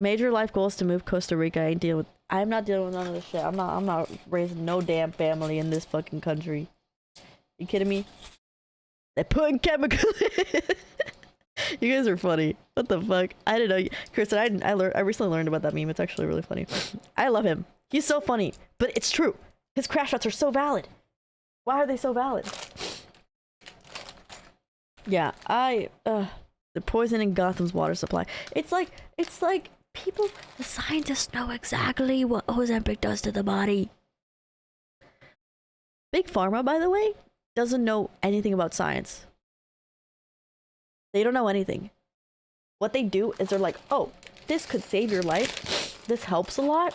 Major life goals to move Costa Rica. I'm not dealing with none of this shit. I'm not raising no damn family in this fucking country. You kidding me? They're putting chemicals. You guys are funny. What the fuck? I didn't know. Kristen, I recently learned about that meme. It's actually really funny. I love him. He's so funny, but it's true. His crash shots are so valid. Why are they so valid? Yeah, the poison in Gotham's water supply. It's like people, the scientists know exactly what Ozempic does to the body. Big Pharma, by the way, doesn't know anything about science. They don't know anything. What they do is they're like, oh, this could save your life. This helps a lot.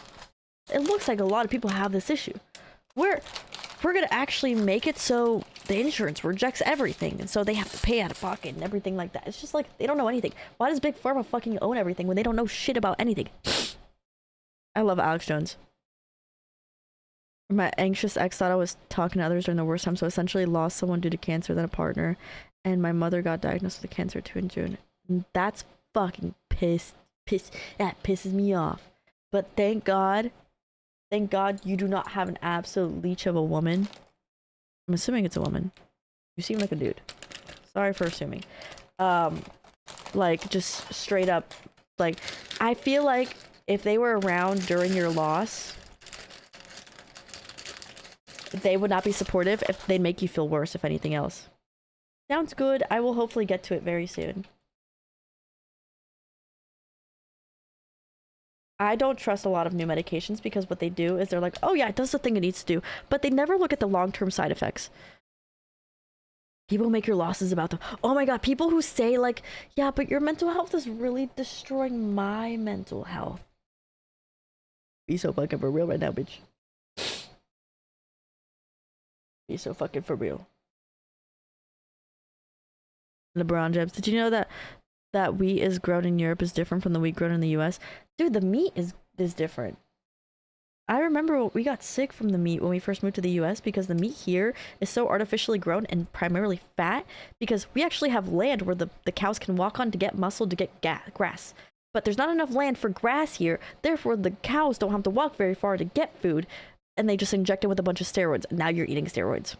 It looks like a lot of people have this issue. We're gonna actually make it so the insurance rejects everything, and so they have to pay out of pocket and everything like that. It's just like they don't know anything. Why does Big Pharma fucking own everything when they don't know shit about anything? I love Alex Jones. My anxious ex thought I was talking to others during the worst time, so essentially lost someone due to cancer, then a partner, and my mother got diagnosed with cancer too in June. And that's fucking that pisses me off. But thank God you do not have an absolute leech of a woman. I'm assuming it's a woman. You seem like a dude. Sorry for assuming. Like just straight up, like I feel like if they were around during your loss, they would not be supportive. If they'd make you feel worse, if anything else. Sounds good. I will hopefully get to it very soon. I don't trust a lot of new medications because what they do is they're like, oh yeah, it does the thing it needs to do, but they never look at the long-term side effects. People make your losses about them. Oh my god, people who say like, yeah, but your mental health is really destroying my mental health. Be so fucking for real right now, bitch. Be so fucking for real. LeBron James. Did you know that wheat is grown in Europe is different from the wheat grown in the US? Dude, the meat is different. I remember we got sick from the meat when we first moved to the US because the meat here is so artificially grown and primarily fat because we actually have land where the cows can walk on to get muscle, to get grass. But there's not enough land for grass here, therefore the cows don't have to walk very far to get food, and they just inject it with a bunch of steroids. Now you're eating steroids.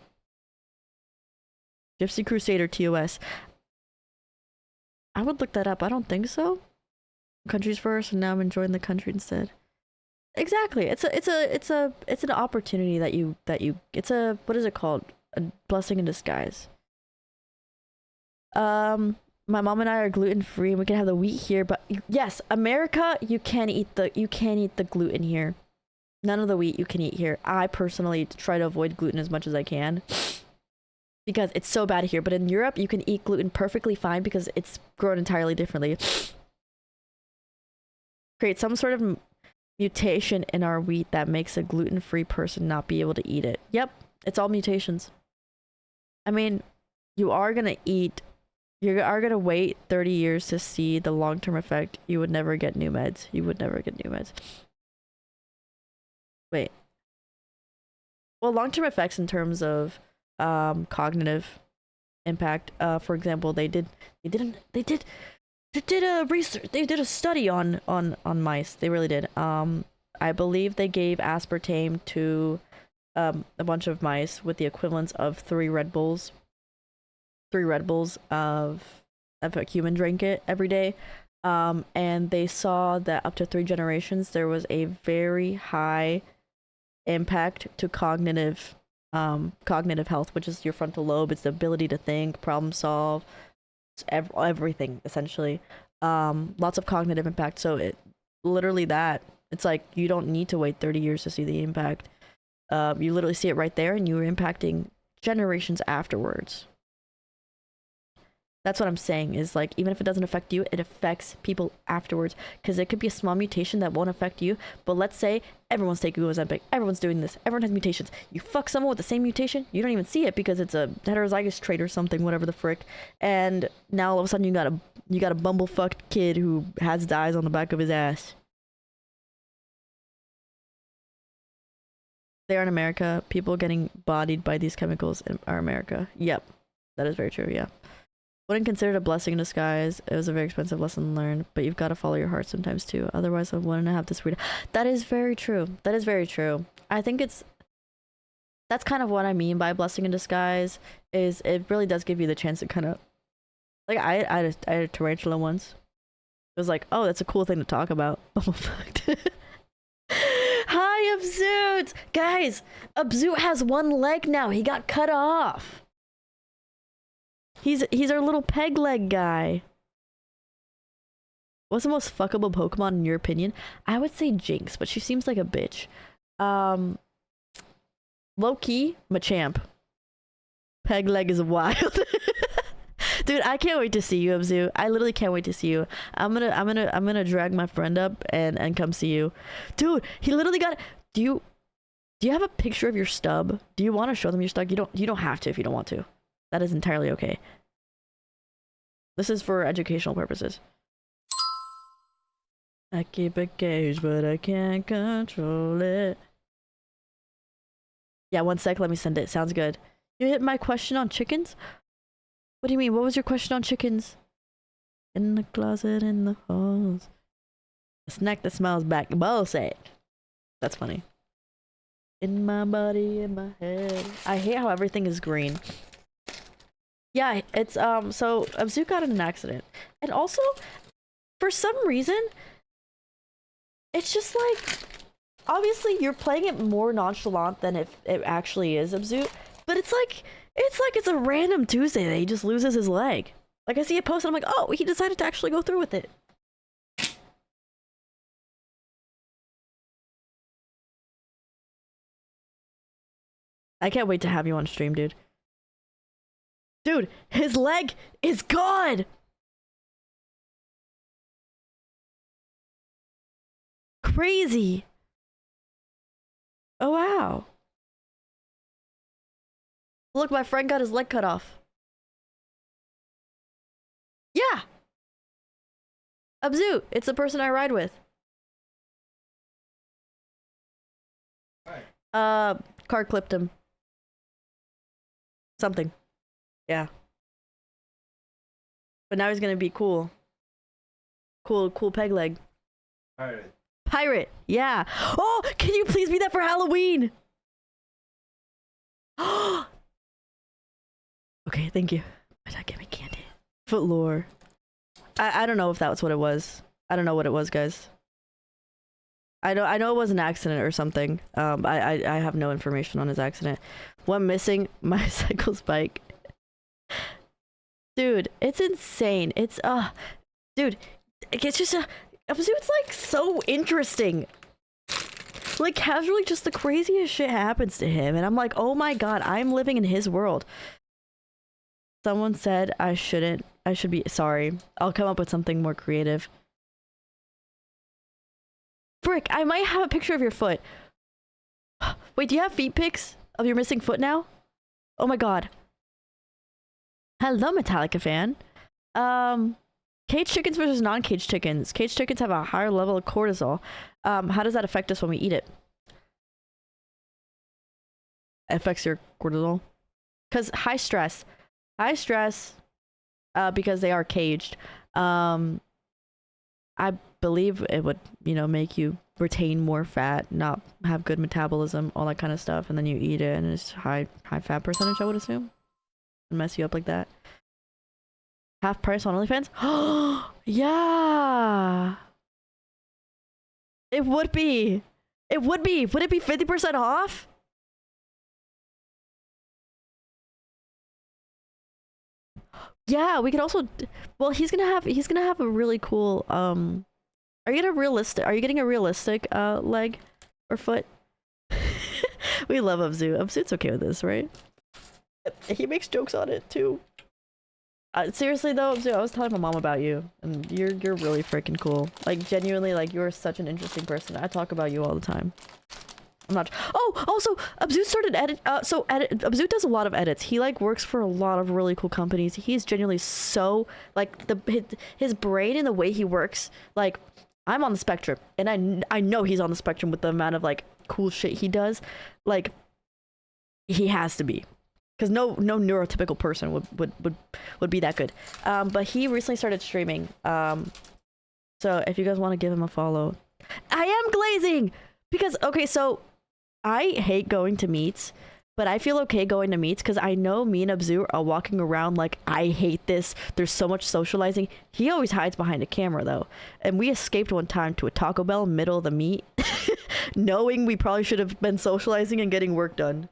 Gypsy Crusader TOS. I would look that up. I don't think so. Countries first, and now I'm enjoying the country instead. Exactly. It's an opportunity that you it's a, what is it called? A blessing in disguise. My mom and I are gluten free and we can have the wheat here, but yes, America, you can't eat the gluten here. None of the wheat you can eat here. I personally try to avoid gluten as much as I can because it's so bad here. But in Europe, you can eat gluten perfectly fine because it's grown entirely differently. Create some sort of mutation in our wheat that makes a gluten-free person not be able to eat it. Yep, it's all mutations. I mean, you are gonna wait 30 years to see the long-term effect. You would never get new meds. Wait. Well, long-term effects in terms of cognitive impact. For example, they did a research. They did a study on mice. They really did. I believe they gave aspartame to a bunch of mice with the equivalence of 3 Red Bulls. 3 Red Bulls of a human drank it every day. And they saw that up to 3 generations there was a very high impact to cognitive health, which is your frontal lobe. It's the ability to think, problem solve, everything essentially. Lots of cognitive impact. So it literally that it's like you don't need to wait 30 years to see the impact. You literally see it right there, and you are impacting generations afterwards. That's what I'm saying, is like, even if it doesn't affect you, it affects people afterwards, because it could be a small mutation that won't affect you. But let's say everyone's taking Ozempic, everyone's doing this, everyone has mutations. You fuck someone with the same mutation, you don't even see it because it's a heterozygous trait or something, whatever the frick. And now all of a sudden you got a bumblefucked kid who has dyes on the back of his ass. They are in America. People getting bodied by these chemicals are America. Yep, that is very true. Yeah. Wouldn't consider it a blessing in disguise. It was a very expensive lesson learned, but you've got to follow your heart sometimes too. Otherwise, I wouldn't have this freedom. That is very true. That is very true. I think that's kind of what I mean by blessing in disguise. Is it really does give you the chance to kind of, like, I had a tarantula once. It was like, oh, that's a cool thing to talk about. Oh fuck. Hi, Abzoot! Guys, Abzoot has 1 leg now. He got cut off. He's our little peg leg guy. What's the most fuckable Pokemon in your opinion? I would say Jinx, but she seems like a bitch. Low-key, Machamp. Peg leg is wild. Dude, I can't wait to see you, Abzu. I literally can't wait to see you. I'm gonna drag my friend up and come see you. Dude, he literally got. Do you have a picture of your stub? Do you want to show them your stub? You don't have to if you don't want to. That is entirely okay. This is for educational purposes. I keep a cage, but I can't control it. Yeah, 1 sec, let me send it. Sounds good. You hit my question on chickens? What do you mean? What was your question on chickens? In the closet, in the halls. A snack that smells back bullshit. That's funny. In my body, in my head. I hate how everything is green. Yeah, it's so Abzu got in an accident. And also, for some reason, it's just like, obviously you're playing it more nonchalant than if it actually is Abzu, but it's like it's a random Tuesday that he just loses his leg. Like, I see a post and I'm like, oh, he decided to actually go through with it. I can't wait to have you on stream, dude. Dude, his leg is gone! Crazy! Oh, wow. Look, my friend got his leg cut off. Yeah! Abzu, it's the person I ride with. Car clipped him. Something. Yeah. But now he's gonna be cool. Cool peg leg. Pirate, yeah. Oh, can you please be that for Halloween? Okay, thank you. Why did I get me candy? Footlore. I don't know if that's what it was. I don't know what it was, guys. I know it was an accident or something. I have no information on his accident. One missing, my cycle spike. Dude, it's insane. It's dude, it's just it's like so interesting. Like casually just the craziest shit happens to him and I'm like, "Oh my god, I'm living in his world." Someone said I should be sorry. I'll come up with something more creative. Frick, I might have a picture of your foot. Wait, do you have feet pics of your missing foot now? Oh my god. Hello, Metallica fan. Caged chickens versus non-caged chickens. Caged chickens have a higher level of cortisol. How does that affect us when we eat it? Affects your cortisol? Because high stress, because they are caged. I believe it would, make you retain more fat, not have good metabolism, all that kind of stuff, and then you eat it and it's high fat percentage, I would assume. And mess you up like that. Half price on OnlyFans? Yeah. It would be. Would it be 50% off? Yeah, we could also well, he's gonna have a really cool are you getting a realistic leg or foot? We love Abzu. Abzu's okay with this, right? He makes jokes on it too. Seriously though, Abzu, I was telling my mom about you, and you're really freaking cool. Like genuinely, like you're such an interesting person. I talk about you all the time. I'm not. Oh, also, Abzu started Abzu does a lot of edits. He like works for a lot of really cool companies. He's genuinely so like his brain and the way he works. Like, I'm on the spectrum, and I know he's on the spectrum with the amount of like cool shit he does. Like, he has to be, because no neurotypical person would be that good. But he recently started streaming. So if you guys want to give him a follow, I am glazing because okay, so. I hate going to meets, but I feel okay going to meets because I know me and Abzu are walking around like, I hate this. There's so much socializing. He always hides behind a camera though. And we escaped one time to a Taco Bell middle of the meet, knowing we probably should have been socializing and getting work done.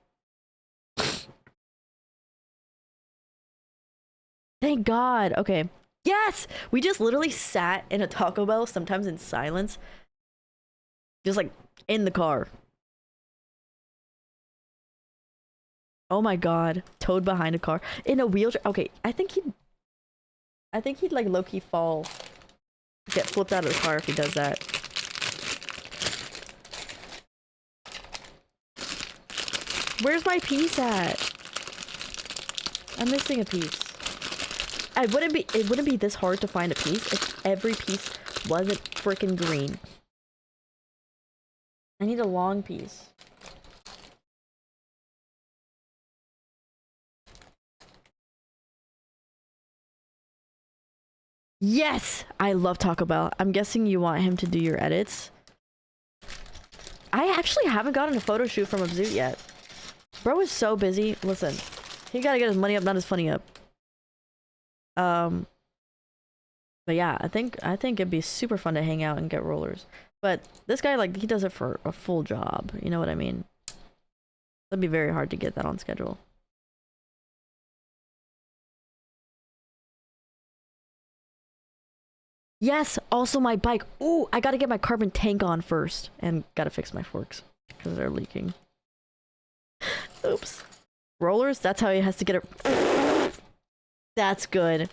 Thank God. Okay. Yes! We just literally sat in a Taco Bell, sometimes in silence. Just like in the car. Oh my god, Toad behind a car in a wheelchair. Okay, I think he'd like low-key fall, get flipped out of the car if he does that. Where's my piece at? I'm missing a piece. It wouldn't be this hard to find a piece if every piece wasn't freaking green. I need a long piece. Yes! I love Taco Bell. I'm guessing you want him to do your edits. I actually haven't gotten a photo shoot from Abzu yet. Bro is so busy. Listen, he gotta get his money up, not his funny up. But yeah, I think it'd be super fun to hang out and get rollers. But this guy, like, he does it for a full job. You know what I mean? It'd be very hard to get that on schedule. Yes, also my bike. Ooh, I gotta get my carbon tank on first. And gotta fix my forks, because they're leaking. Oops. Rollers, that's how he has to get it. That's good.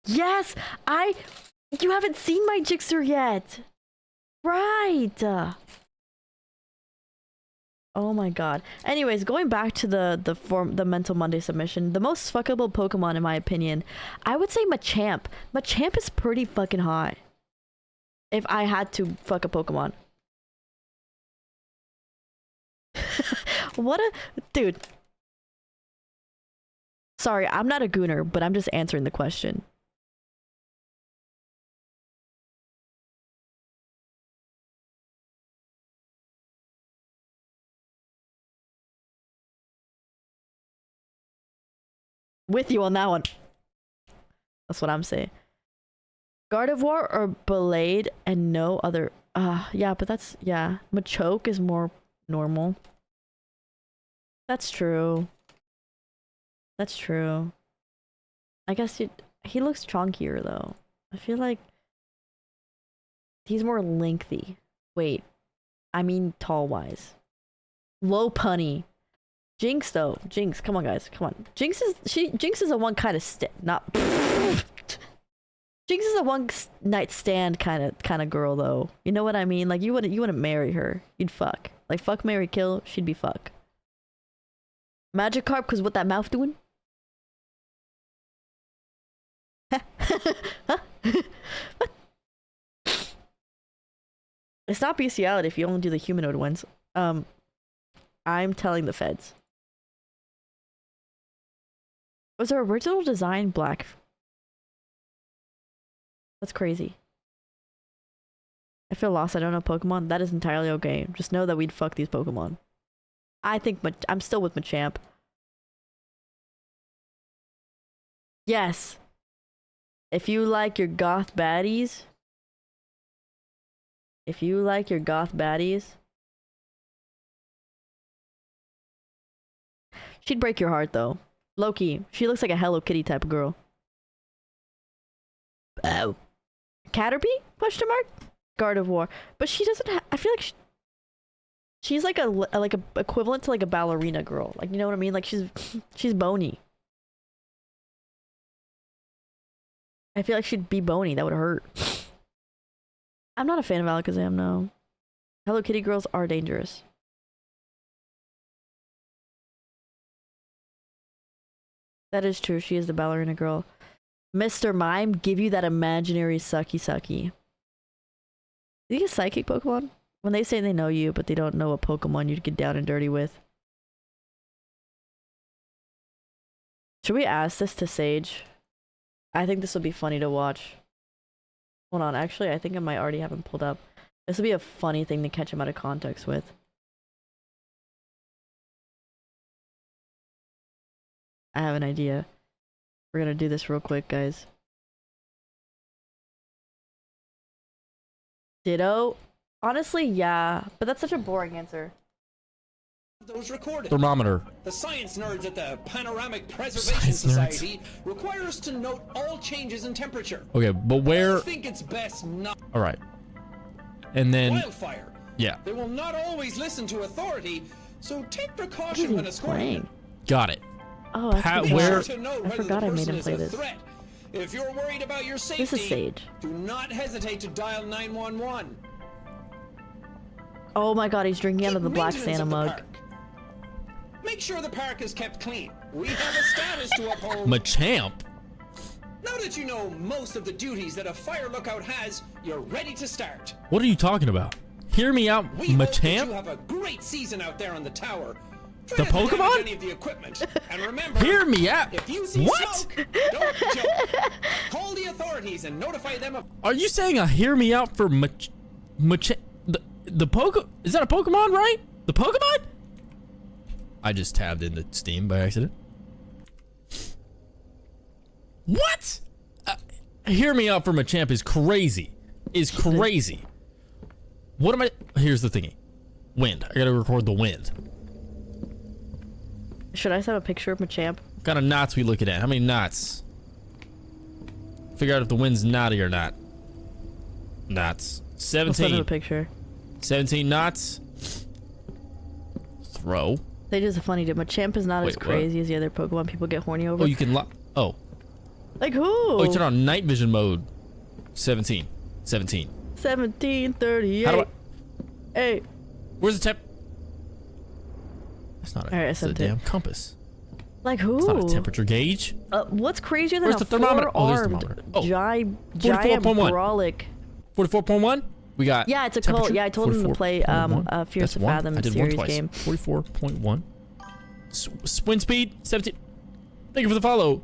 Yes! You haven't seen my Jixer yet! Right! Oh my god. Anyways, going back to the Mental Monday submission, the most fuckable Pokemon in my opinion, I would say Machamp. Machamp is pretty fucking hot. If I had to fuck a Pokemon. What a dude. Sorry, I'm not a gooner, but I'm just answering the question. With you on that one. That's what I'm saying. Gardevoir or Blade and no other. Yeah, but that's, yeah. Machoke is more normal. That's true. That's true. I guess he looks chunkier though. I feel like he's more lengthy. Wait, I mean tall wise. Low punny. Jinx though. Jinx, come on guys, come on. Jinx is a one kind of not Jinx is a one night stand kind of girl though. You know what I mean? Like you wouldn't marry her. You'd fuck. Like fuck, marry, kill, she'd be fuck. Magikarp, cause what that mouth doing? It's not bestiality if you only do the humanoid ones. I'm telling the feds. Was their original design black? That's crazy. I feel lost. I don't know Pokemon. That is entirely okay. Just know that we'd fuck these Pokemon. I think I'm still with Machamp. Yes. If you like your goth baddies. If you like your goth baddies. She'd break your heart though. Loki. She looks like a Hello Kitty type of girl. Oh. Caterpie? Question mark? Gardevoir. But she doesn't I feel like she's like a equivalent to like a ballerina girl. Like, you know what I mean? Like she's bony. I feel like she'd be bony. That would hurt. I'm not a fan of Alakazam, no. Hello Kitty girls are dangerous. That is true. She is the ballerina girl. Mr. Mime, give you that imaginary sucky. Is he a psychic Pokemon? When they say they know you, but they don't know a Pokemon you'd get down and dirty with. Should we ask this to Sage? I think this will be funny to watch. Hold on, actually, I think I might already have him pulled up. This will be a funny thing to catch him out of context with. I have an idea. We're gonna do this real quick, guys. Ditto? Honestly, yeah, but that's such a boring answer. Those recorded. Thermometer. The science nerds at the Panoramic Preservation Society require us to note all changes in temperature. Okay, but where? I think it's best not. All right. And then. Wildfire. Yeah. They will not always listen to authority, so take precaution when escorting them. Got it. Oh, that's Pat, good. where? I forgot I made him play this. If you're worried about your safety, This is Sage. do not hesitate to dial 911. Oh my god, he's drinking out of the black Maintenance Santa of the mug. park. Make sure the park is kept clean. We have a status to uphold. Machamp? Now that you know most of the duties that a fire lookout has, you're ready to start. What are you talking about? Hear me out, We hope that you Machamp? have a great season out there on the tower. Try The not to damage Pokemon? any of the equipment. And remember, Hear me out. if you see What? smoke, don't joke. Call the authorities and notify them of. Are you saying a hear me out for Machamp? The Poke? Is that a Pokemon, right? The Pokemon? I just tabbed into Steam by accident. What? Hear me out for Machamp is crazy. Is crazy. What am I? Here's the thingy. Wind. I gotta record the wind. Should I set a picture of Machamp? What kind of knots we looking at? How many knots? Figure out if the wind's knotty or not. Knots. I'll send him a 17. picture. 17 knots. Throw. They just funny dude. Machamp is not Wait, as what? crazy as the other Pokemon people get horny over. Oh, you can lock. Oh. Like who? Oh, you turn on night vision mode. 17. 17. 1738. How do I? Hey. Where's the temp? That's not a, Alright, I that's a sent it. damn compass. Like who? It's not a temperature gauge. What's crazier than Where's a the thermometer? Oh, there's the four-armed thermometer. Oh. giant 44.1. brolic? 44.1? We got. Yeah, it's a cult. Yeah, I told him to play Fierce to Fathom I did series one twice. game. 44.1. Wind speed 17. Thank you for the follow.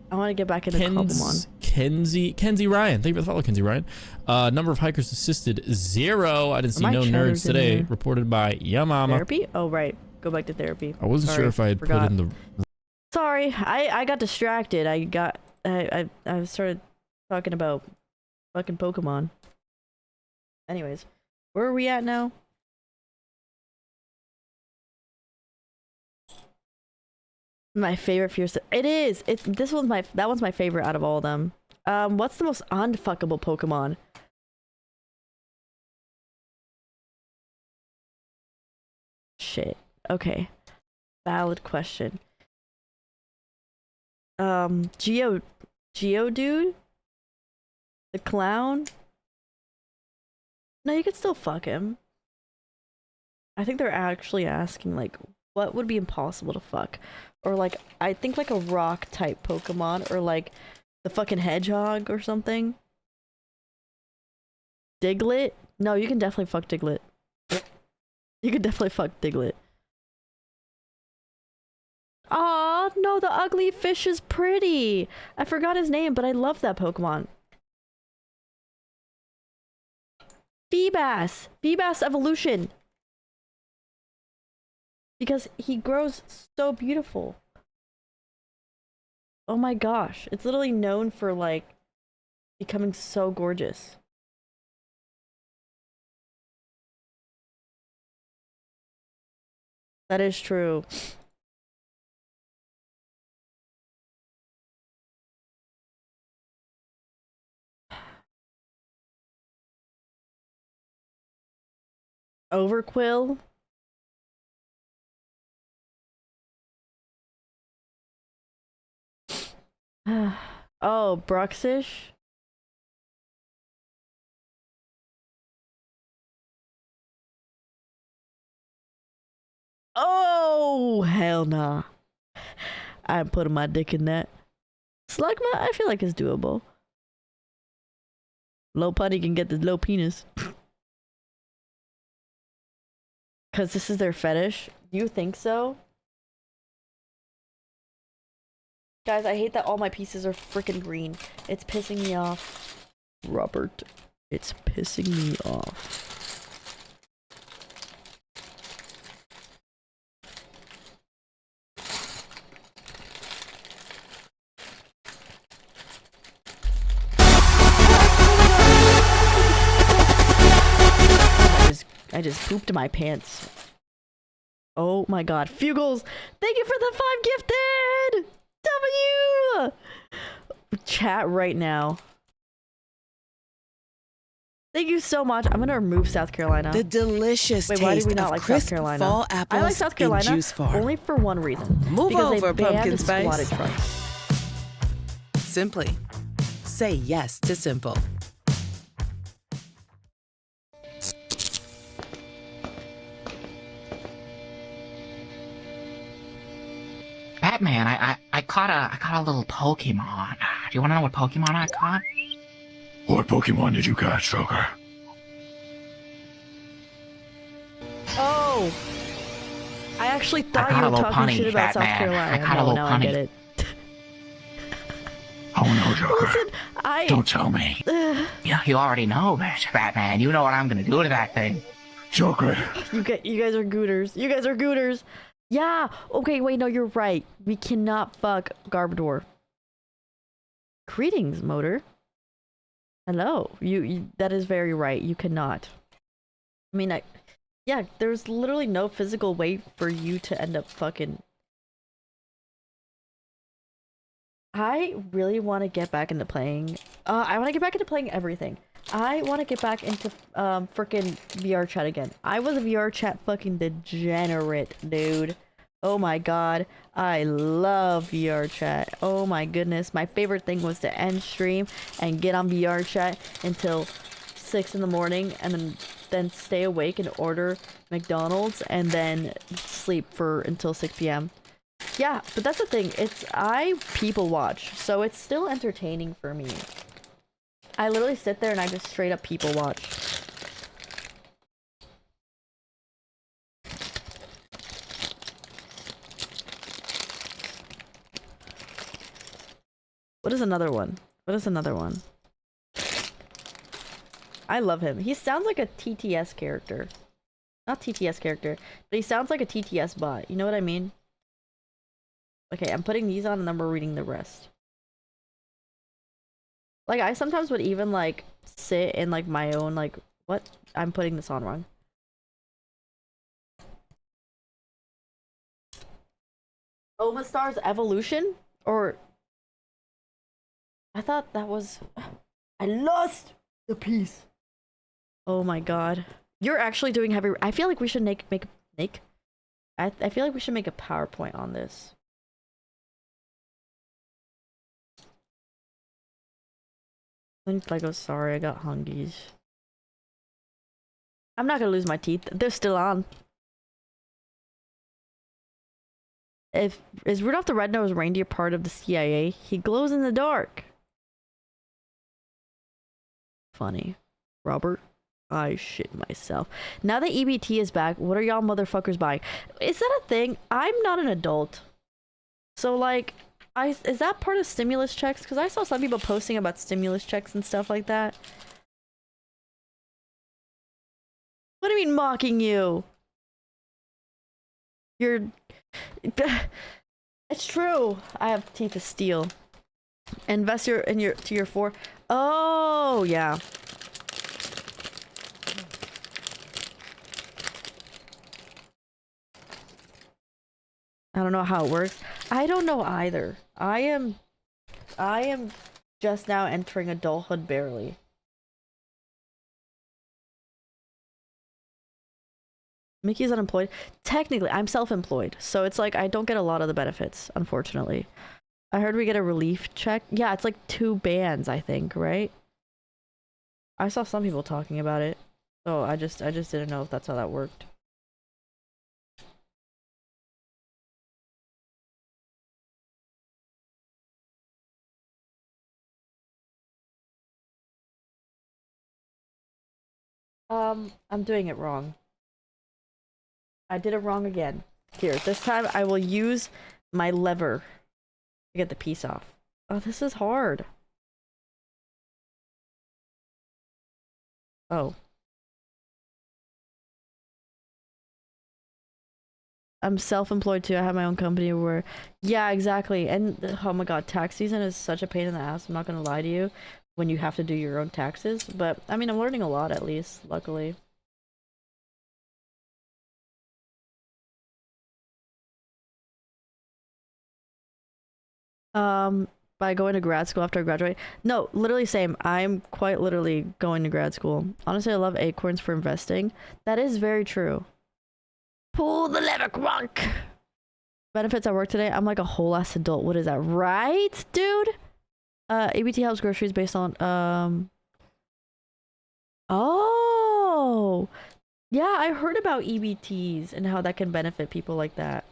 I want to get back into Pokemon. Kenzie Ryan. Thank you for the follow, Kenzie Ryan. Number of hikers assisted 0. I didn't see My no cheddar's nerds in today. there. Reported by Yamama. Therapy? Oh right, go back to therapy. I wasn't Sorry, sure if I had forgot. put in the. Sorry, I got distracted. I started talking about fucking Pokemon. Anyways, where are we at now? My favorite fierce. It is. It's this one's my that one's my favorite out of all of them. What's the most unfuckable Pokemon? Shit. Okay. Valid question. Geodude? The clown? No, you could still fuck him. I think they're actually asking, like, what would be impossible to fuck? Or, like, I think, like, a rock type Pokemon, or, like, the fucking hedgehog or something. Diglett? No, you can definitely fuck Diglett. You could definitely fuck Diglett. Aw, no, the ugly fish is pretty. I forgot his name, but I love that Pokemon. Feebas! Feebas evolution! Because he grows so beautiful. Oh my gosh. It's literally known for, like, becoming so gorgeous. That is true. Overquill? Oh, Bruxish? Oh, hell nah. I'm putting my dick in that. Slugma, I feel like it's doable. Low putty can get the low penis. Because this is their fetish. Do you think so? Guys, I hate that all my pieces are freaking green. It's pissing me off. Robert, it's pissing me off. I just pooped my pants. Oh my god. Fugles! Thank you for the 5 gifted! W! Chat right now. Thank you so much. I'm gonna remove South Carolina. The delicious Wait, why do taste we not of like South crisp Carolina? fall apples I like South in Carolina juice form. only for one reason. Move because over, they banned pumpkin spice. Spotted trucks. Simply say yes to simple. Batman, I caught a little Pokemon. Do you want to know what Pokemon I caught? What Pokemon did you catch, Joker? Oh! I actually thought caught you a were little talking punny, shit about South Batman. Carolina. I caught a No, little now I punny. get it. Oh no, Joker. Listen, Don't tell me. Yeah, you already know, Batman. You know what I'm gonna do to that thing. Joker. You guys are gooters. You guys are gooters. Yeah. Okay, wait, no, you're right. We cannot fuck Garbodor. Greetings, Motor. Hello. You that is very right. You cannot. I mean, yeah, there's literally no physical way for you to end up fucking. I really want to get back into playing. I want to get back into playing everything. I want to get back into freaking VR chat again. I was a VR chat fucking degenerate, dude. Oh my god. I love VR chat. Oh my goodness. My favorite thing was to end stream and get on VR chat until 6 in the morning and then stay awake and order McDonald's and then sleep for until 6 p.m. Yeah, but that's the thing. I people watch, so it's still entertaining for me. I literally sit there and I just straight up people watch. What is another one? What is another one? I love him. He sounds like a TTS character. Not TTS character, but he sounds like a TTS bot. You know what I mean? Okay, I'm putting these on and then we're reading the rest. Like, I sometimes would even, like, sit in, like, my own, like, what? I'm putting this on wrong. Omastar's evolution? Or I thought that was I lost the piece. Oh my god. You're actually doing heavy. I feel like we should make I feel like we should make a PowerPoint on this. Lego, sorry, I got hungies. I'm not gonna lose my teeth. They're still on. Is Rudolph the Red-Nosed Reindeer part of the CIA? He glows in the dark. Funny. Robert, I shit myself. Now that EBT is back, what are y'all motherfuckers buying? Is that a thing? I'm not an adult. So like, is that part of stimulus checks? Because I saw some people posting about stimulus checks and stuff like that. What do you mean mocking you? You're... It's true. I have teeth of steel. Invest to your 4. Oh, yeah. I don't know how it works. I don't know either. I am just now entering adulthood barely. Mickey's unemployed. Technically, I'm self-employed, so it's like I don't get a lot of the benefits, unfortunately. I heard we get a relief check. Yeah, it's like 2 bands, I think, right? I saw some people talking about it, so I just didn't know if that's how that worked. I'm doing it wrong. I did it wrong again. Here, this time I will use my lever to get the piece off. Oh, this is hard. Oh. I'm self-employed too. I have my own company where... Yeah, exactly. And oh my god, tax season is such a pain in the ass. I'm not gonna lie to you. When you have to do your own taxes. But, I mean, I'm learning a lot at least, luckily. By going to grad school after I graduate? No, literally same. I'm quite literally going to grad school. Honestly, I love Acorns for investing. That is very true. Pull the lever, Gronk! Benefits at work today? I'm like a whole ass adult. What is that? Right, dude? ABT helps groceries based on, Oh! Yeah, I heard about EBTs and how that can benefit people like that.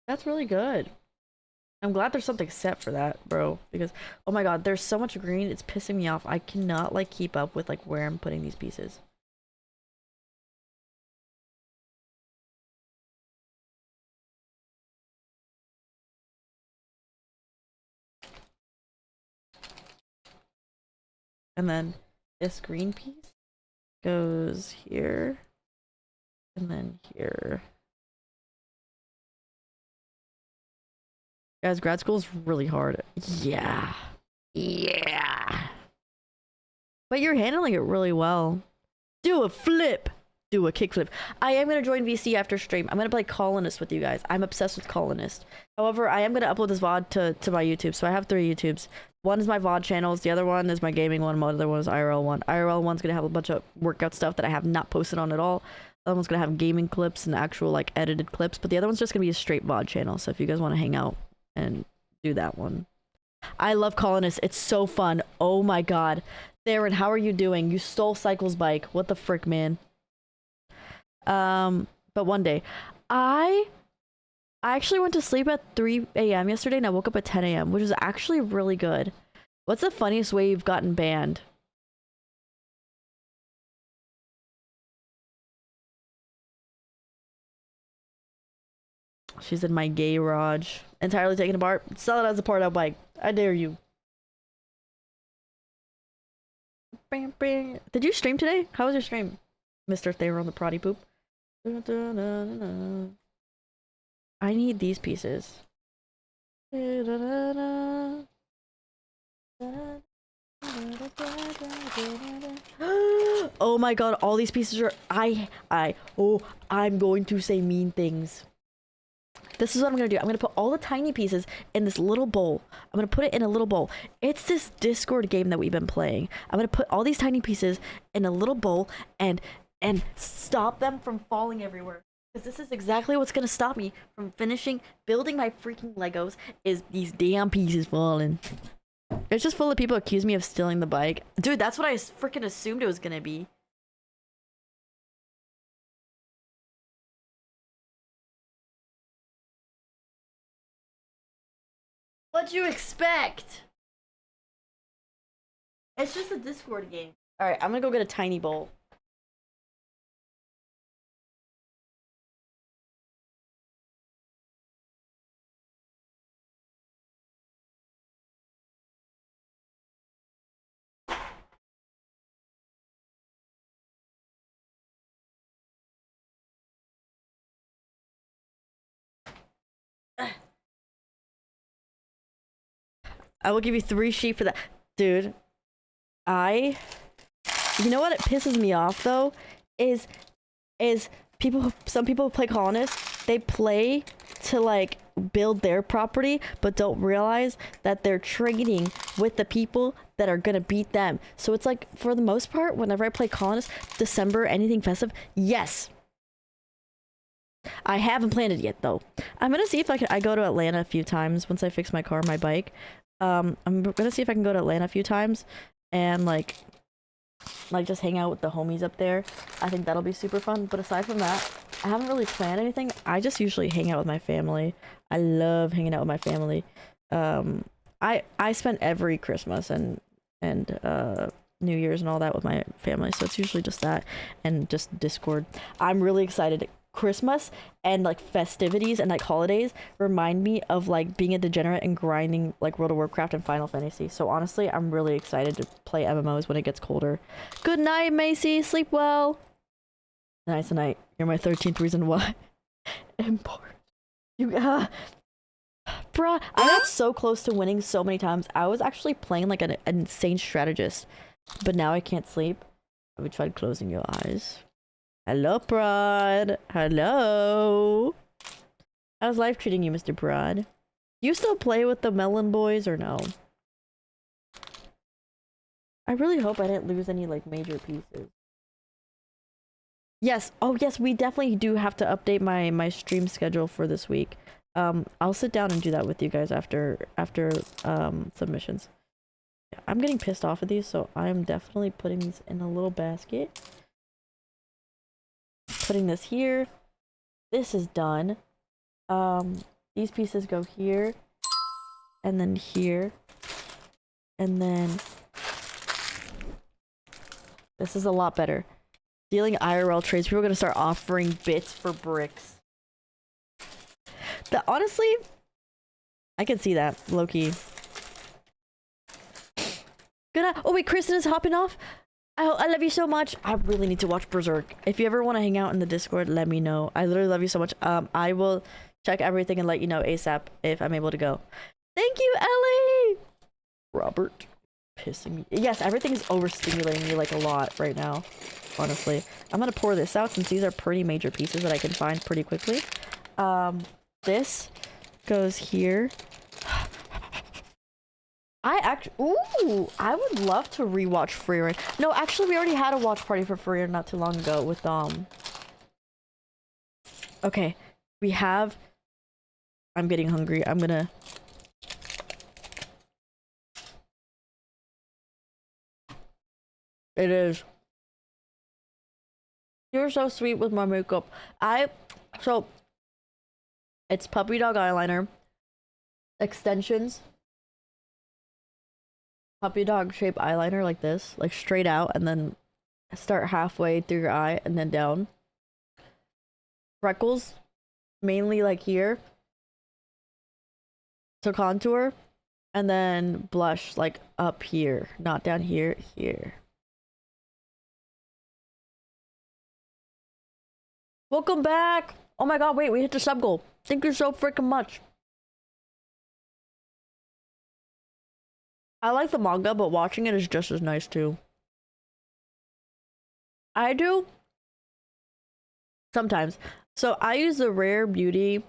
That's really good. I'm glad there's something set for that, bro. Because, oh my god, there's so much green, it's pissing me off. I cannot, like, keep up with, like, where I'm putting these pieces. And then this green piece goes here. And then here. Guys, grad school is really hard. Yeah. Yeah. But you're handling it really well. Do a flip. Do a kickflip. I am going to join VC after stream. I'm going to play Colonist with you guys. I'm obsessed with Colonist. However, I am going to upload this VOD to my YouTube. So I have 3 YouTubes. One is my VOD channels. The other one is my gaming one. My other one is IRL one. IRL one's going to have a bunch of workout stuff that I have not posted on at all. The other one's going to have gaming clips and actual like edited clips. But the other one's just going to be a straight VOD channel. So if you guys want to hang out and do that one. I love Colonist. It's so fun. Oh my god. Theron, how are you doing? You stole Cycle's bike. What the frick, man? But one day, I actually went to sleep at 3 a.m. yesterday and I woke up at 10 a.m., which is actually really good. What's the funniest way you've gotten banned? She's in my garage. Entirely taken apart. Sell it as a part out bike. I dare you. Bang, bang. Did you stream today? How was your stream? Mr. Theron the Proddy Poop. I need these pieces. Oh my god, all these pieces are I'm going to say mean things. This is what I'm gonna do. I'm gonna put all the tiny pieces in this little bowl. I'm gonna put it in a little bowl. It's this Discord game that we've been playing. I'm gonna put all these tiny pieces in a little bowl and stop them from falling everywhere. Because this is exactly what's gonna stop me from building my freaking Legos, is these damn pieces falling. It's just full of people accuse me of stealing the bike. Dude, that's what I freaking assumed it was gonna be. What'd you expect? It's just a Discord game. Alright, I'm gonna go get a tiny bowl. I will give you 3 sheep for that. Dude, you know what it pisses me off though? Is some people who play colonists, they play to like build their property, but don't realize that they're trading with the people that are gonna beat them. So it's like, for the most part, whenever I play colonists, December, anything festive, yes. I haven't planned it yet though. I'm gonna see if I go to Atlanta a few times once I fix my car, my bike. I'm gonna see if I can go to Atlanta a few times and like just hang out with the homies up there. I think that'll be super fun. But aside from that, I haven't really planned anything. I just usually hang out with my family. I love hanging out with my family. I spend every Christmas and New Year's and all that with my family, so it's usually just that and just Discord. I'm really excited. Christmas and like festivities and like holidays remind me of like being a degenerate and grinding like World of Warcraft and Final Fantasy. So honestly, I'm really excited to play MMOs when it gets colder. Good night, Macy. Sleep well. Nice night. You're my 13th reason why. Import. Bruh, I got so close to winning so many times. I was actually playing like an insane strategist, but now I can't sleep. Have you tried closing your eyes? Hello, Prod. Hello. How's life treating you, Mr. Prod? You still play with the Melon Boys or no? I really hope I didn't lose any like major pieces. Yes. Oh, yes. We definitely do have to update my stream schedule for this week. I'll sit down and do that with you guys after submissions. I'm getting pissed off at these, so I'm definitely putting these in a little basket. Putting this here. This is done. These pieces go here, and then here, and then this is a lot better. Dealing IRL trades, people are gonna start offering bits for bricks. Honestly, I can see that, low-key. Good night. Oh wait, Kristen is hopping off. I love you so much. I really need to watch Berserk. If you ever want to hang out in the Discord, let me know. I literally love you so much. I will check everything and let you know ASAP if I'm able to go. Thank you, Ellie! Robert. Pissing me. Yes, everything is overstimulating me like a lot right now, honestly. I'm gonna pour this out since these are pretty major pieces that I can find pretty quickly. This goes here. Ooh, I would love to rewatch Freer. No, actually, we already had a watch party for Freer not too long ago with Okay, we have. I'm getting hungry. I'm gonna. It is. You're so sweet with my makeup. So. It's puppy dog eyeliner, extensions. Puppy dog shape eyeliner like this, like straight out, and then start halfway through your eye and then down. Freckles, mainly like here, to contour, and then blush like up here, not down here, here. Welcome back! Oh my god, wait, we hit the sub goal. Thank you so freaking much. I like the manga, but watching it is just as nice too. I do. Sometimes. So I use the Rare Beauty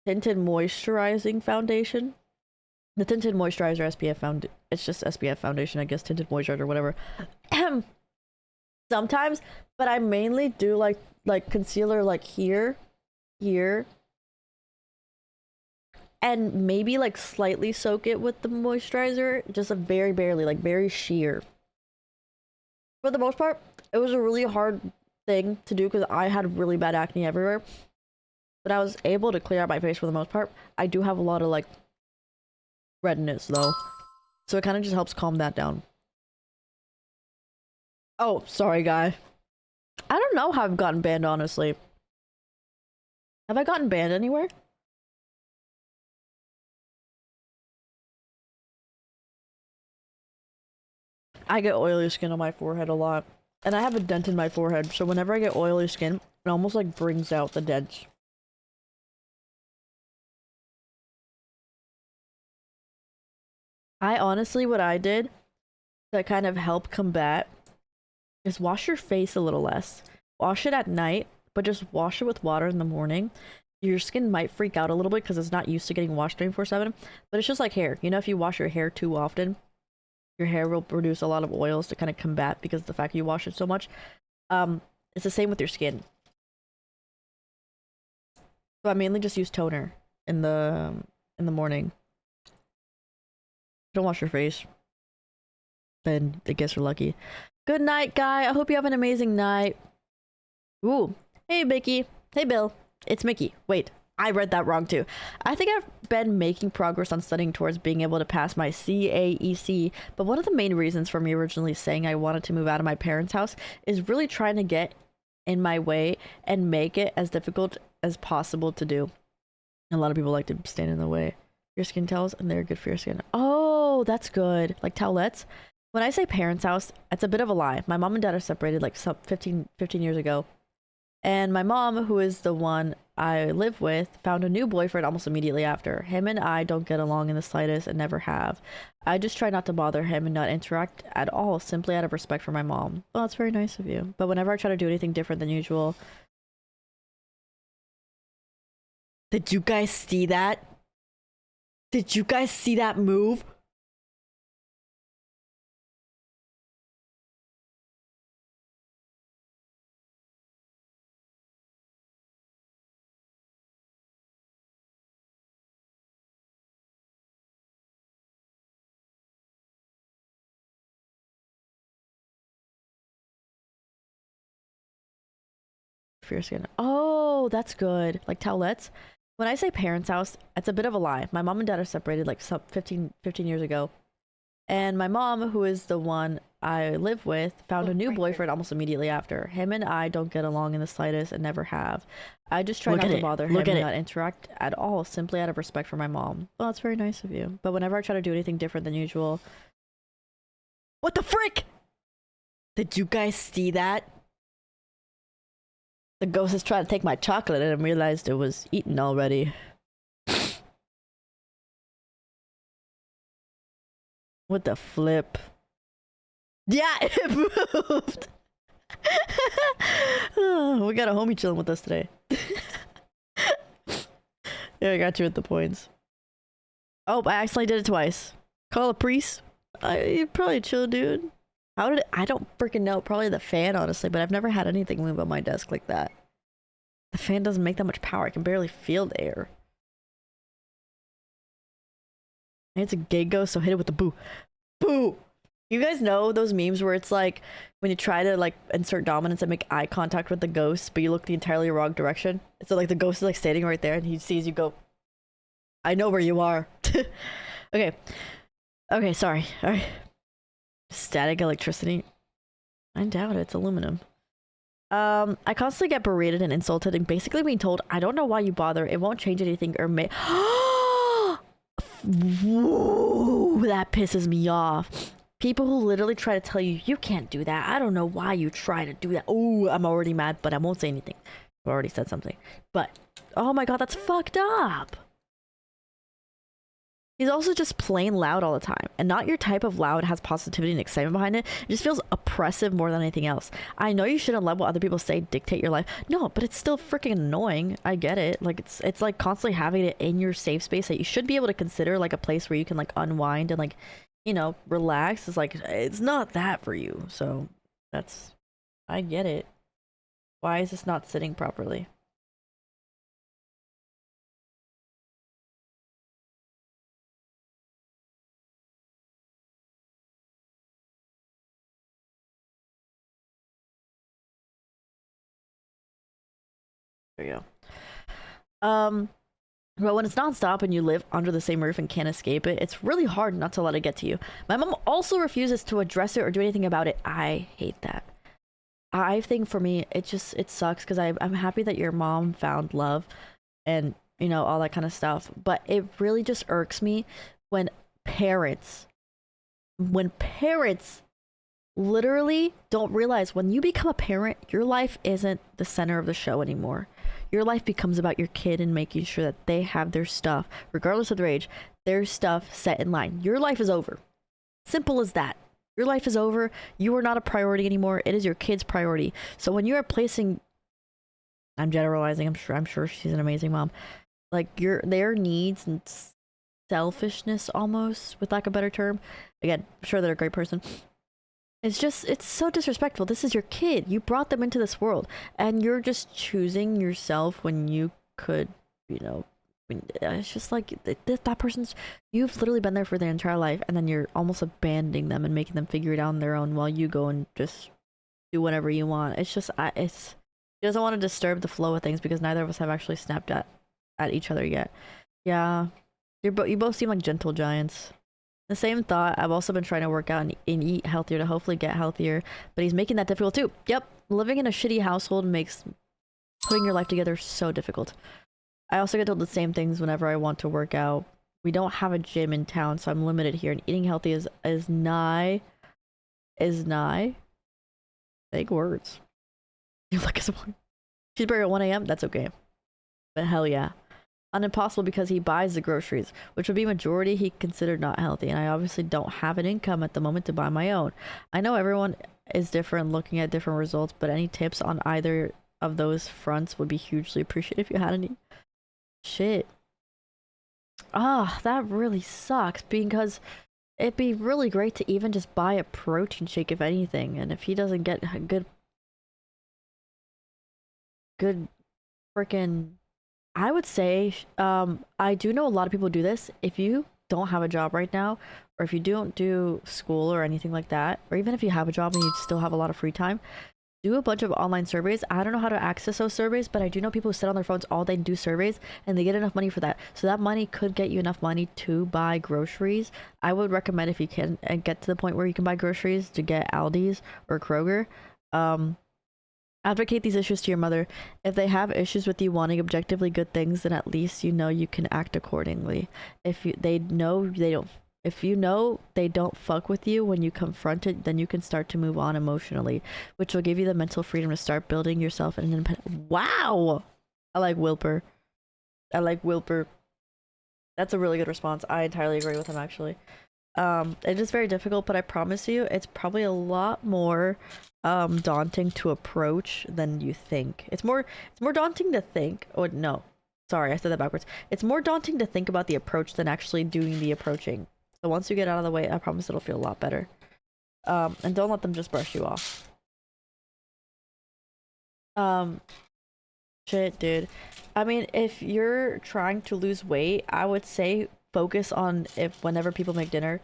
tinted moisturizing foundation. The tinted moisturizer SPF it's just SPF foundation, I guess, tinted moisturizer, whatever. Sometimes, but I mainly do like concealer like here, and maybe like slightly soak it with the moisturizer, just a very barely, like very sheer. For the most part, it was a really hard thing to do because I had really bad acne everywhere, but I was able to clear out my face for the most part. I do have a lot of like redness though, so it kind of just helps calm that down. Oh, sorry, guy. I don't know how I've gotten banned, honestly. Have I gotten banned anywhere? I get oily skin on my forehead a lot. And I have a dent in my forehead, so whenever I get oily skin, it almost like brings out the dents. I honestly, what I did to kind of help combat is wash your face a little less. Wash it at night, but just wash it with water in the morning. Your skin might freak out a little bit because it's not used to getting washed 24/7, but it's just like hair. You know, if you wash your hair too often, your hair will produce a lot of oils to kind of combat because of the fact you wash it so much. It's the same with your skin. So I mainly just use toner in the morning. Don't wash your face. Then I guess you're lucky. Good night, guy. I hope you have an amazing night. Ooh. Hey, Mickey. Hey, Bill. It's Mickey. Wait, I read that wrong too. I think I've been making progress on studying towards being able to pass my CAEC, but one of the main reasons for me originally saying I wanted to move out of my parents' house is really trying to get in my way and make it as difficult as possible to do. A lot of people like to stand in the way. Your skin towels, and they're good for your skin. Oh, that's good. Like towelettes. When I say parents' house, it's a bit of a lie. My mom and dad are separated like 15 years ago. And my mom, who is the one I live with, found a new boyfriend almost immediately after. Him and I don't get along in the slightest and never have. I just try not to bother him and not interact at all, simply out of respect for my mom. Well, that's very nice of you. But whenever I try to do anything different than usual... Did you guys see that? Did you guys see that move? For your skin. Oh, that's good. Like towelettes. When I say parents' house, it's a bit of a lie. My mom and dad are separated like 15 years ago. And my mom, who is the one I live with, found a new boyfriend almost immediately after. Him and I don't get along in the slightest and never have. I just try not to bother him and not interact at all, simply out of respect for my mom. Well, that's very nice of you. But whenever I try to do anything different than usual... What the frick? Did you guys see that? The ghost is trying to take my chocolate and realized it was eaten already. What the flip? Yeah, it moved! Oh, we got a homie chilling with us today. Yeah, I got you at the points. Oh, I accidentally did it twice. Call a priest? You probably chill, dude. How did it? I don't freaking know. Probably the fan, honestly, but I've never had anything move on my desk like that. The fan doesn't make that much power. I can barely feel the air. It's a gay ghost, so hit it with the boo. Boo! You guys know those memes where it's like when you try to like insert dominance and make eye contact with the ghost, but you look the entirely wrong direction? So like the ghost is like standing right there and he sees you go, I know where you are. Okay. Okay, sorry. Alright. Static electricity. I doubt it. It's aluminum. I constantly get berated and insulted and basically being told, I don't know why you bother. It won't change anything or may... Whoa, that pisses me off. People who literally try to tell you, you can't do that. I don't know why you try to do that. Oh, I'm already mad, but I won't say anything. I've already said something. But, oh my god, that's fucked up. He's also just plain loud all the time, and not your type of loud. Has positivity and excitement behind it. It just feels oppressive more than anything else. I know you shouldn't let what other people say dictate your life. No, but it's still freaking annoying. I get it. Like it's like constantly having it in your safe space that you should be able to consider like a place where you can like unwind and like, you know, relax. Is like, it's not that for you. So that's, I get it. Why is this not sitting properly? There you go. But when it's nonstop and you live under the same roof and can't escape it, it's really hard not to let it get to you. My mom also refuses to address it or do anything about it. I hate that. I think for me, it sucks because I'm happy that your mom found love and, you know, all that kind of stuff. But it really just irks me when parents literally don't realize when you become a parent, your life isn't the center of the show anymore. Your life becomes about your kid and making sure that they have their stuff, regardless of their age, their stuff set in line. Your life is over. Simple as that. Your life is over. You are not a priority anymore. It is your kid's priority. So when you are placing, I'm generalizing, I'm sure she's an amazing mom, like their needs and selfishness almost, with lack of a better term. Again, I'm sure they're a great person. It's so disrespectful. This is your kid. You brought them into this world, and you're just choosing yourself when you could, you know, it's just like that person's, you've literally been there for their entire life, and then you're almost abandoning them and making them figure it out on their own while you go and just do whatever you want. It's just, he doesn't want to disturb the flow of things because neither of us have actually snapped at each other yet. Yeah, you both seem like gentle giants. The same thought, I've also been trying to work out and eat healthier to hopefully get healthier, but he's making that difficult too. Yep, living in a shitty household makes putting your life together so difficult. I also get told the same things whenever I want to work out. We don't have a gym in town, so I'm limited here, and eating healthy is nigh. Big words. You look at someone. Cheeseburger at 1 a.m., that's okay. But hell yeah. Impossible because he buys the groceries, which would be majority he considered not healthy, and I obviously don't have an income at the moment to buy my own. I know everyone is different, looking at different results, but any tips on either of those fronts would be hugely appreciated if you had any. Shit. That really sucks because it'd be really great to even just buy a protein shake if anything, and if he doesn't get a good freaking, I would say, I do know a lot of people do this. If you don't have a job right now, or if you don't do school or anything like that, or even if you have a job and you still have a lot of free time, do a bunch of online surveys. I don't know how to access those surveys, but I do know people who sit on their phones all day and do surveys, and they get enough money for that. So that money could get you enough money to buy groceries. I would recommend, if you can get to the point where you can buy groceries, to get Aldi's or Kroger. Advocate these issues to your mother. If they have issues with you wanting objectively good things, then at least you know you can act accordingly. If you know they don't fuck with you when you confront it, then you can start to move on emotionally, which will give you the mental freedom to start building yourself an independent. Wow! I like Wilper. That's a really good response. I entirely agree with him, actually. It is very difficult, but I promise you, it's probably a lot more daunting to approach than you think. It's more daunting to think. Oh no, sorry, I said that backwards. It's more daunting to think about the approach than actually doing the approaching. So once you get out of the way, I promise it'll feel a lot better. And don't let them just brush you off. Shit, dude. I mean, if you're trying to lose weight, I would say focus on, whenever people make dinner,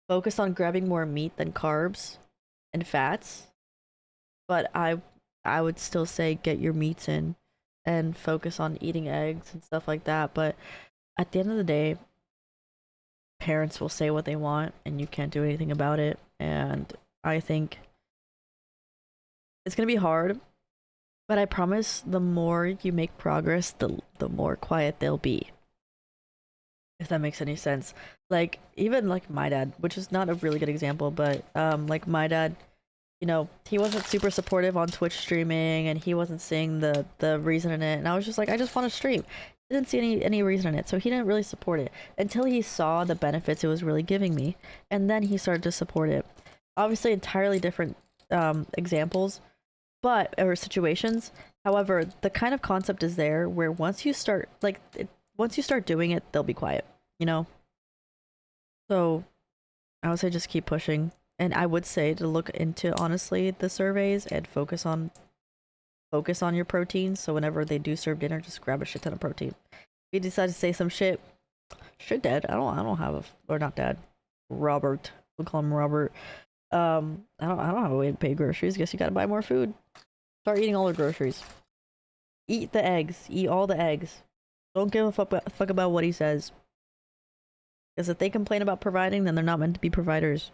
focus on grabbing more meat than carbs and fats. But I would still say get your meats in and focus on eating eggs and stuff like that. But at the end of the day, parents will say what they want and you can't do anything about it. And I think it's gonna be hard, but I promise the more you make progress, the more quiet they'll be. If that makes any sense. Like, even like my dad, which is not a really good example, but like my dad, you know, he wasn't super supportive on Twitch streaming, and he wasn't seeing the reason in it, and I was just like, I just want to stream. Didn't see any reason in it, so he didn't really support it until he saw the benefits it was really giving me, and then he started to support it. Obviously, entirely different examples, but or situations. However, the kind of concept is there where once you start once you start doing it, they'll be quiet, you know. So I would say just keep pushing, and I would say to look into honestly the surveys and focus on your protein. So whenever they do serve dinner, just grab a shit ton of protein. If you decide to say some shit, dad. I don't have a, or not dad, Robert. We'll call him Robert. I don't have a way to pay groceries. Guess you gotta buy more food. Start eating all the groceries. Eat the eggs. Eat all the eggs. Don't give a fuck about what he says. Because if they complain about providing, then they're not meant to be providers.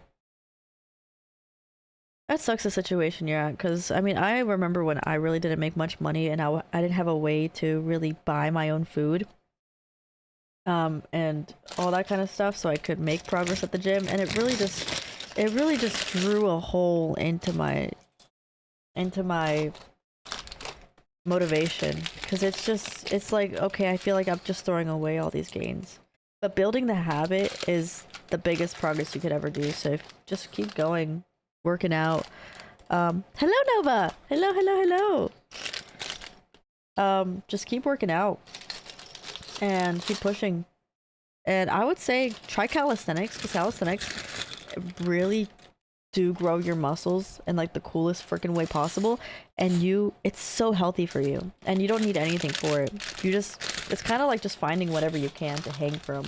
That sucks the situation you're at, because, I mean, I remember when I really didn't make much money and I didn't have a way to really buy my own food. And all that kind of stuff, so I could make progress at the gym, and it really just drew a hole into my motivation, because it's like, okay, I feel like I'm just throwing away all these gains. But building the habit is the biggest progress you could ever do, so just keep going. Working out. Hello Nova. Hello. Just keep working out and keep pushing. And I would say try calisthenics, because calisthenics really do grow your muscles in like the coolest freaking way possible, and it's so healthy for you, and you don't need anything for it. It's kind of like just finding whatever you can to hang from.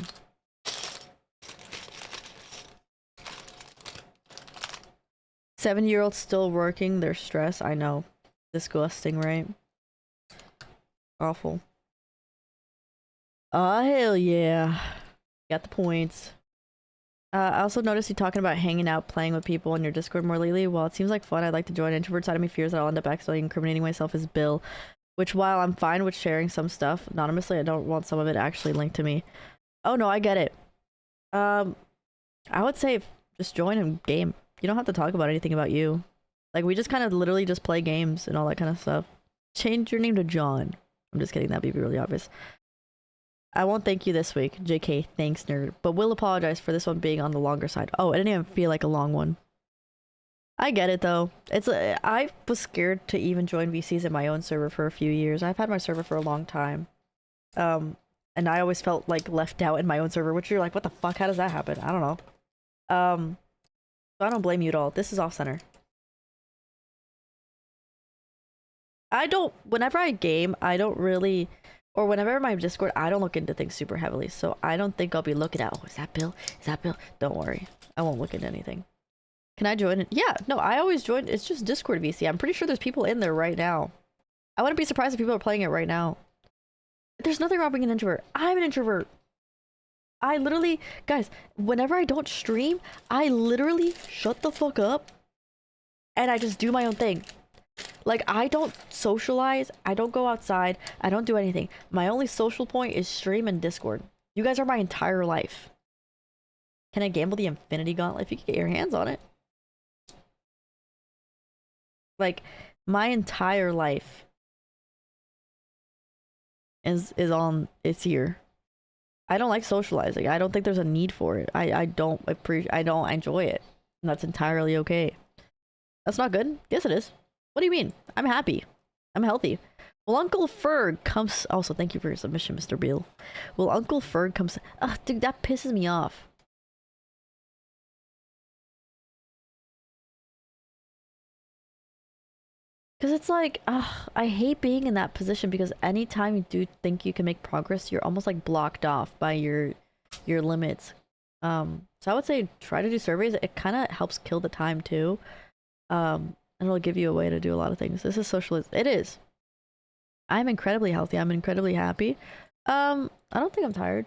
7-year-olds still working their stress. I know. Disgusting, right? Awful. Oh, hell yeah. Got the points. I also noticed you talking about hanging out, playing with people on your Discord more lately. While it seems like fun, I'd like to join. Introvert side of me fears that I'll end up accidentally incriminating myself as Bill. Which, while I'm fine with sharing some stuff anonymously, I don't want some of it actually linked to me. Oh no, I get it. I would say just join and game. You don't have to talk about anything about you. Like, we just kind of literally just play games and all that kind of stuff. Change your name to John. I'm just kidding, that'd be really obvious. I won't thank you this week. JK, thanks, nerd. But will apologize for this one being on the longer side. Oh, it didn't even feel like a long one. I get it, though. I was scared to even join VCs in my own server for a few years. I've had my server for a long time. And I always felt, like, left out in my own server, which you're like, what the fuck? How does that happen? I don't know. So I don't blame you at all. This is off center. Whenever I game, I don't really, or whenever my Discord, I don't look into things super heavily. So I don't think I'll be looking at, oh, is that Bill? Is that Bill? Don't worry. I won't look into anything. Can I join it? Yeah, no, I always join. It's just Discord VC. I'm pretty sure there's people in there right now. I wouldn't be surprised if people are playing it right now. There's nothing wrong with being an introvert. I'm an introvert. I literally, guys, whenever I don't stream, I literally shut the fuck up and I just do my own thing. Like, I don't socialize, I don't go outside, I don't do anything. My only social point is stream and Discord. You guys are my entire life. Can I gamble the Infinity Gauntlet if you can get your hands on it? Like, my entire life is here. I don't like socializing. I don't think there's a need for it. I don't enjoy it. And that's entirely okay. That's not good? Yes, it is. What do you mean? I'm happy. I'm healthy. Well, Uncle Ferg comes... Also, thank you for your submission, Mr. Beal. Well, Uncle Ferg comes... Ugh, dude, that pisses me off. Because it's like, I hate being in that position, because anytime you do think you can make progress, you're almost like blocked off by your limits. So I would say try to do surveys. It kind of helps kill the time too. And it'll give you a way to do a lot of things. This is socialism. It is. I'm incredibly healthy. I'm incredibly happy. I don't think I'm tired.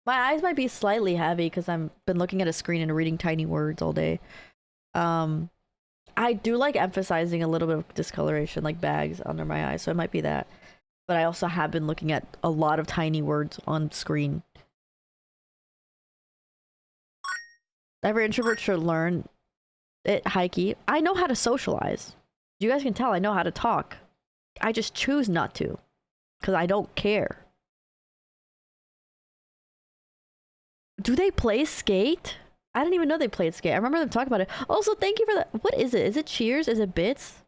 My eyes might be slightly heavy because I've been looking at a screen and reading tiny words all day. I do like emphasizing a little bit of discoloration, like bags under my eyes, so it might be that. But I also have been looking at a lot of tiny words on screen. Every introvert should learn it, Heike. I know how to socialize. You guys can tell I know how to talk. I just choose not to. because I don't care. Do they play Skate? I didn't even know they played Skate. I remember them talking about it. Also, thank you for that. What is it? Is it Cheers? Is it Bits?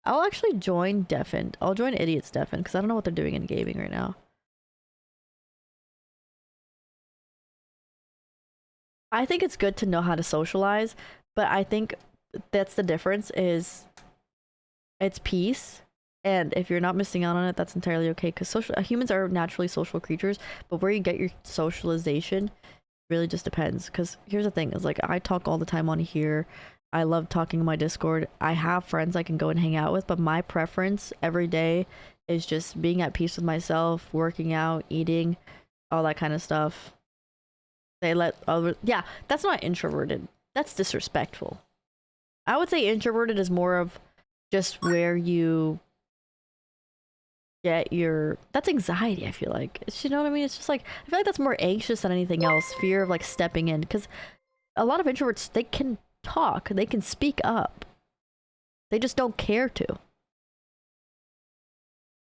I'll actually join Deafened. I'll join Idiots Deafened because I don't know what they're doing in gaming right now. I think it's good to know how to socialize, but I think that's the difference is it's peace. And if you're not missing out on it, that's entirely okay because humans are naturally social creatures, but where you get your socialization really just depends. Because here's the thing is like I talk all the time on here. I love talking on my Discord. I have friends I can go and hang out with, but my preference every day is just being at peace with myself, working out, eating, all that kind of stuff. They let other, yeah, that's not introverted. That's disrespectful. I would say introverted is more of just where you get your, that's anxiety. I feel like it's, you know what I mean? It's just like I feel like that's more anxious than anything else. Fear of like stepping in, because a lot of introverts, they can talk, they can speak up, they just don't care to.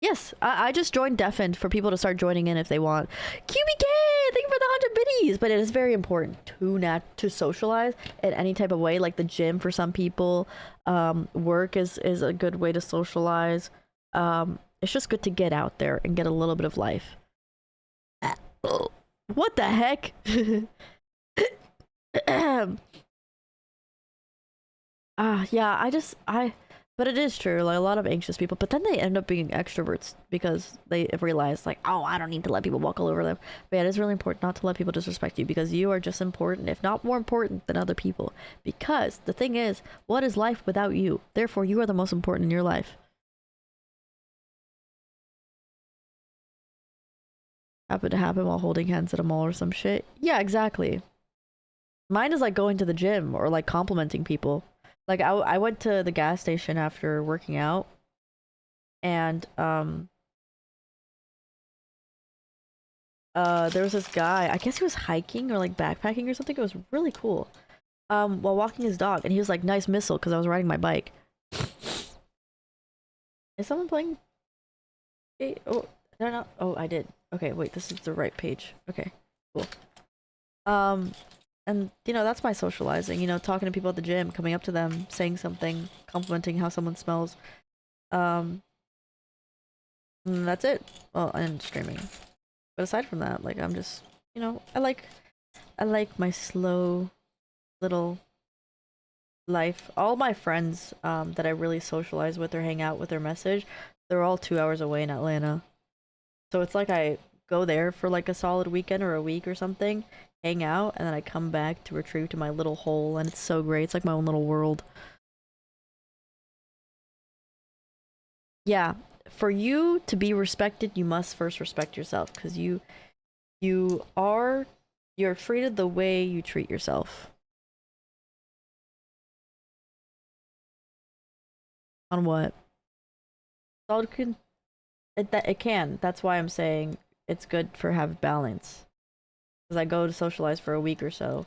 Yes, I just joined Deafened for people to start joining in if they want. QBK, thank you for the 100 biddies. But it is very important to socialize in any type of way, like the gym for some people. Work is a good way to socialize. It's just good to get out there and get a little bit of life. What the heck? Yeah, but it is true, like a lot of anxious people, but then they end up being extroverts because they realize like, oh, I don't need to let people walk all over them. But yeah, it is really important not to let people disrespect you because you are just important, if not more important than other people. Because the thing is, what is life without you? Therefore, you are the most important in your life. Happened to happen while holding hands at a mall or some shit. Yeah, exactly. Mine is like going to the gym or like complimenting people. Like I went to the gas station after working out, and there was this guy, I guess he was hiking or like backpacking or something. It was really cool. While walking his dog, and he was like, nice missile, because I was riding my bike. Is someone playing? Hey, oh, no, no. Oh, I did. Okay, wait, this is the right page. Okay, cool. And, you know, that's my socializing, you know, talking to people at the gym, coming up to them, saying something, complimenting how someone smells. And that's it. Well, and streaming. But aside from that, like, I'm just, you know, I like my slow little life. All my friends that I really socialize with or hang out with or message, they're all 2 hours away in Atlanta. So it's like I go there for like a solid weekend or a week or something, hang out, and then I come back to retrieve to my little hole, and it's so great. It's like my own little world. Yeah, for you to be respected, you must first respect yourself, because you're treated the way you treat yourself. On what? It can. That's why I'm saying it's good for have balance. Because I go to socialize for a week or so.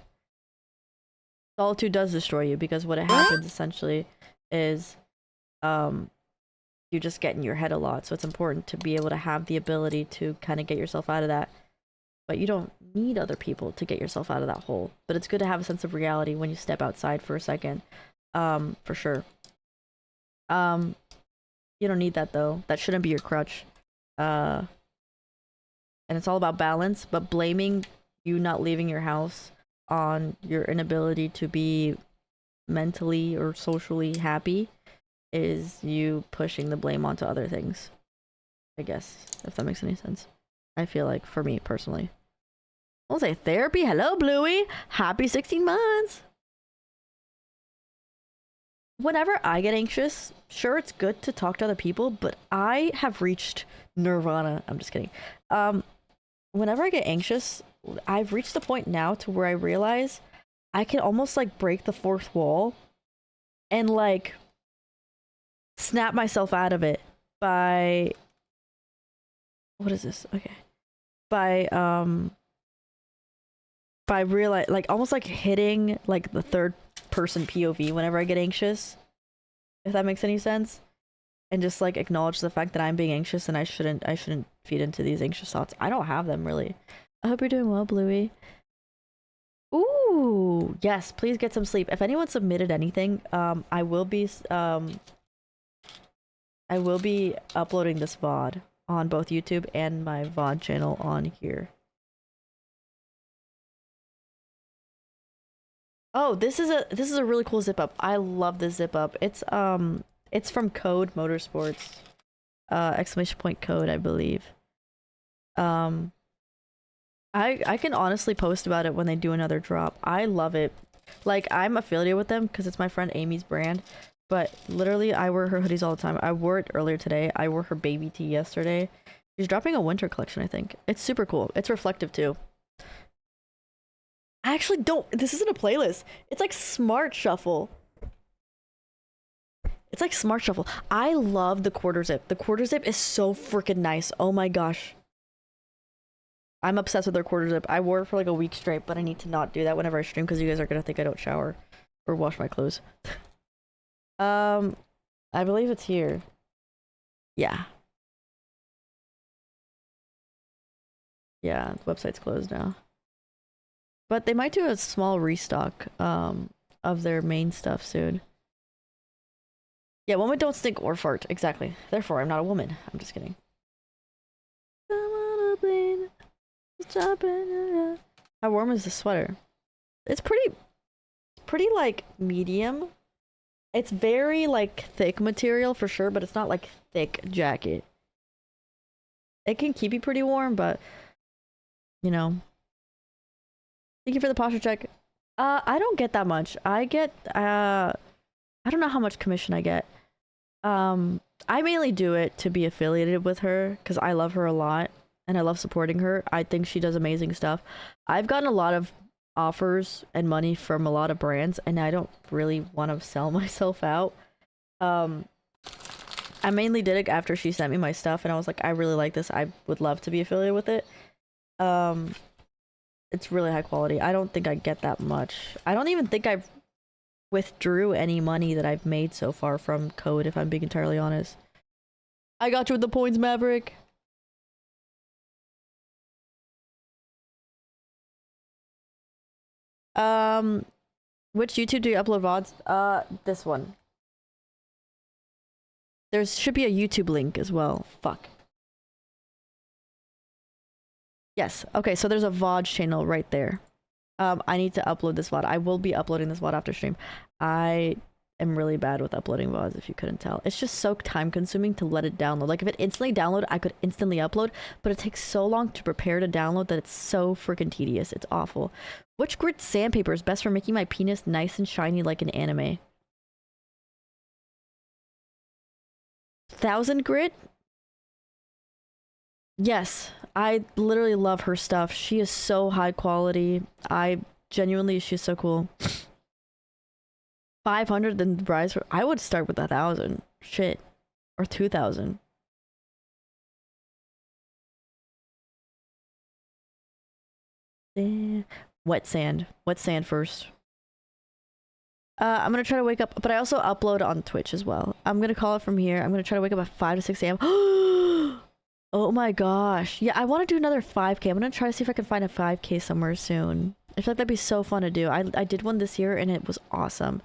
Solitude does destroy you, because what it happens essentially is you just get in your head a lot. So it's important to be able to have the ability to kind of get yourself out of that. But you don't need other people to get yourself out of that hole. But it's good to have a sense of reality when you step outside for a second. For sure. You don't need that though. That shouldn't be your crutch. And it's all about balance, but blaming you not leaving your house on your inability to be mentally or socially happy is you pushing the blame onto other things. I guess, if that makes any sense. I feel like, for me personally. I'll say therapy. Hello, Bluey. Happy 16 months. Whenever I get anxious, sure, it's good to talk to other people, but I have reached nirvana. I'm just kidding. Whenever I get anxious, I've reached the point now to where I realize I can almost like break the fourth wall and like snap myself out of it by, what is this? Okay. By realize, like almost like hitting like the third person POV whenever I get anxious, if that makes any sense, and just like acknowledge the fact that I'm being anxious and I shouldn't feed into these anxious thoughts. I don't have them really. I hope you're doing well, Bluey. Ooh, yes, please get some sleep. If anyone submitted anything, I will be uploading this VOD on both YouTube and my VOD channel on here. Oh, this is a really cool zip up. I love this zip up. It's from Code Motorsports. Exclamation point code, I believe. I can honestly post about it when they do another drop. I love it. Like, I'm affiliated with them because it's my friend Amy's brand, but literally I wear her hoodies all the time. I wore it earlier today. I wore her baby tee yesterday. She's dropping a winter collection, I think. It's super cool. It's reflective too. I actually don't, this isn't a playlist. It's like Smart Shuffle. It's like Smart Shuffle. I love the quarter zip. The quarter zip is so freaking nice. Oh my gosh. I'm obsessed with their quarter zip. I wore it for like a week straight, but I need to not do that whenever I stream because you guys are gonna think I don't shower or wash my clothes. I believe it's here. Yeah. Yeah, the website's closed now. But they might do a small restock of their main stuff soon. Yeah, women don't stink or fart. Exactly. Therefore, I'm not a woman. I'm just kidding. How warm is the sweater? It's pretty like medium. It's very like thick material for sure, but it's not like thick jacket. It can keep you pretty warm, but you know. Thank you for the posture check. I don't get that much. I get I don't know how much commission I get. I mainly do it to be affiliated with her because I love her a lot and I love supporting her. I think she does amazing stuff. I've gotten a lot of offers and money from a lot of brands and I don't really want to sell myself out. I mainly did it after she sent me my stuff and I was like, I really like this. I would love to be affiliated with it. It's really high quality. I don't think I get that much. I don't even think I've withdrew any money that I've made so far from Code, if I'm being entirely honest. I got you with the points, Maverick. Which YouTube do you upload VODs? This one. There should be a YouTube link as well. Fuck. Yes. Okay, so there's a VOD channel right there. I need to upload this VOD. I will be uploading this VOD after stream. I am really bad with uploading VODs, if you couldn't tell. It's just so time consuming to let it download. Like if it instantly downloaded, I could instantly upload, but it takes so long to prepare to download that it's so freaking tedious. It's awful. Which grit sandpaper is best for making my penis nice and shiny like an anime? 1000 grit? Yes, I literally love her stuff. She is so high quality. She's so cool. 500 then rise for, I would start with 1,000. Shit. Or 2,000. Wet sand first. I'm gonna try to wake up, but I also upload on Twitch as well. I'm gonna call it from here. I'm gonna try to wake up at 5 to 6 a.m. Oh my gosh. Yeah, I want to do another 5K. I'm gonna try to see if I can find a 5K somewhere soon. I feel like that'd be so fun to do. I did one this year and it was awesome.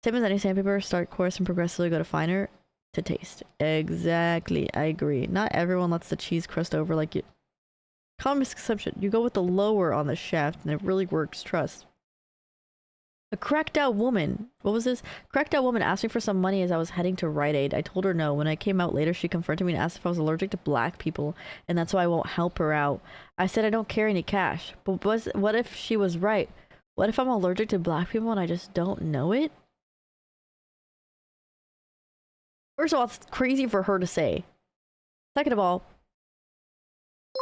Same as any sandpaper, start coarse and progressively go to finer to taste. Exactly, I agree. Not everyone lets the cheese crust over like you. Common misconception. You go with the lower on the shaft and it really works, trust. A cracked out woman. What was this? Cracked out woman asked me for some money as I was heading to Rite Aid. I told her no. When I came out later, she confronted me and asked if I was allergic to black people, and that's why I won't help her out. I said I don't carry any cash. But what if she was right? What if I'm allergic to black people and I just don't know it? First of all, it's crazy for her to say. Second of all,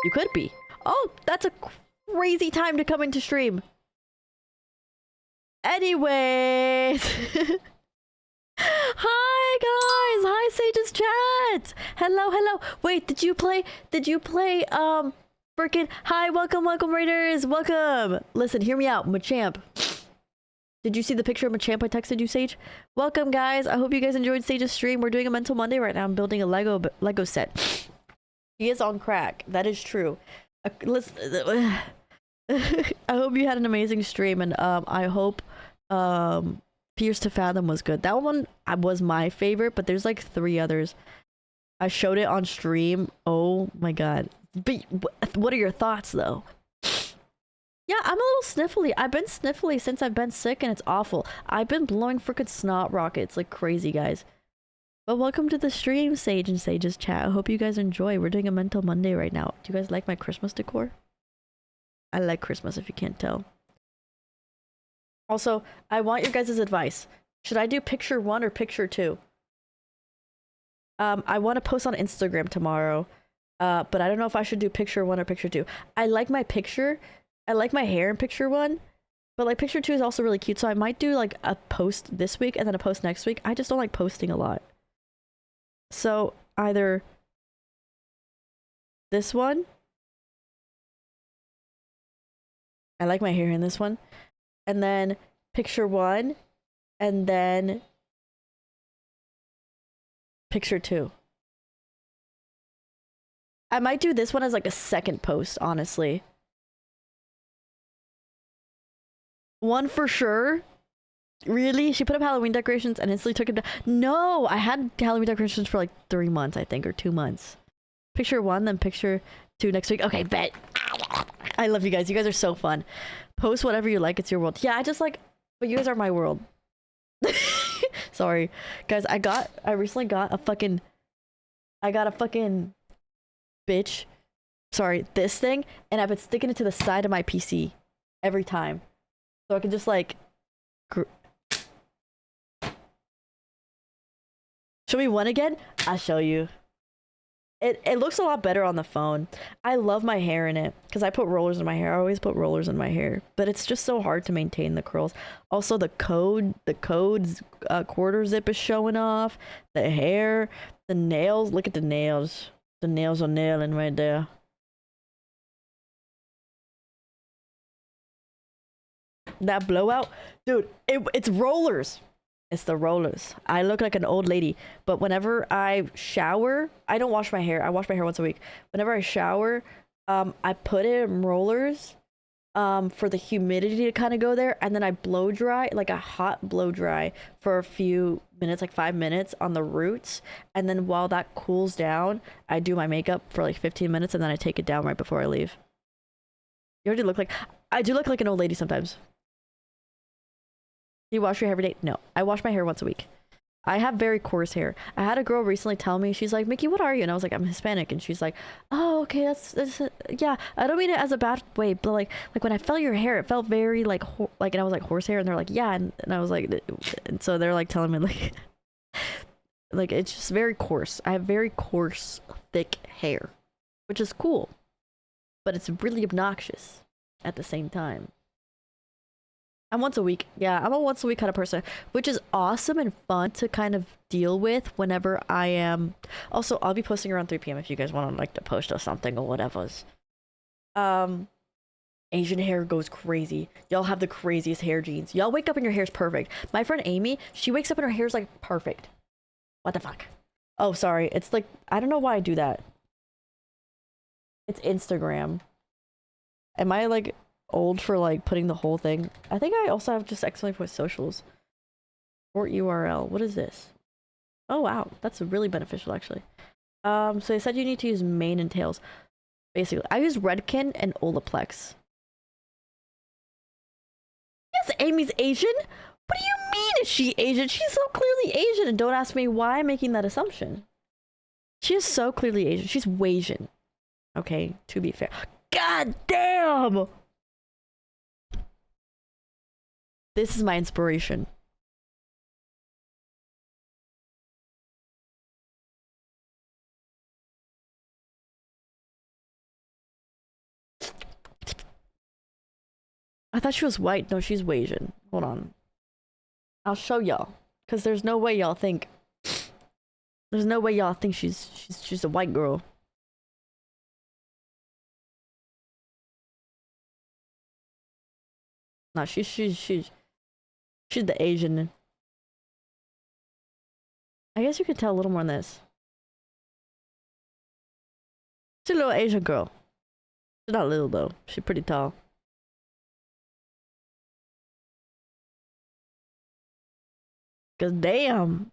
you could be. Oh, that's a crazy time to come into stream. Anyways. Hi guys, hi Sage's chat. Hello. Wait, did you play freaking hi, welcome Raiders, welcome. Listen, hear me out, Machamp. Did you see the picture of Machamp I texted you, Sage? Welcome guys, I hope you guys enjoyed Sage's stream. We're doing a Mental Monday right now. I'm building a Lego set. She is on crack. That is true. Listen, I hope you had an amazing stream, and I hope Pierce to Fathom was good. That one was my favorite, but there's like 3 others. I showed it on stream. Oh my god. But what are your thoughts though? Yeah, I'm a little sniffly. I've been sniffly since I've been sick, and it's awful. I've been blowing freaking snot rockets like crazy, guys. But welcome to the stream, Sage and Sage's chat. I hope you guys enjoy. We're doing a Mental Monday right now. Do you guys like my Christmas decor? I like Christmas, if you can't tell. Also, I want your guys' advice. Should I do picture 1 or picture 2? I want to post on Instagram tomorrow, but I don't know if I should do picture 1 or picture 2. I like my picture. I like my hair in picture 1, but like picture 2 is also really cute, so I might do like a post this week and then a post next week. I just don't like posting a lot. So either this one, I like my hair in this one, and then picture 1, and then picture 2. I might do this one as like a second post, honestly. 1 for sure. Really? She put up Halloween decorations and instantly took it down. No, I had Halloween decorations for like 3 months, I think, or 2 months. Picture 1, then picture 2 next week. Okay, bet. I love you guys. You guys are so fun. Post whatever you like. It's your world. Yeah, I just like, but you guys are my world. Sorry. Guys, I recently got a fucking bitch. Sorry, this thing. And I've been sticking it to the side of my PC every time. So I can just like, show me 1 again? I'll show you. It looks a lot better on the phone. I love my hair in it because I put rollers in my hair. I always put rollers in my hair, but it's just so hard to maintain the curls. Also, the code's quarter zip is showing off. The hair, the nails. Look at the nails. The nails are nailing right there. That blowout, dude. It's rollers. It's the rollers. I look like an old lady, but whenever I shower, I don't wash my hair. I wash my hair once a week. Whenever I shower, I put it in rollers for the humidity to kind of go there, and then I blow dry, like a hot blow dry for a few minutes, like 5 minutes on the roots, and then while that cools down, I do my makeup for like 15 minutes, and then I take it down right before I leave. You already look like, I do look like an old lady sometimes. Do you wash your hair every day? No, I wash my hair once a week. I have very coarse hair. I had a girl recently tell me, she's like, Mickey, what are you? And I was like, I'm Hispanic. And she's like, oh, okay, that's yeah. I don't mean it as a bad way, but like when I felt your hair, it felt very like, and I was like, horse hair? And they're like, yeah. And I was like, and so they're like telling me like, like it's just very coarse. I have very coarse, thick hair, which is cool, but it's really obnoxious at the same time. I'm once a week. Yeah, I'm a once a week kind of person, which is awesome and fun to kind of deal with whenever I am. Also, I'll be posting around 3 p.m. if you guys want to like to post or something or whatever's. Asian hair goes crazy. Y'all have the craziest hair genes. Y'all wake up and your hair's perfect. My friend Amy, she wakes up and her hair's like perfect. What the fuck? Oh, sorry. It's like, I don't know why I do that. It's Instagram. Am I like old for like putting the whole thing? I think I also have just accidentally put socials. Port URL. What is this? Oh wow, that's really beneficial actually. So they said you need to use mane and tails. Basically, I use Redken and Olaplex. Yes, Amy's Asian. What do you mean is she Asian? She's so clearly Asian, and don't ask me why I'm making that assumption. She is so clearly Asian. She's Wasian. Okay, to be fair. God damn! This is my inspiration. I thought she was white. No, she's Wasian. Hold on. I'll show y'all. Because there's no way y'all think... There's no way y'all think she's a white girl. No, she's the Asian. I guess you could tell a little more on this. She's a little Asian girl. She's not little though. She's pretty tall. Cause damn,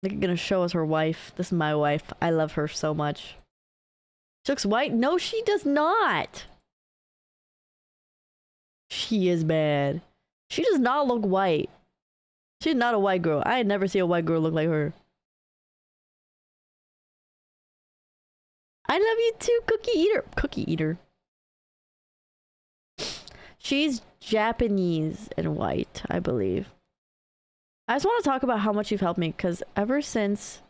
they're gonna show us her wife. This is my wife. I love her so much. She looks white. No, she does not. She is bad. She does not look white. She's not a white girl. I had never seen a white girl look like her. I love you too, Cookie Eater. Cookie Eater. She's Japanese and white, I believe. I just want to talk about how much you've helped me, because ever since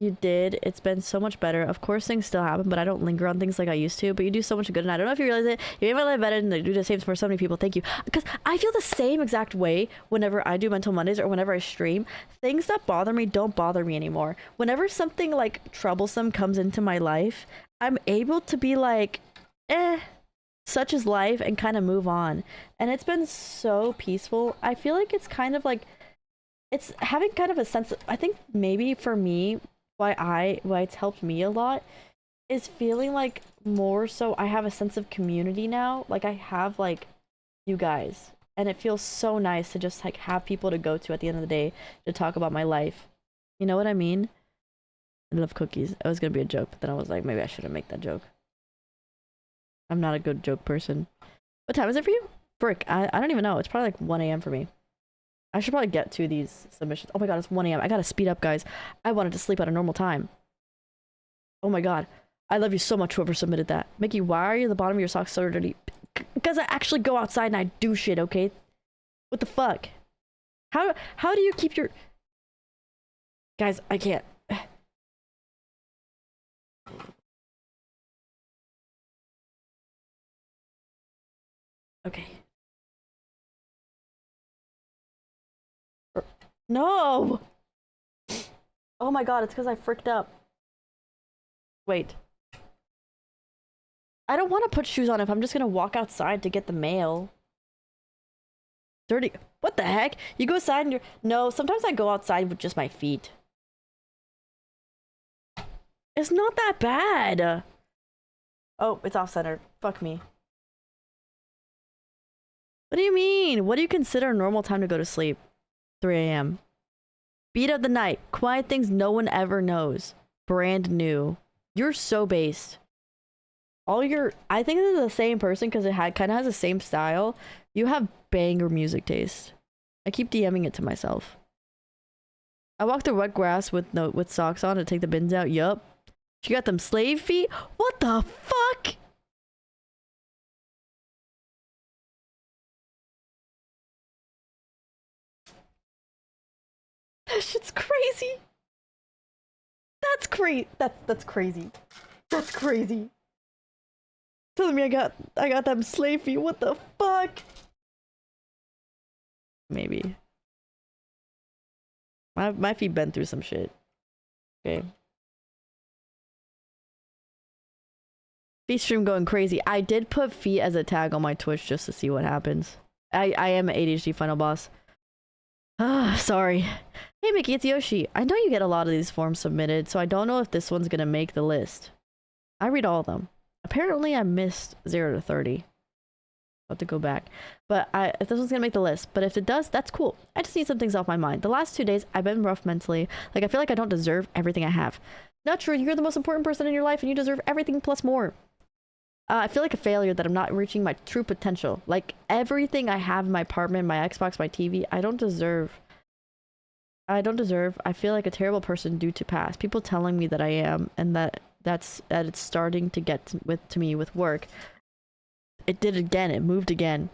you did, it's been so much better. Of course, things still happen, but I don't linger on things like I used to. But you do so much good, and I don't know if you realize it. You made my life better, and you do the same for so many people. Thank you. Because I feel the same exact way whenever I do Mental Mondays or whenever I stream. Things that bother me don't bother me anymore. Whenever something like troublesome comes into my life, I'm able to be like, such is life, and kind of move on. And it's been so peaceful. I feel like it's kind of like, it's having kind of a sense of, I think maybe for me, why it's helped me a lot is feeling like more so I have a sense of community now. Like I have like you guys, and it feels so nice to just like have people to go to at the end of the day to talk about my life. You know what I mean? I love cookies. It was gonna be a joke, but then I was like, maybe I shouldn't make that joke. I'm not a good joke person. What time is it for you? Frick, I don't even know. It's probably like 1 a.m. for me. I should probably get to these submissions. Oh my god, it's 1 a.m. I gotta speed up, guys. I wanted to sleep at a normal time. Oh my god. I love you so much, whoever submitted that. Mickey, why are you the bottom of your socks so dirty? Because I actually go outside and I do shit, okay? What the fuck? How do you keep your... Guys, I can't. Okay. No! Oh my god, it's because I fricked up. Wait. I don't want to put shoes on if I'm just gonna walk outside to get the mail. Dirty. What the heck? You go outside and you're... No, sometimes I go outside with just my feet. It's not that bad. Oh, it's off-center. Fuck me. What do you mean? What do you consider a normal time to go to sleep? 3 a.m. Beat of the night. Quiet things no one ever knows. Brand new. You're so based. All your... I think this is the same person because it kind of has the same style. You have banger music taste. I keep DMing it to myself. I walk through wet grass with socks on to take the bins out. Yup. She got them slave feet? What the fuck? That shit's crazy. That's crazy. That's crazy. That's crazy. Telling me I got them slave feet. What the fuck? Maybe. My feet been through some shit. Okay. Feet stream going crazy. I did put feet as a tag on my Twitch just to see what happens. I am an ADHD final boss. Ah, sorry. Hey Mickey, it's Yoshi. I know you get a lot of these forms submitted, so I don't know if this one's gonna make the list. I read all of them. Apparently I missed 0 to 30. I'll have to go back. But if this one's gonna make the list. But if it does, that's cool. I just need some things off my mind. The last 2 days, I've been rough mentally. Like, I feel like I don't deserve everything I have. Not true. You're the most important person in your life and you deserve everything plus more. I feel like a failure that I'm not reaching my true potential. Like, everything I have in my apartment, my Xbox, my TV, I don't deserve. I feel like a terrible person due to past. People telling me that I am, and that it's starting to get to me with work. It did again. It moved again.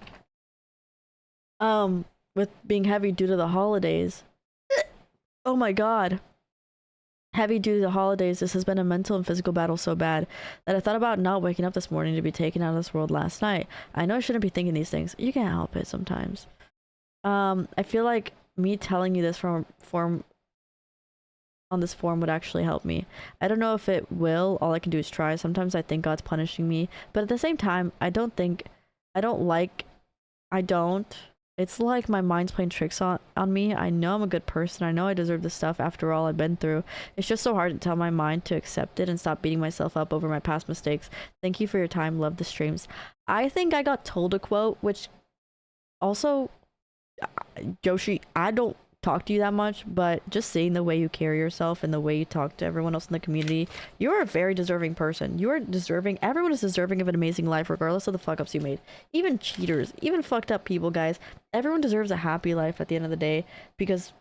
With being heavy due to the holidays. Oh my god. Heavy due to the holidays, this has been a mental and physical battle so bad that I thought about not waking up this morning to be taken out of this world last night. I know I shouldn't be thinking these things. You can't help it sometimes. I feel like me telling you this on this form would actually help me. I don't know if it will. All I can do is try. Sometimes I think God's punishing me, but at the same time, I don't. It's like my mind's playing tricks on me. I know I'm a good person. I know I deserve this stuff after all I've been through. It's just so hard to tell my mind to accept it and stop beating myself up over my past mistakes. Thank you for your time. Love the streams. I think I got told a quote, which also, Yoshi, I don't talk to you that much, but just seeing the way you carry yourself and the way you talk to everyone else in the community, you're a very deserving person. You are deserving. Everyone is deserving of an amazing life, regardless of the fuck ups you made. Even cheaters, even fucked up people, guys. Everyone deserves a happy life at the end of the day, because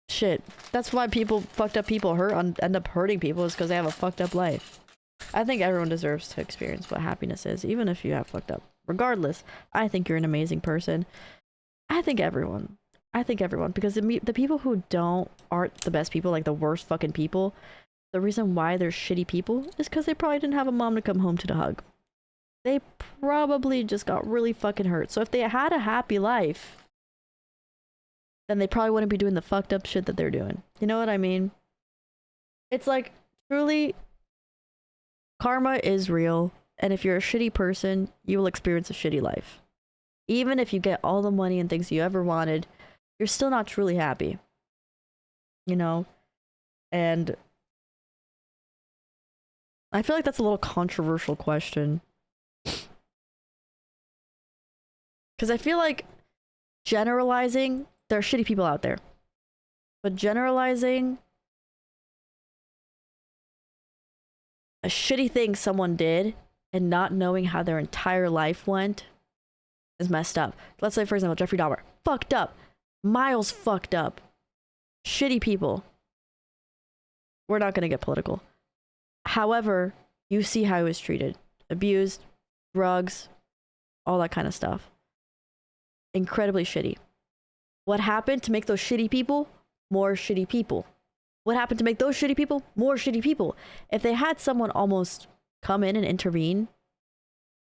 shit, that's why fucked up people end up hurting people, is because they have a fucked up life. I think everyone deserves to experience what happiness is, even if you have fucked up. Regardless, I think you're an amazing person. I think everyone, because the people who aren't the best people, like the worst fucking people, the reason why they're shitty people is because they probably didn't have a mom to come home to hug. They probably just got really fucking hurt. So if they had a happy life, then they probably wouldn't be doing the fucked up shit that they're doing. You know what I mean? It's like, truly, karma is real. And if you're a shitty person, you will experience a shitty life. Even if you get all the money and things you ever wanted, you're still not truly happy. You know? And I feel like that's a little controversial question. Because I feel like generalizing, there are shitty people out there. But generalizing a shitty thing someone did and not knowing how their entire life went is messed up. Let's say, for example, Jeffrey Dahmer. Fucked up. Miles fucked up. Shitty people. We're not going to get political. However, you see how he was treated. Abused, drugs, all that kind of stuff. Incredibly shitty. What happened to make those shitty people more shitty people? What happened to make those shitty people more shitty people? If they had someone almost come in and intervene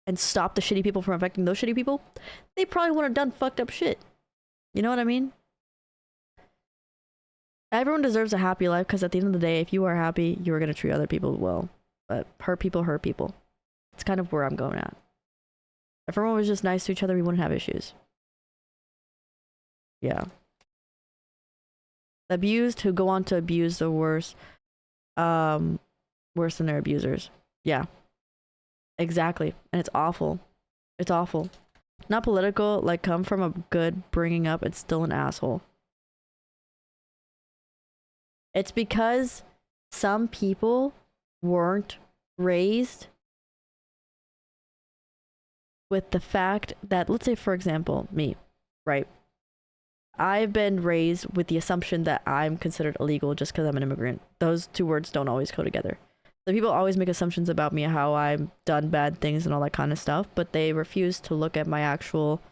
and stop the shitty people from affecting those shitty people, they probably wouldn't have done fucked up shit. You know what I mean? Everyone deserves a happy life, because at the end of the day, if you are happy, you are going to treat other people well. But hurt people hurt people. It's kind of where I'm going at. If everyone was just nice to each other, we wouldn't have issues. Yeah. Abused who go on to abuse the worse than their abusers. Yeah. Exactly. And it's awful. It's awful. Not political, like, come from a good bringing up, it's still an asshole. It's because some people weren't raised with the fact that, let's say, for example, me, right? I've been raised with the assumption that I'm considered illegal just because I'm an immigrant. Those two words don't always go together. So people always make assumptions about me, how I've done bad things and all that kind of stuff, but they refuse to look at my actual,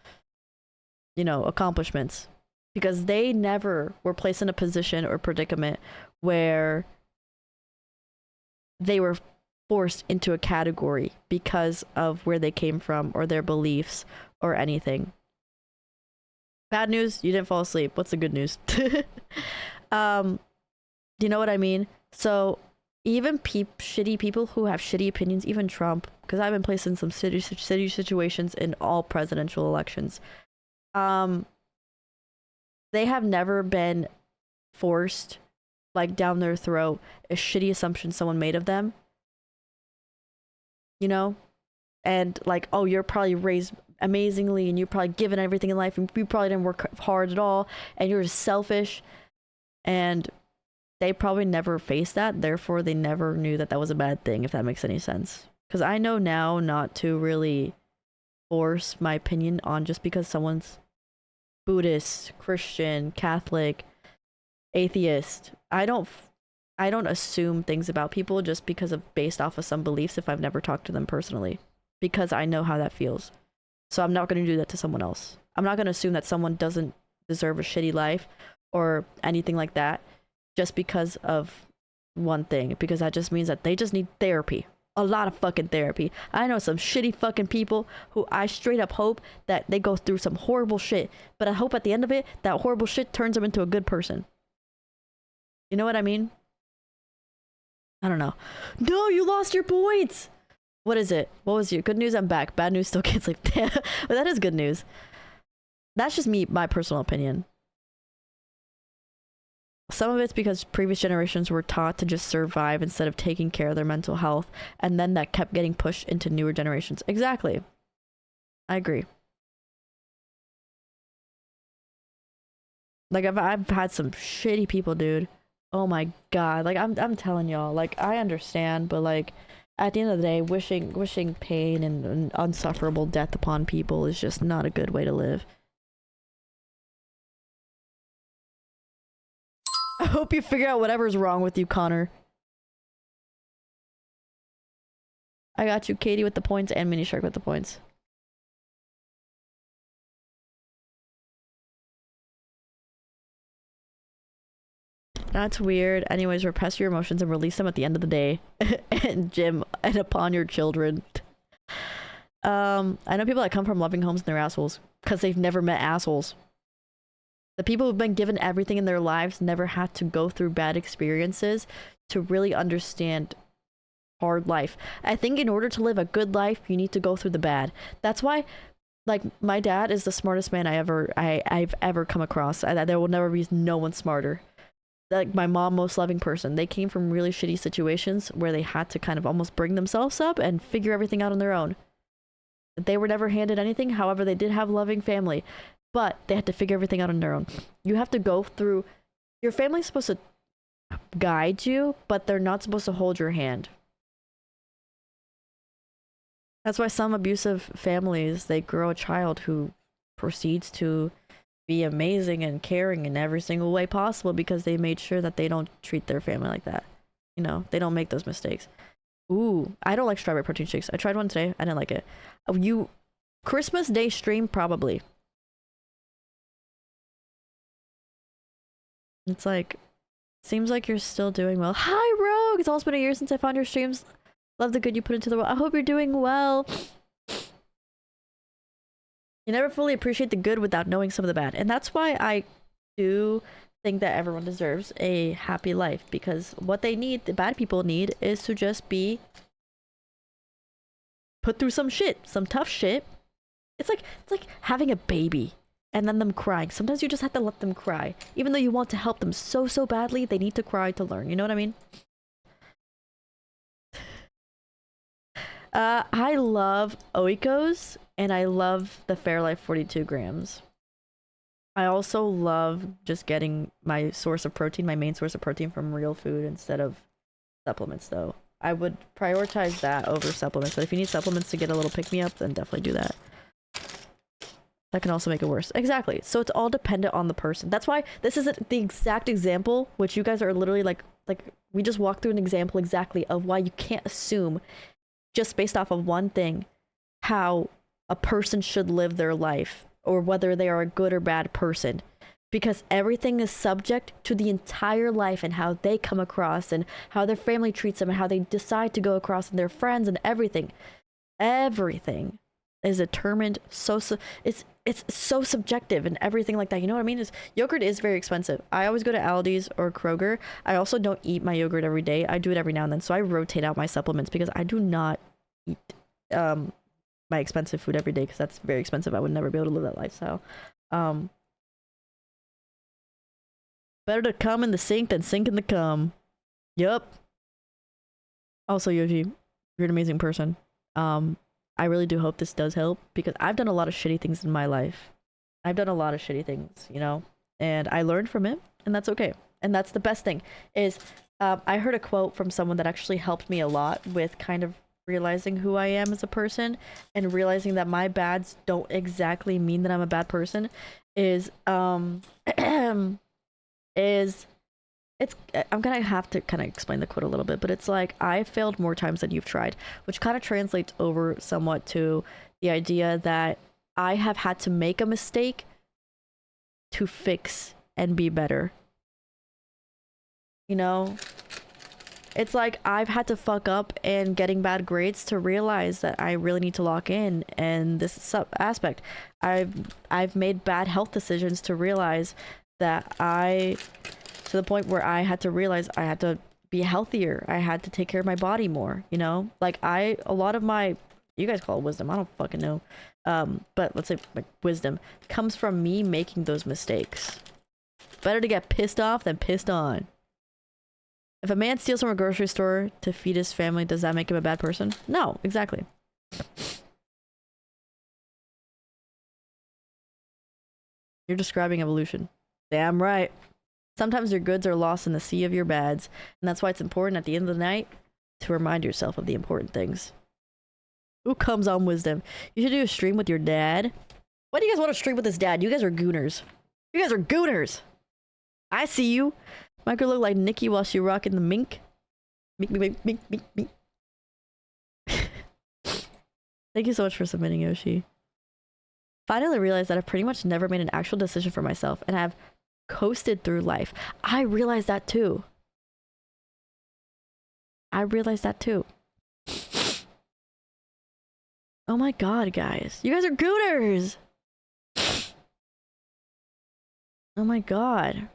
accomplishments. Because they never were placed in a position or predicament where they were forced into a category because of where they came from or their beliefs or anything. Bad news, you didn't fall asleep. What's the good news? Do you know what I mean? So even shitty people who have shitty opinions, even Trump, because I've been placed in some city situations in all presidential elections. They have never been forced, like, down their throat, a shitty assumption someone made of them. And like, oh, you're probably raised amazingly and you're probably given everything in life and you probably didn't work hard at all and you're just selfish. And they probably never faced that. Therefore, they never knew that that was a bad thing, if that makes any sense. Because I know now not to really force my opinion on just because someone's Buddhist, Christian, Catholic, atheist. I don't assume things about people just based off of some beliefs if I've never talked to them personally, because I know how that feels. So I'm not going to do that to someone else. I'm not going to assume that someone doesn't deserve a shitty life or anything like that just because of one thing, because that just means that they just need therapy. A lot of fucking therapy. I know some shitty fucking people who I straight up hope that they go through some horrible shit, but I hope at the end of it, that horrible shit turns them into a good person. You know what I mean? I don't know. No, you lost your points! What is it? What was your good news? I'm back. Bad news, still can't sleep. But that is good news. That's just me, my personal opinion. Some of it's because previous generations were taught to just survive instead of taking care of their mental health, and then that kept getting pushed into newer generations. Exactly. I agree. Like I've had some shitty people, dude. Oh my god. Like I'm telling y'all, like I understand, but like at the end of the day, wishing pain and unsufferable death upon people is just not a good way to live. I hope you figure out whatever's wrong with you, Connor. I got you, Katie with the points and Mini Shark with the points. That's weird. Anyways, repress your emotions and release them at the end of the day. And Jim, and upon your children. I know people that come from loving homes and they're assholes because they've never met assholes. The people who've been given everything in their lives never had to go through bad experiences to really understand hard life. I think in order to live a good life, you need to go through the bad. That's why, like, my dad is the smartest man I've ever come across. There will never be no one smarter. Like my mom, most loving person. They came from really shitty situations where they had to kind of almost bring themselves up and figure everything out on their own. They were never handed anything. However, they did have loving family, but they had to figure everything out on their own. You have to go through. Your family's supposed to guide you, but they're not supposed to hold your hand. That's why some abusive families, they grow a child who proceeds to be amazing and caring in every single way possible because they made sure that they don't treat their family like that. You know, they don't make those mistakes. Ooh, I don't like strawberry protein shakes. I tried one today. I didn't like it. Christmas Day stream, probably. It's like, seems like you're still doing well. Hi, Rogue! It's almost been a year since I found your streams. Love the good you put into the world. I hope you're doing well. You never fully appreciate the good without knowing some of the bad. And that's why I do think that everyone deserves a happy life, because what they need, the bad people need, is to just be put through some shit, some tough shit. It's like having a baby and then them crying. Sometimes you just have to let them cry. Even though you want to help them so badly, they need to cry to learn. You know what I mean? I love Oikos, and I love the Fairlife 42 grams. I also love just getting my source of protein, my main source of protein, from real food instead of supplements, though. I would prioritize that over supplements, but if you need supplements to get a little pick-me-up, then definitely do that. That can also make it worse. Exactly. So it's all dependent on the person. That's why this is the exact example, which you guys are literally like we just walked through an example exactly of why you can't assume just based off of one thing how a person should live their life or whether they are a good or bad person, because everything is subject to the entire life and how they come across and how their family treats them and how they decide to go across and their friends and everything is determined. It's so subjective and everything like that. You know what I mean? Yogurt is very expensive. I always go to Aldi's or Kroger. I also don't eat my yogurt every day. I do it every now and then. So I rotate out my supplements because I do not eat my expensive food every day because that's very expensive. I would never be able to live that lifestyle. Better to cum in the sink than sink in the cum. Yup. Also, Yoji, you're an amazing person. I really do hope this does help, because I've done a lot of shitty things in my life. I've done a lot of shitty things, you know, and I learned from it, and that's okay. And that's the best thing is, I heard a quote from someone that actually helped me a lot with kind of realizing who I am as a person and realizing that my bads don't exactly mean that I'm a bad person I'm gonna have to kind of explain the quote a little bit, but it's like, I failed more times than you've tried, which kind of translates over somewhat to the idea that I have had to make a mistake to fix and be better. You know, it's like I've had to fuck up and getting bad grades to realize that I really need to lock in and this aspect. I've made bad health decisions to realize that to the point where I had to realize I had to be healthier. I had to take care of my body more, you know? Like a lot of my, you guys call it wisdom, I don't fucking know. but let's say like wisdom comes from me making those mistakes. Better to get pissed off than pissed on. If a man steals from a grocery store to feed his family, does that make him a bad person? No, exactly. You're describing evolution. Damn right. Sometimes your goods are lost in the sea of your bads, and that's why it's important at the end of the night to remind yourself of the important things. Who comes on wisdom? You should do a stream with your dad. Why do you guys want to stream with his dad? You guys are gooners. You guys are gooners. I see you. Might girl look like Nikki while she rocking the mink. Mink, mink, mink, mink, mink, mink. Thank you so much for submitting, Yoshi. Finally realized that I've pretty much never made an actual decision for myself and have coasted through life. I realized that too. I realized that too. Oh my god, guys. You guys are gooners! Oh my god.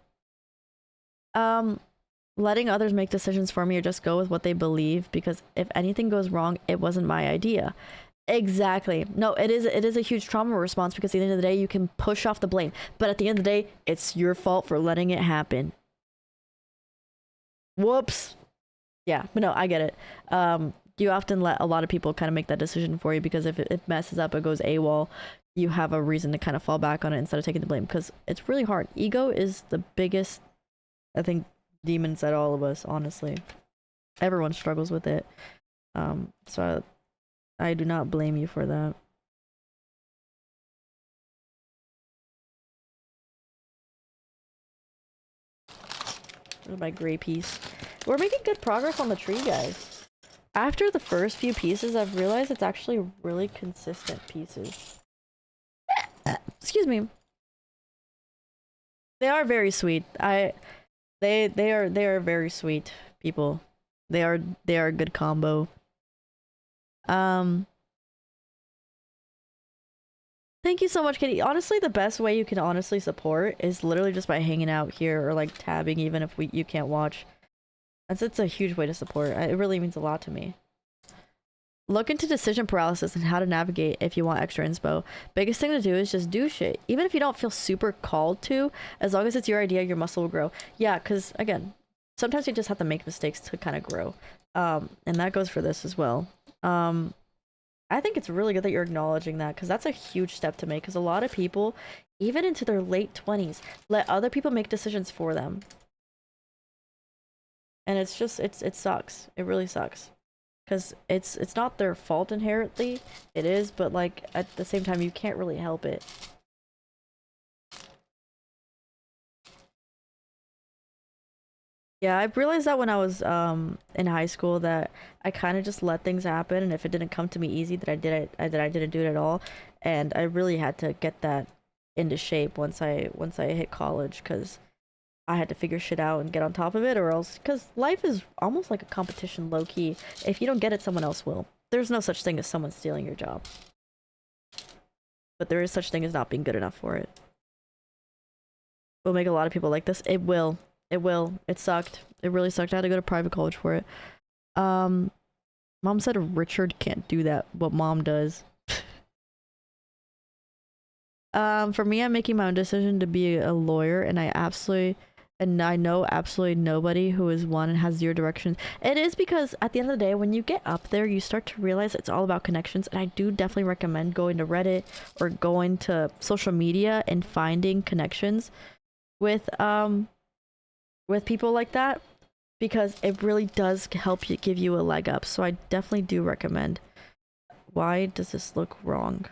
Letting others make decisions for me or just go with what they believe, because if anything goes wrong, it wasn't my idea. Exactly. No, it is a huge trauma response, because at the end of the day, you can push off the blame. But at the end of the day, it's your fault for letting it happen. Whoops. Yeah, but no, I get it. You often let a lot of people kind of make that decision for you, because if it messes up, it goes AWOL, you have a reason to kind of fall back on it instead of taking the blame, because it's really hard. Ego is the biggest, I think, demon inside all of us, honestly. Everyone struggles with it. So I do not blame you for that. My gray piece. We're making good progress on the tree, guys. After the first few pieces, I've realized it's actually really consistent pieces. Excuse me. They are very sweet. They are very sweet people. They are a good combo. Thank you so much, Kitty. Honestly, the best way you can honestly support is literally just by hanging out here or like tabbing, even if you can't watch. It's a huge way to support. It really means a lot to me. Look into decision paralysis and how to navigate if you want extra inspo. Biggest thing to do is just do shit. Even if you don't feel super called to, as long as it's your idea, your muscle will grow. Yeah, because again, sometimes you just have to make mistakes to kind of grow. And that goes for this as well. I think it's really good that you're acknowledging that, because that's a huge step to make, because a lot of people, even into their late 20s, let other people make decisions for them. And it's just, it sucks. It really sucks. Because it's not their fault inherently. It is, but like at the same time, you can't really help it. Yeah, I realized that when I was in high school, that I kind of just let things happen, and if it didn't come to me easy, that I didn't do it at all. And I really had to get that into shape once I hit college, because I had to figure shit out and get on top of it, or else, because life is almost like a competition, low key. If you don't get it, someone else will. There's no such thing as someone stealing your job, but there is such thing as not being good enough for it. Will make a lot of people like this. It will. It will. It sucked. It really sucked. I had to go to private college for it. Mom said Richard can't do that, but mom does. For me, I'm making my own decision to be a lawyer, and I know absolutely nobody who is one and has zero direction. It is because at the end of the day, when you get up there, you start to realize it's all about connections. And I do definitely recommend going to Reddit or going to social media and finding connections with people like that, because it really does help you, give you a leg up. So I definitely do recommend. Why does this look wrong?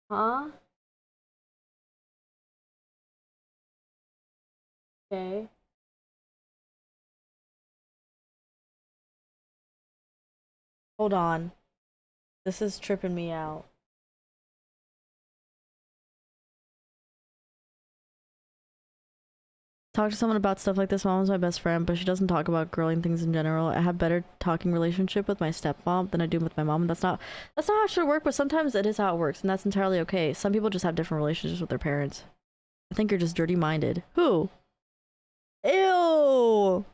Huh? Okay. Hold on. This is tripping me out. talk to someone about stuff like this. Mom's my best friend, but she doesn't talk about girling things in general. I have better talking relationship with my stepmom than I do with my mom. And that's not how it should work, but sometimes it is how it works, and that's entirely okay. Some people just have different relationships with their parents. I think you're just dirty-minded. Who? Ew!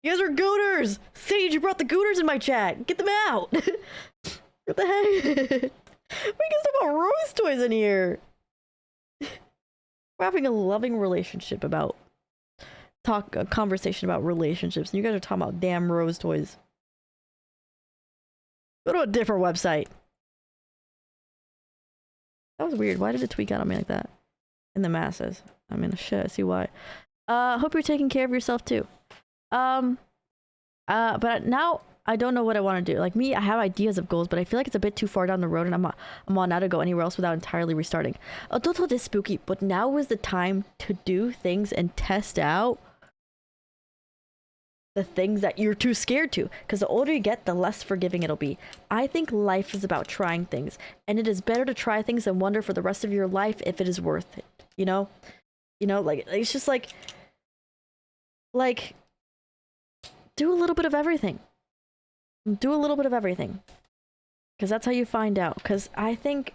You guys are gooners! Sage, you brought the gooners in my chat! Get them out! What the heck? We can talk about Rose toys in here! We're having a loving relationship about... a conversation about relationships, and you guys are talking about damn Rose toys. Go to a different website. That was weird. Why did it tweak out on me like that? In the masses. I mean, shit, I see why. Hope you're taking care of yourself too. But now I don't know what I want to do. Like me, I have ideas of goals, but I feel like it's a bit too far down the road, and I'm on now to go anywhere else without entirely restarting. A little bit spooky, but now is the time to do things and test out the things that you're too scared to, because the older you get, the less forgiving it'll be. I think life is about trying things, and it is better to try things and wonder for the rest of your life if it is worth it, you know, like it's just like do a little bit of everything, because that's how you find out. Because I think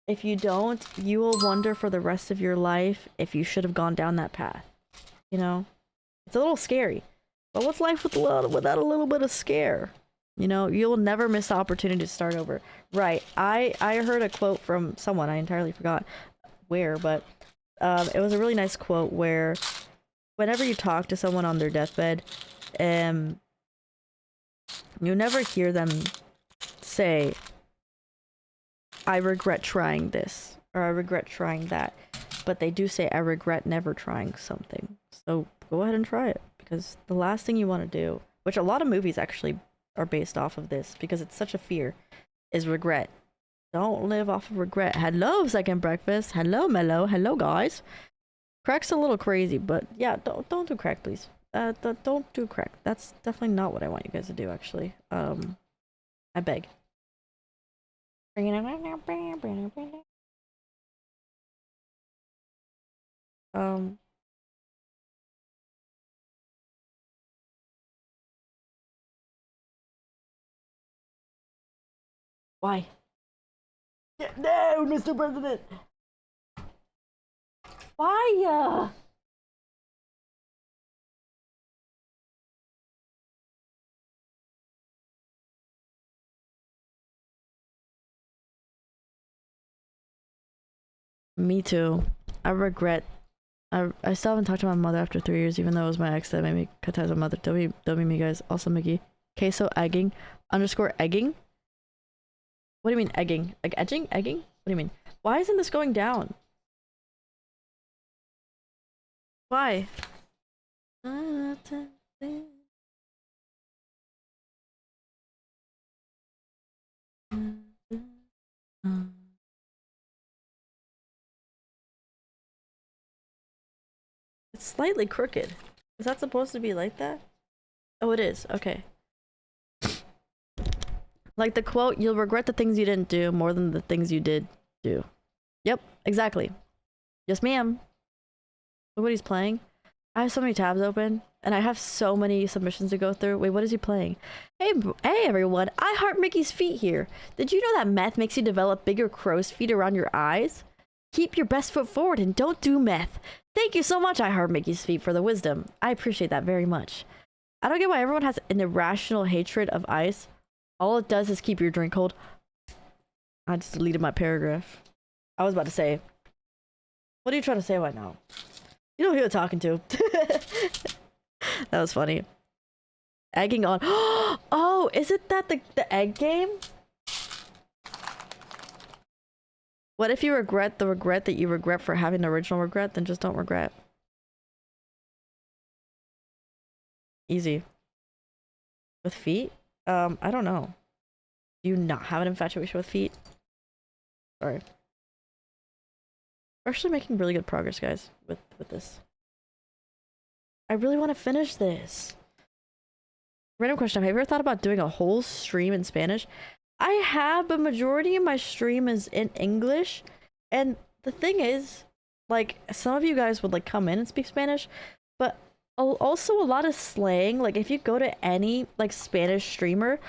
if you don't, you will wonder for the rest of your life if you should have gone down that path, you know. It's a little scary. But what's life without a little bit of scare? You know, you'll never miss the opportunity to start over. Right. I heard a quote from someone, I entirely forgot where, but it was a really nice quote where whenever you talk to someone on their deathbed, you never hear them say, I regret trying this, or I regret trying that. But they do say, I regret never trying something. So go ahead and try it. Because the last thing you want to do, which a lot of movies actually are based off of this, because it's such a fear, is regret. Don't live off of regret. Hello, Second Breakfast. Hello, Mello. Hello, guys. Crack's a little crazy, but yeah, don't do crack, please. Don't do crack. That's definitely not what I want you guys to do, actually. I beg. Why? No, Mr. President! Why? Me too. I regret. I still haven't talked to my mother after 3 years, even though it was my ex that made me cut ties with my mother. Don't be me, guys. Also, Mickey. Queso egging _ egging. What do you mean egging? Like edging? Egging? What do you mean? Why isn't this going down? Why? It's slightly crooked. Is that supposed to be like that? Oh, it is. Okay. Like the quote, you'll regret the things you didn't do more than the things you did do. Yep, exactly. Yes, ma'am. Look what he's playing. I have so many tabs open, and I have so many submissions to go through. Wait, what is he playing? Hey everyone, I heart Mickey's feet here. Did you know that meth makes you develop bigger crow's feet around your eyes? Keep your best foot forward and don't do meth. Thank you so much, I heart Mickey's feet, for the wisdom. I appreciate that very much. I don't get why everyone has an irrational hatred of ice. All it does is keep your drink cold. I just deleted my paragraph. I was about to say, what are you trying to say right now? You know who you're talking to. That was funny. Egging on. Oh, is it that the egg game? What if you regret the regret that you regret for having the original regret? Then just don't regret. Easy. With feet? I don't know. Do you not have an infatuation with feet? Sorry. We're actually making really good progress, guys, with this. I really want to finish this. Random question. Have you ever thought about doing a whole stream in Spanish? I have, but majority of my stream is in English. And the thing is, like some of you guys would like come in and speak Spanish, but also a lot of slang. Like if you go to any like Spanish streamer,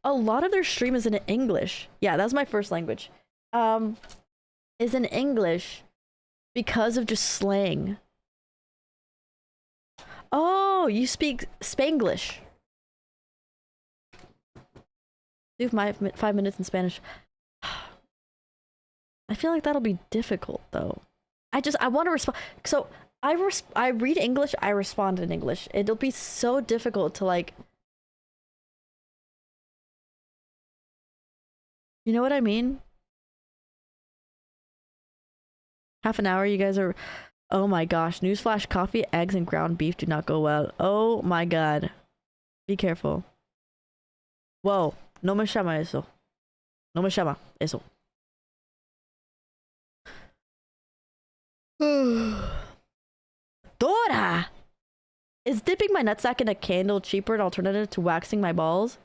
a lot of their stream is in English. Yeah, that's my first language. Is in English because of just slang. Oh, you speak Spanglish. Do 5 minutes in Spanish. I feel like that'll be difficult though. I want to respond. So I read English, I respond in English. It'll be so difficult to like, you know what I mean? Half an hour, you guys are, oh my gosh. Newsflash, coffee, eggs, and ground beef do not go well. Oh my god. Be careful. Whoa. No me llama eso. No me llama eso. Dora! Is dipping my nutsack in a candle cheaper an alternative to waxing my balls?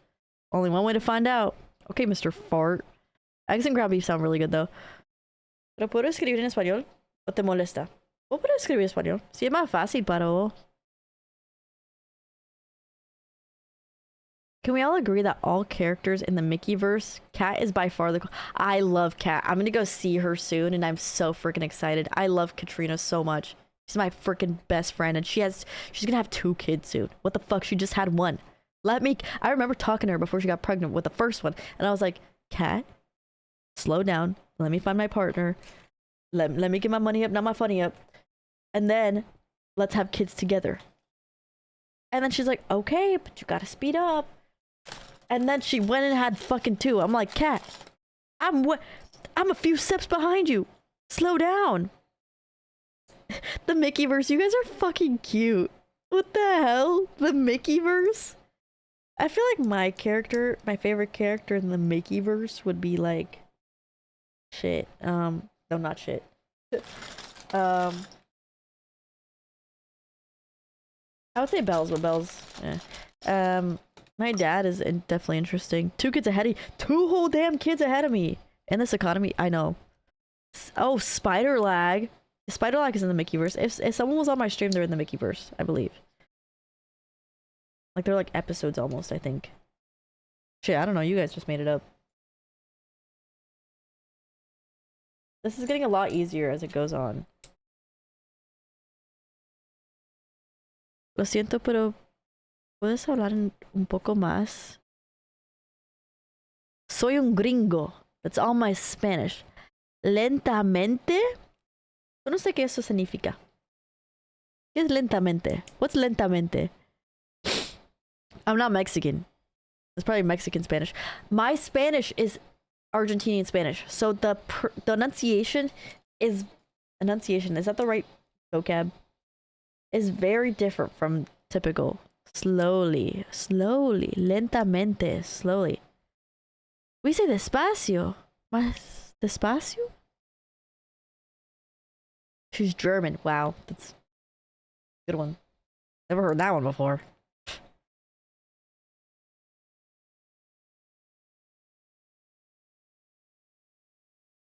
Only one way to find out. Okay, Mr. Fart. Eggs and ground beef sound really good though. ¿Pero puedo escribir en español? ¿O te molesta? ¿O puedo escribir en español? Sí, es más fácil, pero... Can we all agree that all characters in the Mickeyverse, Kat is by far the... I love Kat. I'm gonna go see her soon, and I'm so freaking excited. I love Katrina so much. She's my freaking best friend, and she's gonna have 2 kids soon. What the fuck? She just had 1. I remember talking to her before she got pregnant with the first one, and I was like, Kat, slow down. Let me find my partner. Let me get my money up, not my funny up. And then, let's have kids together. And then she's like, okay, but you gotta speed up. And then she went and had fucking 2. I'm like, Kat, I'm a few steps behind you. Slow down. The Mickeyverse, you guys are fucking cute. What the hell? The Mickeyverse? I feel like my favorite character in the Mickeyverse would be like shit. No, not shit. I would say Bells, but Bells. My dad is definitely interesting. 2 kids ahead of me. 2 whole damn kids ahead of me. In this economy, I know. Oh, Spider Lag. Spider Lag is in the Mickeyverse. If someone was on my stream, they're in the Mickeyverse, I believe. Like, they're like episodes almost, I think. Shit, I don't know. You guys just made it up. This is getting a lot easier as it goes on. Lo siento, pero ¿puedes hablar un poco más? Soy un gringo. That's all my Spanish. Lentamente? Yo no sé qué eso significa. ¿Qué es lentamente? What's lentamente? I'm not Mexican. It's probably Mexican Spanish. My Spanish is Argentinian Spanish. So the enunciation is... Enunciation, is that the right vocab? Is very different from typical. Slowly, lentamente, slowly. We say despacio. Más despacio? She's German. Wow, that's a good one. Never heard that one before.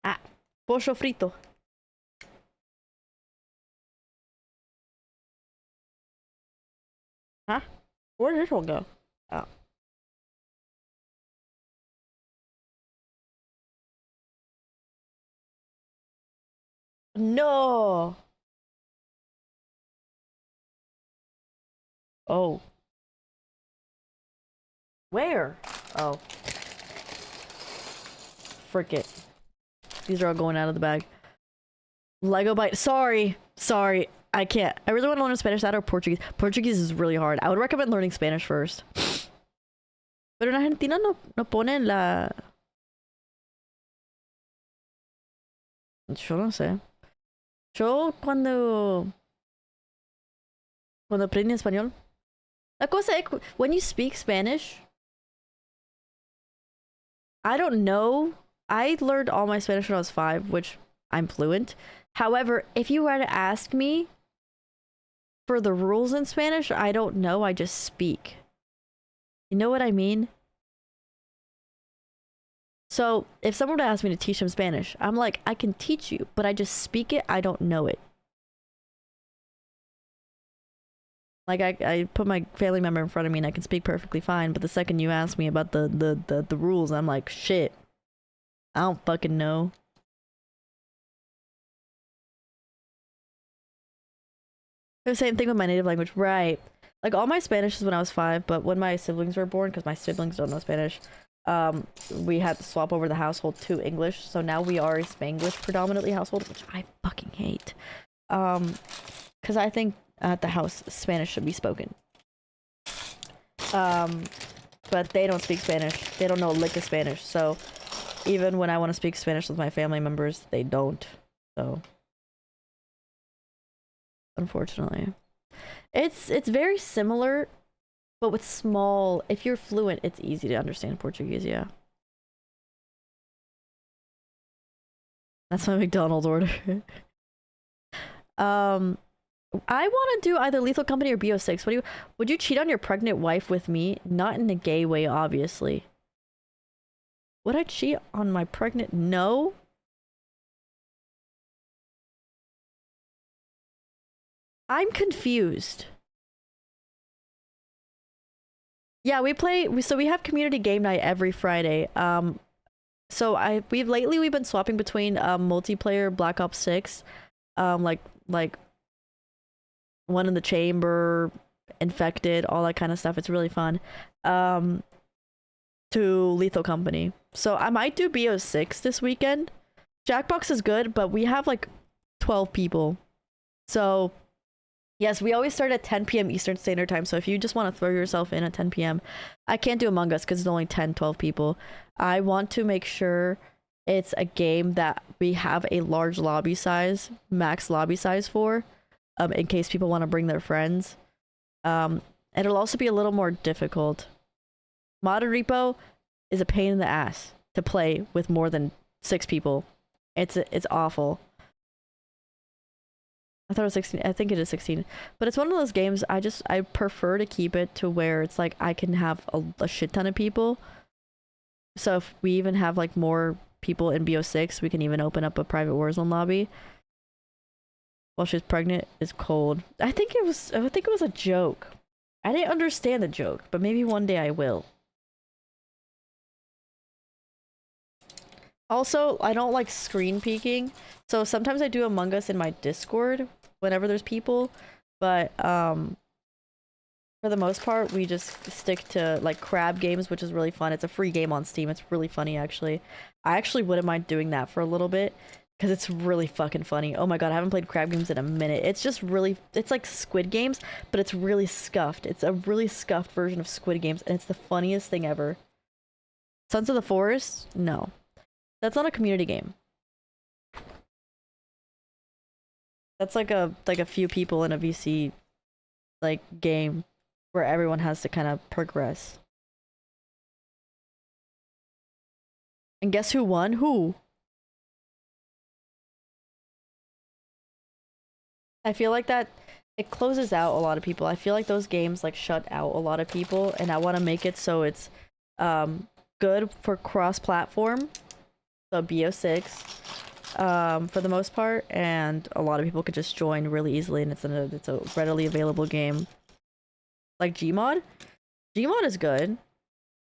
Ah, pollo frito. Huh? Where did this one go? Oh. No. Oh. Where? Oh. Frick it. These are all going out of the bag. Lego bite. Sorry. I can't. I really want to learn Spanish, that or Portuguese. Portuguese is really hard. I would recommend learning Spanish first. Pero en Argentina no ponen la... Yo no sé. Yo cuando aprendí español. La cosa es, when you speak Spanish, I don't know. I learned all my Spanish when I was 5, which I'm fluent. However, if you were to ask me for the rules in Spanish, I don't know. I just speak. You know what I mean? So if someone would ask me to teach them Spanish, I'm like, I can teach you, but I just speak it. I don't know it. Like I put my family member in front of me and I can speak perfectly fine, but the second you ask me about the rules, I'm like, shit. I don't fucking know. The same thing with my native language, right? Like all my Spanish is when I was 5, but when my siblings were born, because my siblings don't know Spanish, we had to swap over the household to English. So now we are a Spanglish predominantly household, which I fucking hate. Because I think at the house Spanish should be spoken. But they don't speak Spanish. They don't know a lick of Spanish. So even when I want to speak Spanish with my family members, they don't. So unfortunately, it's very similar, but with small. If you're fluent, it's easy to understand Portuguese. Yeah, that's my McDonald's order. I want to do either Lethal Company or BO6. Would you cheat on your pregnant wife with me? Not in a gay way, obviously. Would I cheat on my pregnant? No. I'm confused. Yeah, so we have community game night every Friday. So we've been swapping between multiplayer Black Ops 6, like One in the Chamber, Infected, all that kind of stuff. It's really fun. To Lethal Company. So I might do BO6 this weekend. Jackbox is good, but we have like 12 people. So yes, we always start at 10 p.m. Eastern Standard Time. So if you just want to throw yourself in at 10 p.m., I can't do Among Us because it's only 10, 12 people. I want to make sure it's a game that we have a large lobby size, max lobby size for, in case people want to bring their friends. It'll also be a little more difficult. Modded Repo is a pain in the ass to play with more than 6 people. It's awful. I thought it was 16. I think it is 16. But it's one of those games I prefer to keep it to where it's like I can have a shit ton of people. So if we even have like more people in BO6, we can even open up a private Warzone lobby. While she's pregnant is cold. I think it was a joke. I didn't understand the joke, but maybe one day I will. Also, I don't like screen peeking, so sometimes I do Among Us in my Discord whenever there's people, but for the most part, we just stick to like crab games, which is really fun. It's a free game on Steam. It's really funny, actually. I actually wouldn't mind doing that for a little bit because it's really fucking funny. Oh my god, I haven't played crab games in a minute. It's just really, it's like Squid Games, but it's really scuffed. It's a really scuffed version of Squid Games, and it's the funniest thing ever. Sons of the Forest? No. That's not a community game. That's like a few people in a VC like game where everyone has to kind of progress. And guess who won? Who? I feel like that it closes out a lot of people. I feel like those games like shut out a lot of people, and I want to make it so it's good for cross-platform. So BO6 for the most part, and a lot of people could just join really easily, and it's a readily available game. Like Gmod? Gmod is good.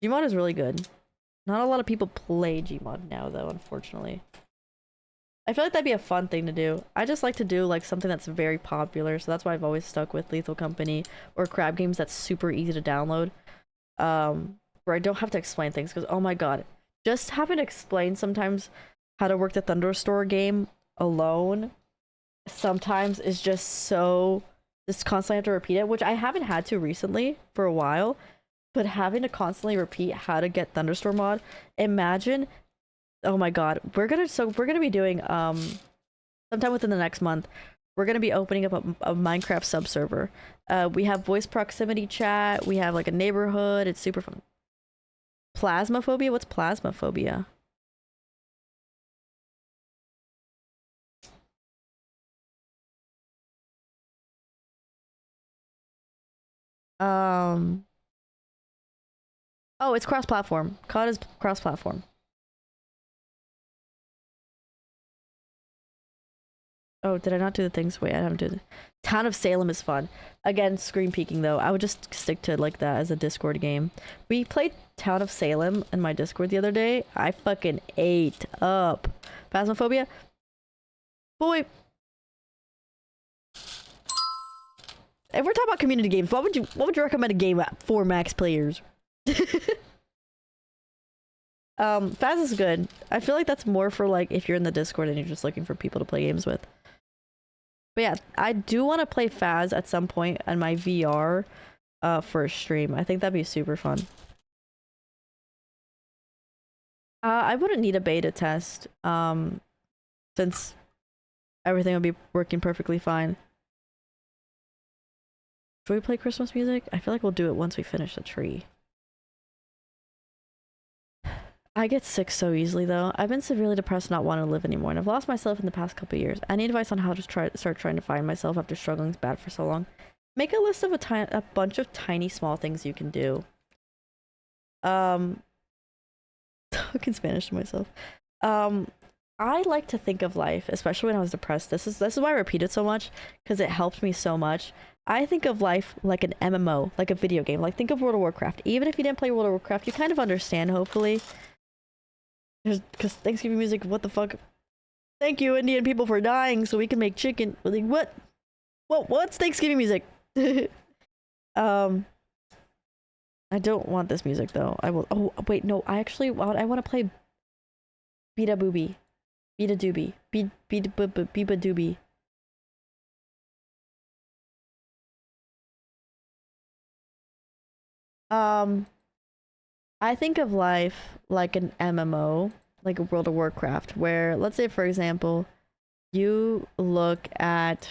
Gmod is really good. Not a lot of people play Gmod now though, unfortunately. I feel like that'd be a fun thing to do. I just like to do like something that's very popular, so that's why I've always stuck with Lethal Company or crab games that's super easy to download. Where I don't have to explain things, because oh my god. Just having to explain sometimes how to work the Thunderstore game alone sometimes is just so... Just constantly have to repeat it, which I haven't had to recently for a while, but having to constantly repeat how to get Thunderstore mod, imagine... Oh my god, we're gonna be doing, sometime within the next month, we're gonna be opening up a Minecraft sub-server. We have voice proximity chat, we have like a neighborhood, it's super fun. Plasmaphobia? What's plasmaphobia? Oh, it's cross-platform. COD is cross-platform. Oh, did I not do the things? Wait, I haven't done. Town of Salem is fun. Again, screen peeking though. I would just stick to like that as a Discord game. We played Town of Salem in my Discord the other day. I fucking ate up. Phasmophobia. Boy. If we're talking about community games, what would you recommend a game at for max players? Phas is good. I feel like that's more for like if you're in the Discord and you're just looking for people to play games with. But yeah, I do want to play Phas at some point on my VR for a stream. I think that'd be super fun. I wouldn't need a beta test since everything would be working perfectly fine. Should we play Christmas music? I feel like we'll do it once we finish the tree. I get sick so easily though. I've been severely depressed, not wanting to live anymore, and I've lost myself in the past couple of years. I need advice on how to start trying to find myself after struggling bad for so long. Make a list of a bunch of tiny small things you can do. Talking Spanish to myself. I like to think of life, especially when I was depressed. This is why I repeat it so much, because it helped me so much. I think of life like an MMO, like a video game. Like think of World of Warcraft. Even if you didn't play World of Warcraft, you kind of understand, hopefully. Because Thanksgiving music, what the fuck? Thank you, Indian people, for dying so we can make chicken. Like, what? What's Thanksgiving music? I don't want this music though. I will. Oh wait, no. I want to play Beta Booby, Beta Doobie, Biba Doobie. I think of life like an MMO, like a World of Warcraft, where let's say for example, you look at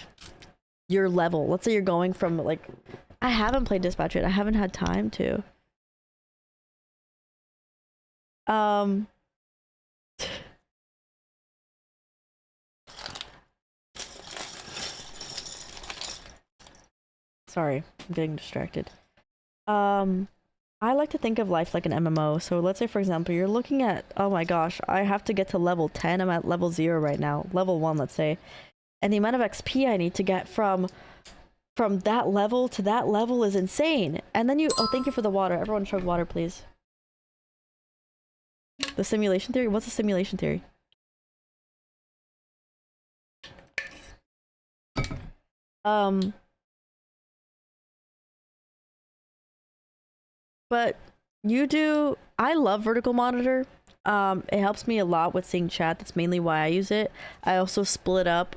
your level. Let's say you're going from like, I haven't played Dispatch yet. I haven't had time to. Sorry, I'm getting distracted. I like to think of life like an MMO. So let's say, for example, you're looking at, oh my gosh, I have to get to level 10. I'm at level 0 right now. Level 1, let's say. And the amount of XP I need to get from that level to that level is insane. And then oh, thank you for the water. Everyone chug water, please. The simulation theory? What's the simulation theory? But I love vertical monitor. It helps me a lot with seeing chat. That's mainly why I use it. I also split up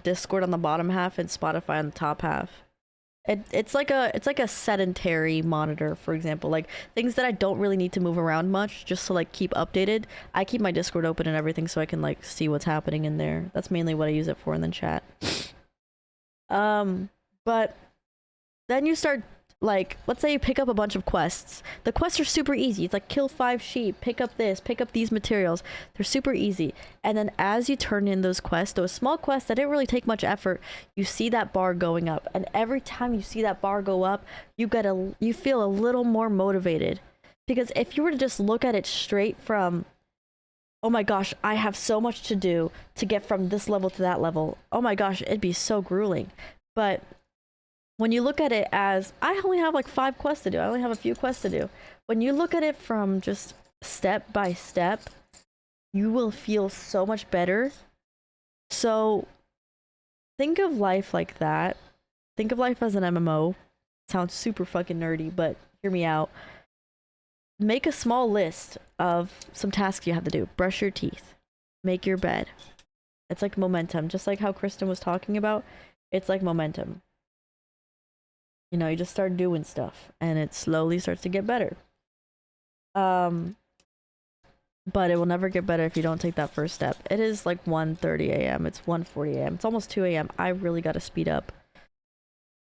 Discord on the bottom half and Spotify on the top half. It's like a sedentary monitor, for example, like things that I don't really need to move around much, just to like keep updated. I keep my Discord open and everything so I can like see what's happening in there. That's mainly what I use it for, and then chat. But then you start, like, let's say you pick up a bunch of quests. The quests are super easy. It's like kill 5 sheep, pick up this, pick up these materials. They're super easy. And then as you turn in those quests, those small quests that didn't really take much effort, you see that bar going up. And every time you see that bar go up, you feel a little more motivated. Because if you were to just look at it straight from, oh my gosh, I have so much to do to get from this level to that level, oh my gosh, it'd be so grueling. But when you look at it as, I only have like 5 quests to do, I only have a few quests to do. When you look at it from just step by step, you will feel so much better. So think of life like that. Think of life as an MMO. Sounds super fucking nerdy, but hear me out. Make a small list of some tasks you have to do. Brush your teeth. Make your bed. It's like momentum. Just like how Kristen was talking about, it's like momentum. You know, you just start doing stuff and it slowly starts to get better. But it will never get better if you don't take that first step. It is like 1:30 a.m. It's 1:40 a.m. It's almost 2 a.m. I really got to speed up.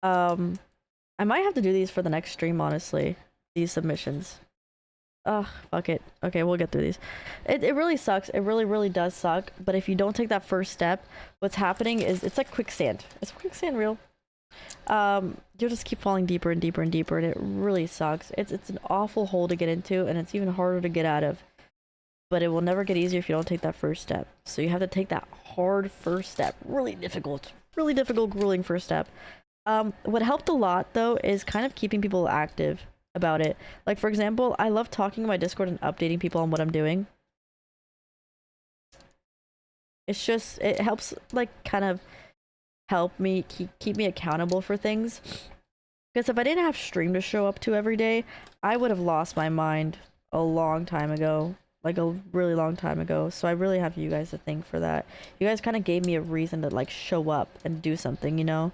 I might have to do these for the next stream, honestly. These submissions. Ugh, fuck it. Okay, we'll get through these. It really sucks. It really, really does suck. But if you don't take that first step, what's happening is it's like quicksand. Is quicksand real? You'll just keep falling deeper and deeper and deeper, and it really sucks. It's an awful hole to get into, and it's even harder to get out of. but it will never get easier if you don't take that first step. So you have to take that hard first step. Really difficult, grueling first step. What helped a lot though is kind of keeping people active about it. Like for example, I love talking in my Discord and updating people on what I'm doing. It's just, it helps like kind of help me keep me accountable for things. Because if I didn't have stream to show up to every day, I would have lost my mind a long time ago. Like a really long time ago. So I really have you guys to thank for that. You guys kind of gave me a reason to like show up and do something, you know?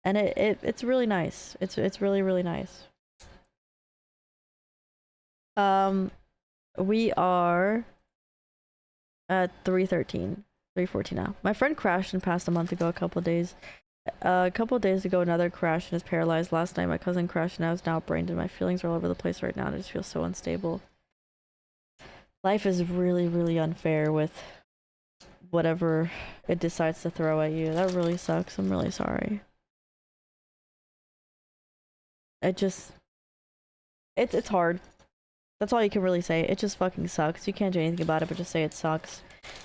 And it's really nice. It's really, really nice. We are at 314 now. My friend crashed and passed a month ago, a couple of days ago, another crashed and is paralyzed. Last night my cousin crashed and I was now brained and my feelings are all over the place right now and I just feel so unstable. Life is really, really unfair with whatever it decides to throw at you. That really sucks. I'm really sorry. It's hard. That's all you can really say. It just fucking sucks. You can't do anything about it but just say it sucks.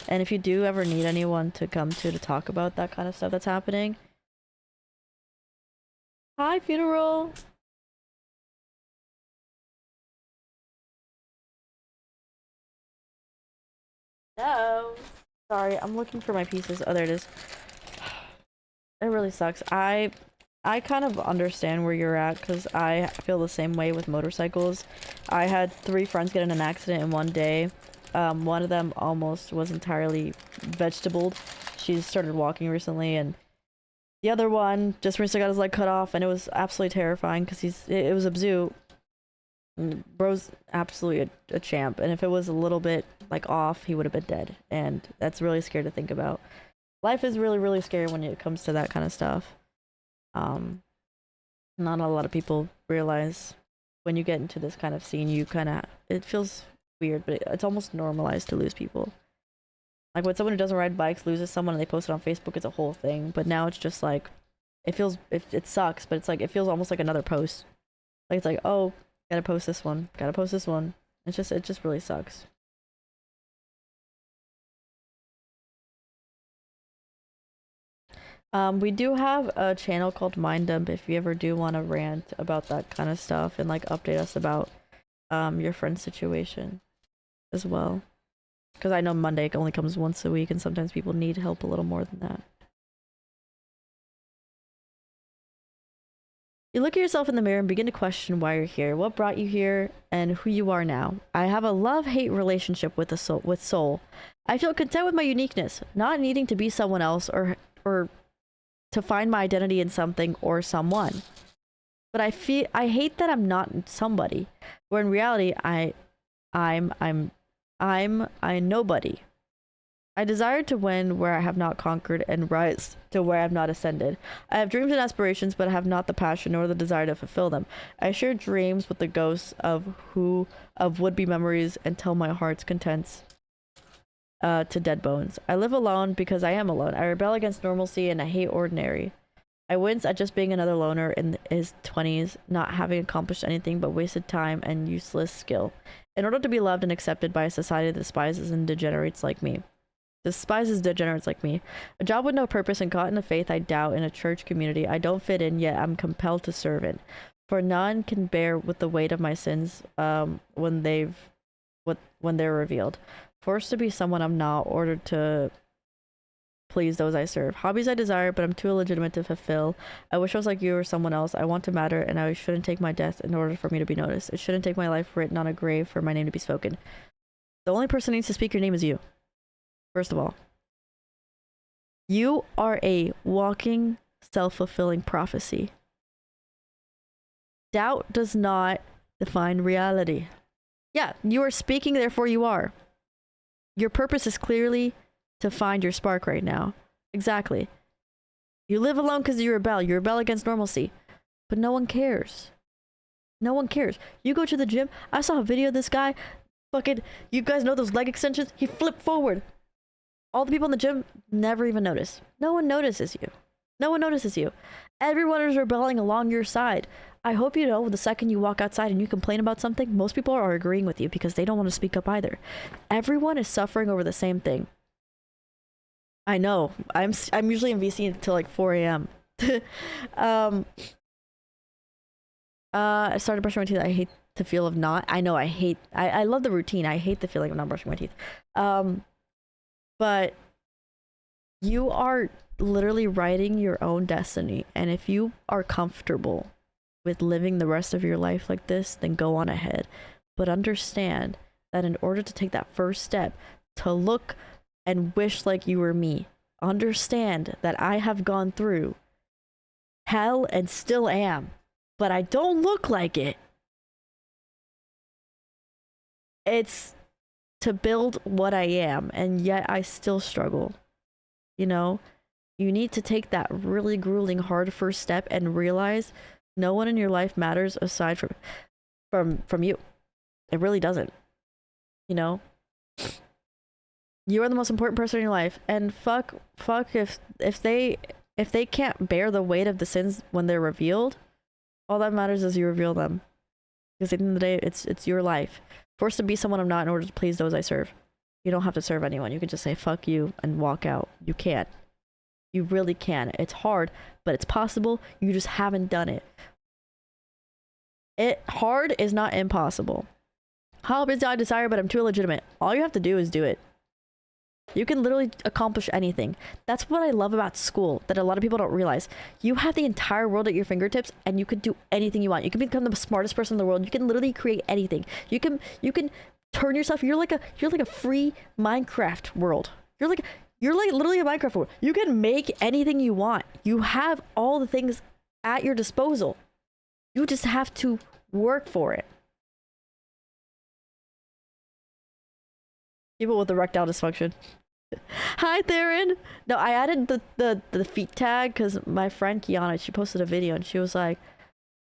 And if you do ever need anyone to come to talk about that kind of stuff that's happening. Hi, funeral. No. Sorry, I'm looking for my pieces. Oh, there it is. It really sucks. I kind of understand where you're at because I feel the same way with motorcycles. I had 3 friends get in an accident in one day. One of them almost was entirely vegetabled. She started walking recently, and the other one just recently got his leg cut off, and it was absolutely terrifying because it was Abzu. Bro's absolutely a champ, and if it was a little bit like off, he would have been dead, and that's really scary to think about. Life is really, really scary when it comes to that kind of stuff. Not a lot of people realize when you get into this kind of scene, it feels weird, but it's almost normalized to lose people. Like when someone who doesn't ride bikes loses someone and they post it on Facebook, it's a whole thing. But now it's just like, it sucks, but it's like, it feels almost like another post. Like it's like, oh, gotta post this one. It just really sucks. We do have a channel called Mind Dump if you ever do want to rant about that kind of stuff and like update us about your friend's situation as well. Because I know Monday only comes once a week and sometimes people need help a little more than that. You look at yourself in the mirror and begin to question why you're here, what brought you here, and who you are now. I have a love-hate relationship with soul. I feel content with my uniqueness, not needing to be someone else or to find my identity in something or someone. But I hate that I'm not somebody, where in reality I'm nobody. I desire to win where I have not conquered and rise to where I have not ascended. I have dreams and aspirations, but I have not the passion nor the desire to fulfill them. I share dreams with the ghosts of would-be memories and tell my heart's contents to dead bones. I live alone because I am alone. I rebel against normalcy and I hate ordinary. I wince at just being another loner in his 20s, not having accomplished anything but wasted time and useless skill. In order to be loved and accepted by a society that despises degenerates like me. A job with no purpose and caught in a faith I doubt in a church community I don't fit in, yet I'm compelled to serve in. For none can bear with the weight of my sins when they're revealed. Forced to be someone I'm not, ordered to please those I serve. Hobbies I desire, but I'm too illegitimate to fulfill. I wish I was like you or someone else. I want to matter, and I shouldn't take my death in order for me to be noticed. It shouldn't take my life written on a grave for my name to be spoken. The only person who needs to speak your name is you. First of all. You are a walking, self-fulfilling prophecy. Doubt does not define reality. Yeah, you are speaking, therefore you are. Your purpose is clearly to find your spark right now. Exactly. You live alone because you rebel. You rebel against normalcy. But no one cares. No one cares. You go to the gym. I saw a video of this guy. Fucking, you guys know those leg extensions? He flipped forward. All the people in the gym never even notice. No one notices you. No one notices you. Everyone is rebelling along your side. I hope you know the second you walk outside and you complain about something, most people are agreeing with you because they don't want to speak up either. Everyone is suffering over the same thing. I know. I'm usually in VC until like 4 a.m. I started brushing my teeth. I hate the feel of not. I know. I love the routine. I hate the feeling of not brushing my teeth. But you are literally writing your own destiny, and if you are comfortable with living the rest of your life like this, then go on ahead. But understand that in order to take that first step to look and wish like you were me, understand that I have gone through hell and still am, but I don't look like it. It's to build what I am, and yet I still struggle. You know, you need to take that really grueling hard first step and realize no one in your life matters aside from you. It really doesn't. You know, you are the most important person in your life, and fuck if they can't bear the weight of the sins when they're revealed. All that matters is you reveal them, because at the end of the day, it's your life. Forced to be someone I'm not in order to please those I serve. You don't have to serve anyone. You can just say fuck you and walk out. You can. You really can. It's hard, but it's possible. You just haven't done it. Hard is not impossible. Help is not desire, but I'm too illegitimate. All you have to do is do it. You can literally accomplish anything. That's what I love about school, that a lot of people don't realize. You have the entire world at your fingertips, and you could do anything you want. You can become the smartest person in the world. You can literally create anything. You can turn yourself. You're like a free Minecraft world. You're like literally a Minecraft world. You can make anything you want. You have all the things at your disposal. You just have to work for it. People with erectile dysfunction. Hi, Theron. No, I added the feet tag because my friend Kiana, she posted a video and she was like,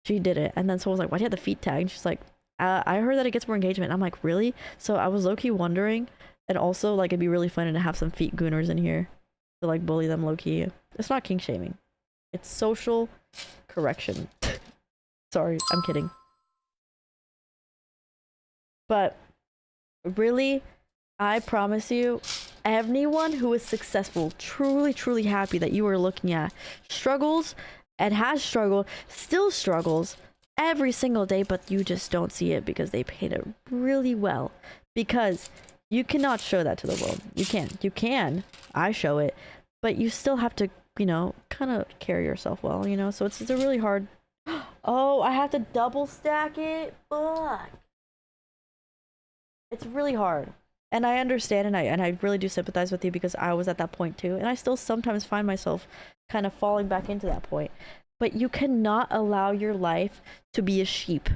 she did it. And then someone was like, why do you have the feet tag? And she's like, I heard that it gets more engagement. And I'm like, really? So I was low-key wondering. And also, like, it'd be really fun to have some feet gooners in here to, like, bully them low-key. It's not kink shaming. It's social correction. Sorry, I'm kidding. But really, I promise you, anyone who is successful, truly happy that you are looking at, struggles and has struggled, still struggles every single day, but you just don't see it because they paint it really well. Because you cannot show that to the world. You can't. You can. I show it. But you still have to, you know, kind of carry yourself well, you know? So it's a really hard... Oh, I have to double stack it? Fuck. It's really hard. And I understand, and I really do sympathize with you because I was at that point too. And I still sometimes find myself kind of falling back into that point. But you cannot allow your life to be a sheep.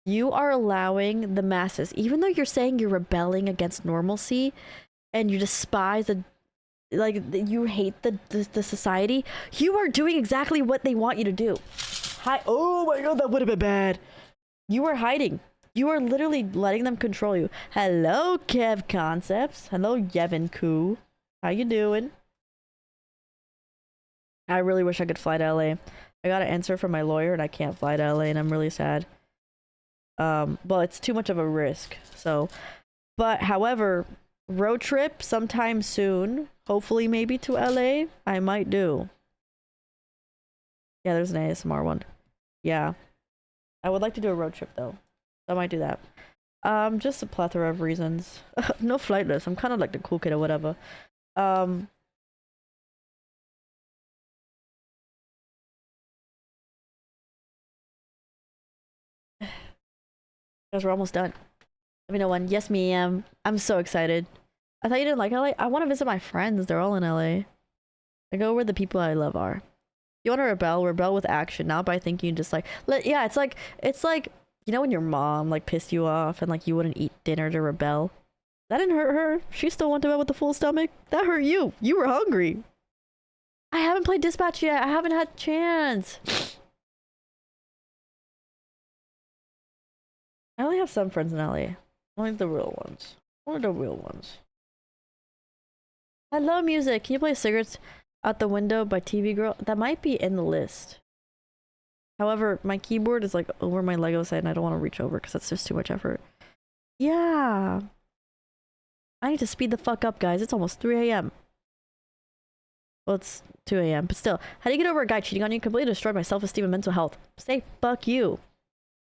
You are allowing the masses, even though you're saying you're rebelling against normalcy and you despise you hate the society, you are doing exactly what they want you to do. Oh my god, that would have been bad. You are hiding. You are literally letting them control you. Hello, Kev Concepts. Hello, Yevon Koo. How you doing? I really wish I could fly to LA. I got an answer from my lawyer and I can't fly to LA and I'm really sad. But it's too much of a risk. So, but however, road trip sometime soon, hopefully maybe to LA, I might do. Yeah, there's an ASMR one. Yeah. I would like to do a road trip though. I might do that. Just a plethora of reasons. No flightless. I'm kind of like the cool kid or whatever. Guys, we're almost done. Let me know when. Yes, ma'am. I'm so excited. I thought you didn't like LA. I want to visit my friends. They're all in LA. I go where the people I love are. You want to rebel with action, not by thinking just like, yeah, it's like, you know when your mom like pissed you off and like you wouldn't eat dinner to rebel? That didn't hurt her. She still went to bed with a full stomach. That hurt you. You were hungry. I haven't played Dispatch yet. I haven't had a chance. I only have some friends in LA. Only the real ones. Only the real ones. I love music. Can you play Cigarettes Out the Window by TV Girl? That might be in the list. However, my keyboard is like over my Lego set and I don't want to reach over because that's just too much effort. Yeah. I need to speed the fuck up, guys. It's almost 3 a.m. Well, it's 2 a.m. But still, how do you get over a guy cheating on you? Completely destroyed my self-esteem and mental health. Say fuck you.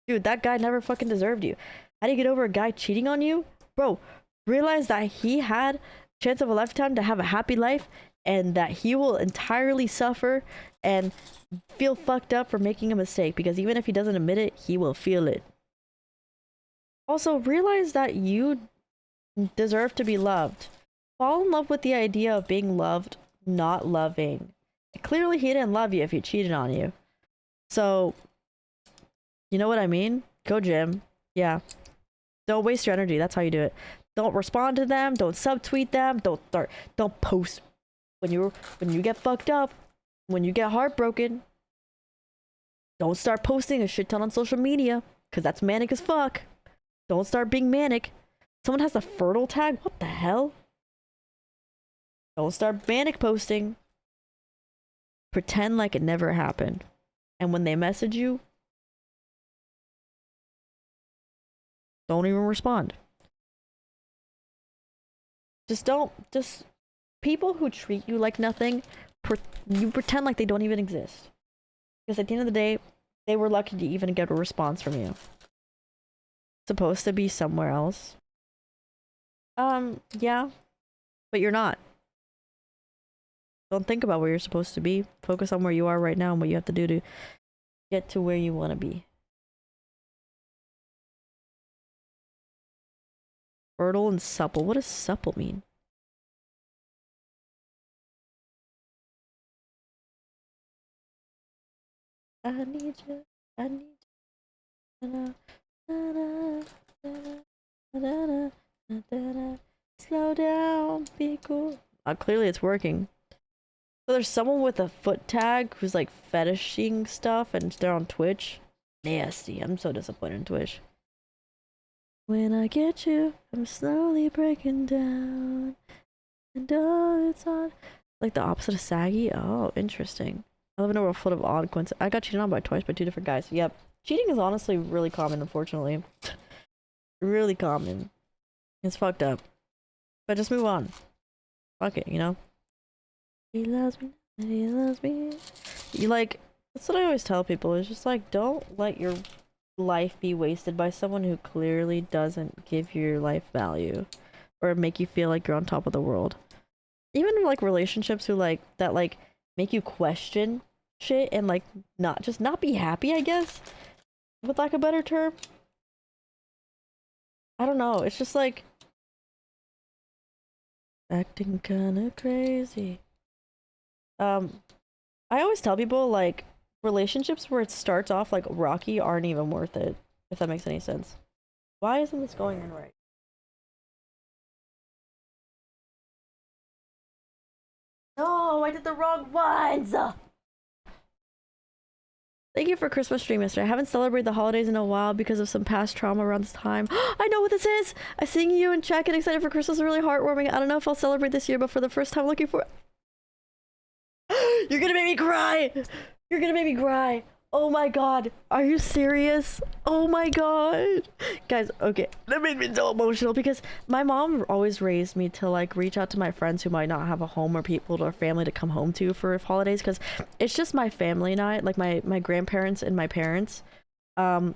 Dude, that guy never fucking deserved you. How do you get over a guy cheating on you? Bro, realize that he had a chance of a lifetime to have a happy life and that he will entirely suffer and feel fucked up for making a mistake because even if he doesn't admit it, he will feel it. Also, realize that you deserve to be loved. Fall in love with the idea of being loved, not loving. Clearly, he didn't love you if he cheated on you. So, you know what I mean? Go gym. Yeah. Don't waste your energy. That's how you do it. Don't respond to them. Don't subtweet them. Don't post when you get fucked up, when you get heartbroken. Don't start posting a shit ton on social media because that's manic as fuck. Don't start being manic. Someone has a fertile tag. What the hell? Don't start manic posting. Pretend like it never happened. And when they message you, don't even respond. Just people who treat you like nothing, you pretend like they don't even exist. Because at the end of the day, they were lucky to even get a response from you. Supposed to be somewhere else. Yeah. But you're not. Don't think about where you're supposed to be. Focus on where you are right now and what you have to do to get to where you want to be. Fertile and supple. What does supple mean? I need you. I need you. Slow down. Be cool. Clearly it's working. So there's someone with a foot tag who's like fetishing stuff and they're on Twitch. Nasty. I'm so disappointed in Twitch. When I get you, I'm slowly breaking down. And all it's on. Like the opposite of saggy? Oh, interesting. I live in a world full of odd coincidences. I got cheated on by twice by 2 different guys. Yep. Cheating is honestly really common, unfortunately. Really common. It's fucked up. But just move on. Fuck it, you know? He loves me. He loves me. You like, that's what I always tell people. It's just like, don't let your life be wasted by someone who clearly doesn't give your life value or make you feel like you're on top of the world. Even like relationships who like that like make you question shit and like not be happy, I guess, with like a better term. I don't know, it's just like acting kinda crazy. I always tell people like relationships where it starts off like rocky aren't even worth it, if that makes any sense. Why isn't this going in right? No, I did the wrong ones! Thank you for Christmas stream yesterday. I haven't celebrated the holidays in a while because of some past trauma around this time. I know what this is! I seeing you in chat getting excited for Christmas is really heartwarming. I don't know if I'll celebrate this year, but for the first time looking for... You're gonna make me cry! You're gonna make me cry! Oh my god, are you serious? Oh my god. Guys, okay, that made me so emotional because my mom always raised me to like reach out to my friends who might not have a home or people or family to come home to for holidays because it's just my family and I, like my grandparents and my parents. I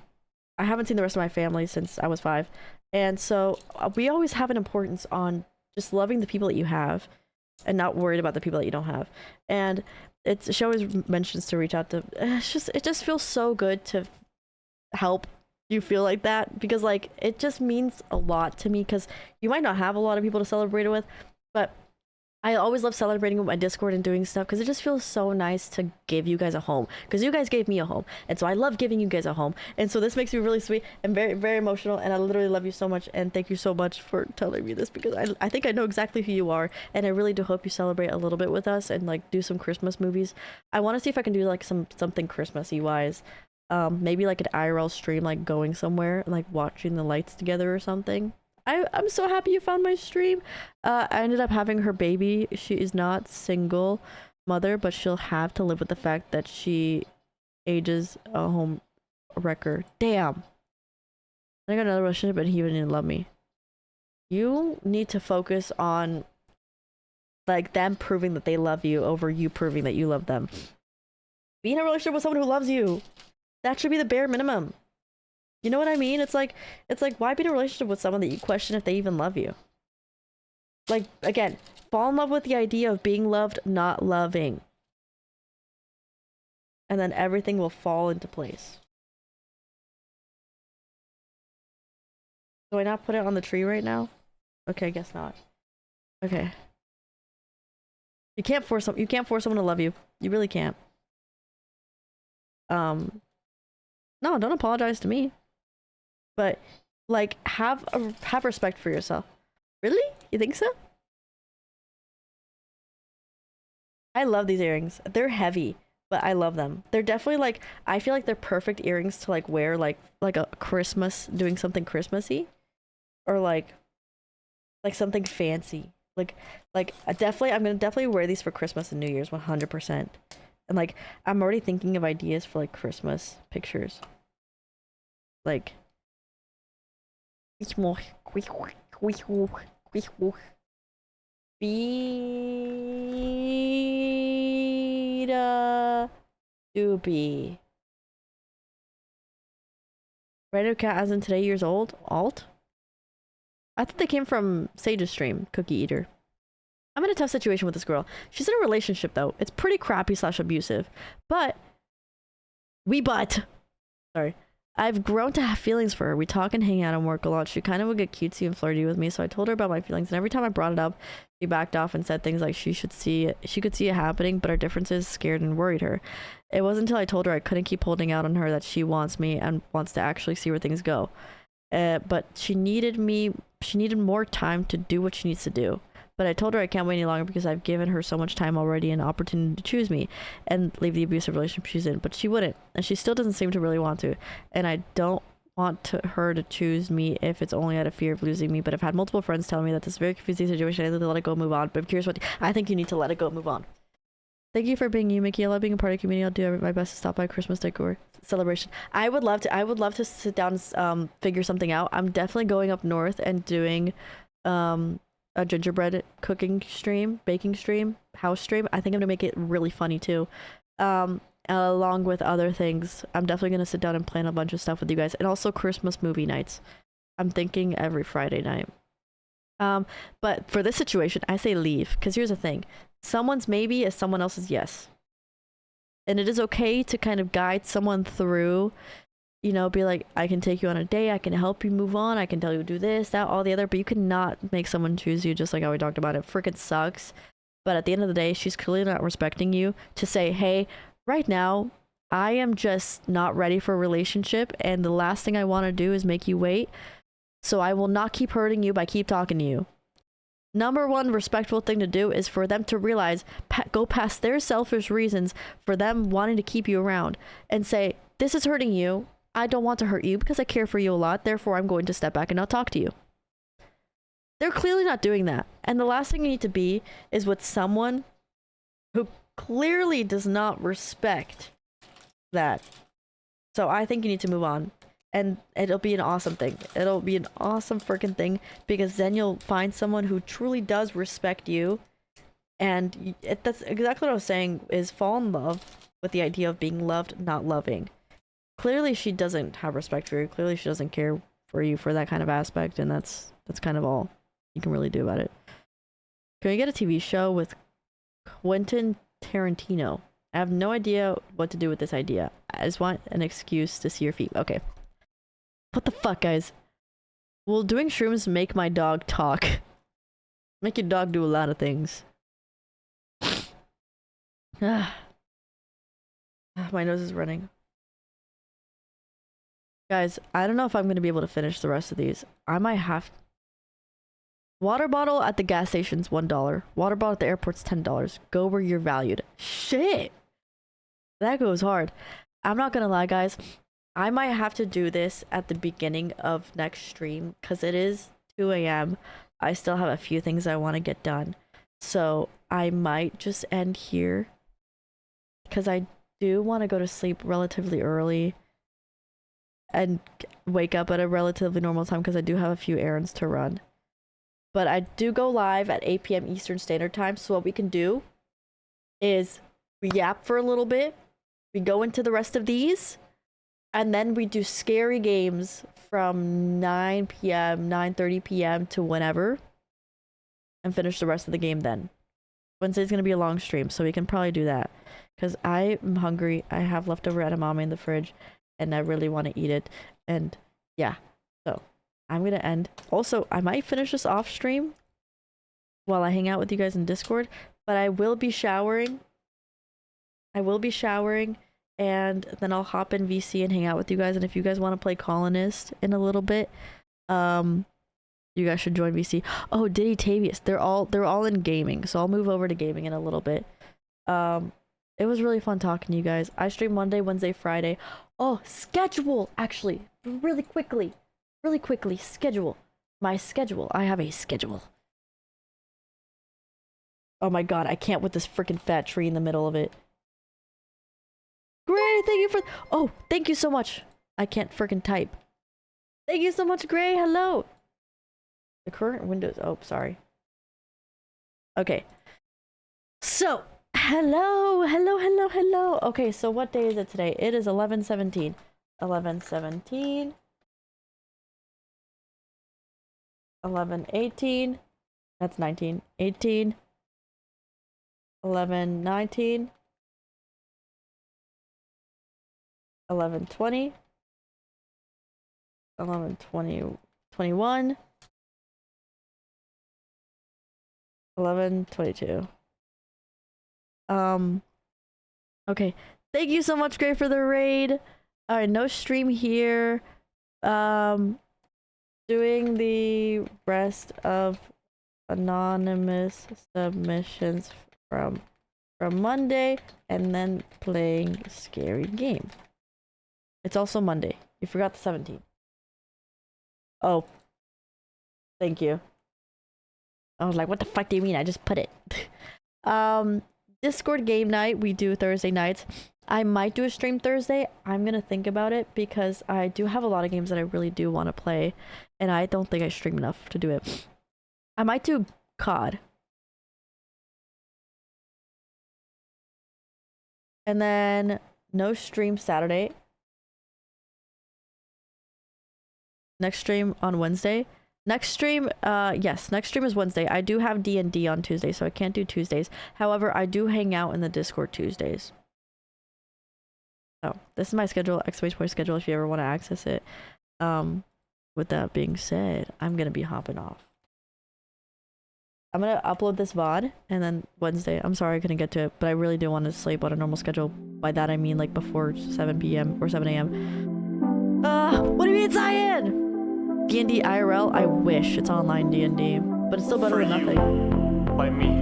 haven't seen the rest of my family since I was 5. And so we always have an importance on just loving the people that you have and not worried about the people that you don't have. And she always mentions to reach out to, it just feels so good to help you feel like that because like it just means a lot to me because you might not have a lot of people to celebrate it with, but I always love celebrating with my Discord and doing stuff because it just feels so nice to give you guys a home because you guys gave me a home and so I love giving you guys a home, and so this makes me really sweet and very, very emotional, and I literally love you so much and thank you so much for telling me this because I think I know exactly who you are, and I really do hope you celebrate a little bit with us and like do some Christmas movies. I want to see if I can do like something Christmassy wise, maybe like an IRL stream, like going somewhere and like watching the lights together or something. I'm so happy you found my stream. I ended up having her baby. She is not single mother, but she'll have to live with the fact that she ages a home wrecker. Damn. I got another relationship and he didn't love me. You need to focus on like them proving that they love you over you proving that you love them. Be in a relationship with someone who loves you. That should be the bare minimum. You know what I mean? It's like why be in a relationship with someone that you question if they even love you? Like, again, fall in love with the idea of being loved, not loving. And then everything will fall into place. Do I not put it on the tree right now? Okay, I guess not. Okay. You can't force someone to love you. You really can't. No, don't apologize to me. But like have respect for yourself. Really? You think so? I love these earrings. They're heavy, but I love them. They're definitely like, I feel like they're perfect earrings to like wear like a Christmas, doing something Christmassy, or like something fancy. Like I'm gonna definitely wear these for Christmas and New Year's 100%. And like I'm already thinking of ideas for like Christmas pictures. Like Vita Doobie. Radio Cat as in today years old? Alt? I thought they came from Sage's stream, Cookie Eater. I'm in a tough situation with this girl. She's in a relationship though. It's pretty crappy / abusive. But sorry. I've grown to have feelings for her. We talk and hang out and work a lot. She kind of would get cutesy and flirty with me, so I told her about my feelings, and every time I brought it up, she backed off and said things like she could see it happening, but our differences scared and worried her. It wasn't until I told her I couldn't keep holding out on her that she wants me and wants to actually see where things go. But she needed more time to do what she needs to do. But I told her I can't wait any longer because I've given her so much time already and opportunity to choose me and leave the abusive relationship she's in. But she wouldn't, and she still doesn't seem to really want to. And I don't want her to choose me if it's only out of fear of losing me. But I've had multiple friends tell me that this is a very confusing situation. I need to let it go and move on. But I'm curious I think you need to let it go and move on. Thank you for being you, Mickey. I love being a part of the community. I'll do my best to stop by Christmas decor celebration. I would love to sit down and figure something out. I'm definitely going up north and doing a gingerbread baking stream, house stream. I think I'm gonna make it really funny too. Along with other things. I'm definitely gonna sit down and plan a bunch of stuff with you guys, and also Christmas movie nights. I'm thinking every Friday night. But for this situation, I say leave, because here's the thing. Someone's maybe is someone else's yes. And it is okay to kind of guide someone through, you know, be like, I can take you on a date, I can help you move on, I can tell you to do this, that, all the other, but you cannot make someone choose you, just like how we talked about. It freaking sucks. But at the end of the day, she's clearly not respecting you to say, hey, right now, I am just not ready for a relationship, and the last thing I want to do is make you wait, so I will not keep hurting you by keep talking to you. Number one respectful thing to do is for them to realize, go past their selfish reasons for them wanting to keep you around and say, this is hurting you. I don't want to hurt you because I care for you a lot. Therefore, I'm going to step back and not talk to you. They're clearly not doing that. And the last thing you need to be is with someone who clearly does not respect that. So I think you need to move on. And it'll be an awesome thing. It'll be an awesome freaking thing, because then you'll find someone who truly does respect you. And that's exactly what I was saying, is fall in love with the idea of being loved, not loving. Clearly she doesn't have respect for you. Clearly she doesn't care for you for that kind of aspect. And that's kind of all you can really do about it. Can we get a TV show with Quentin Tarantino? I have no idea what to do with this idea. I just want an excuse to see your feet. Okay. What the fuck, guys? Will doing shrooms make my dog talk? Make your dog do a lot of things. My nose is running. Guys, I don't know if I'm going to be able to finish the rest of these. I might have... Water bottle at the gas station's $1. Water bottle at the airport's $10. Go where you're valued. Shit! That goes hard. I'm not going to lie, guys. I might have to do this at the beginning of next stream, because it is 2 a.m. I still have a few things I want to get done. So I might just end here, because I do want to go to sleep relatively early and wake up at a relatively normal time because I do have a few errands to run. But I do go live at 8 p.m. Eastern Standard Time. So what we can do is we yap for a little bit. We go into the rest of these. And then we do scary games from 9 p.m., 9:30 p.m. to whenever. And finish the rest of the game then. Wednesday's going to be a long stream, so we can probably do that. Because I'm hungry. I have leftover edamame in the fridge. And I really want to eat it. And yeah. So I'm going to end. Also, I might finish this off stream while I hang out with you guys in Discord. But I will be showering. And then I'll hop in VC and hang out with you guys. And if you guys want to play Colonist in a little bit, you guys should join VC. Oh, Diddy Tavius. They're all in gaming. So I'll move over to gaming in a little bit. It was really fun talking to you guys. I stream Monday, Wednesday, Friday. Oh, schedule! Actually, really quickly, schedule. My schedule. I have a schedule. Oh my god, I can't with this freaking fat tree in the middle of it. Gray, thank you for... Oh, thank you so much. I can't freaking type. Thank you so much, Gray. Hello. The current Windows... Oh, sorry. Okay. So, hello. Okay, so what day is it today? It is 11/17. 11/17. 11/18. That's 19. 18. 11/19. 11/20. 11/20. 21. 11/22. Okay. Thank you so much, Gray, for the raid. Alright, no stream here. Doing the rest of anonymous submissions from Monday, and then playing scary game. It's also Monday. You forgot the 17th. Oh. Thank you. I was like, what the fuck do you mean? I just put it. Discord game night, we do Thursday nights. I might do a stream Thursday. I'm gonna think about it because I do have a lot of games that I really do want to play, and I don't think I stream enough to do it. I might do COD. And then no stream Saturday. Next stream on Wednesday. Next stream, yes, next stream is Wednesday. I do have D&D on Tuesday, so I can't do Tuesdays. However, I do hang out in the Discord Tuesdays. Oh, this is my schedule, !point schedule, if you ever want to access it. With that being said, I'm gonna be hopping off. I'm gonna upload this VOD, and then Wednesday, I'm sorry I couldn't get to it, but I really do want to sleep on a normal schedule. By that I mean like before 7 p.m. or 7 a.m. What do you mean, Cyan? D&D IRL, I wish it's online D&D, but it's still better than nothing. By me.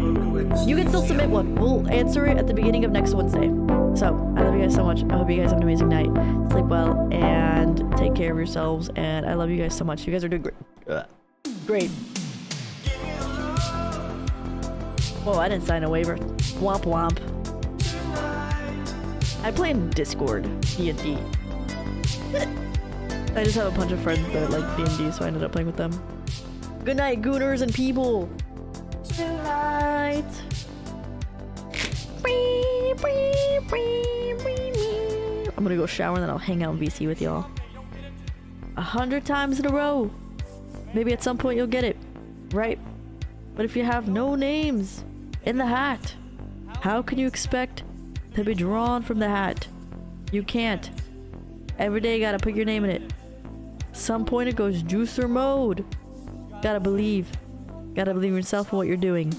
You can still submit one. We'll answer it at the beginning of next Wednesday. So, I love you guys so much. I hope you guys have an amazing night. Sleep well, and take care of yourselves, and I love you guys so much. You guys are doing great. Great. Whoa, I didn't sign a waiver. Womp womp. I play in Discord, D&D. I just have a bunch of friends that like D&D, so I ended up playing with them. Good night, Gooners and people! Good night! I'm gonna go shower and then I'll hang out in VC with y'all. 100 times in a row! Maybe at some point you'll get it, right? But if you have no names in the hat, how can you expect to be drawn from the hat? You can't. Every day you gotta put your name in it. Some point it goes juicer mode. Gotta believe. Gotta believe in yourself and what you're doing.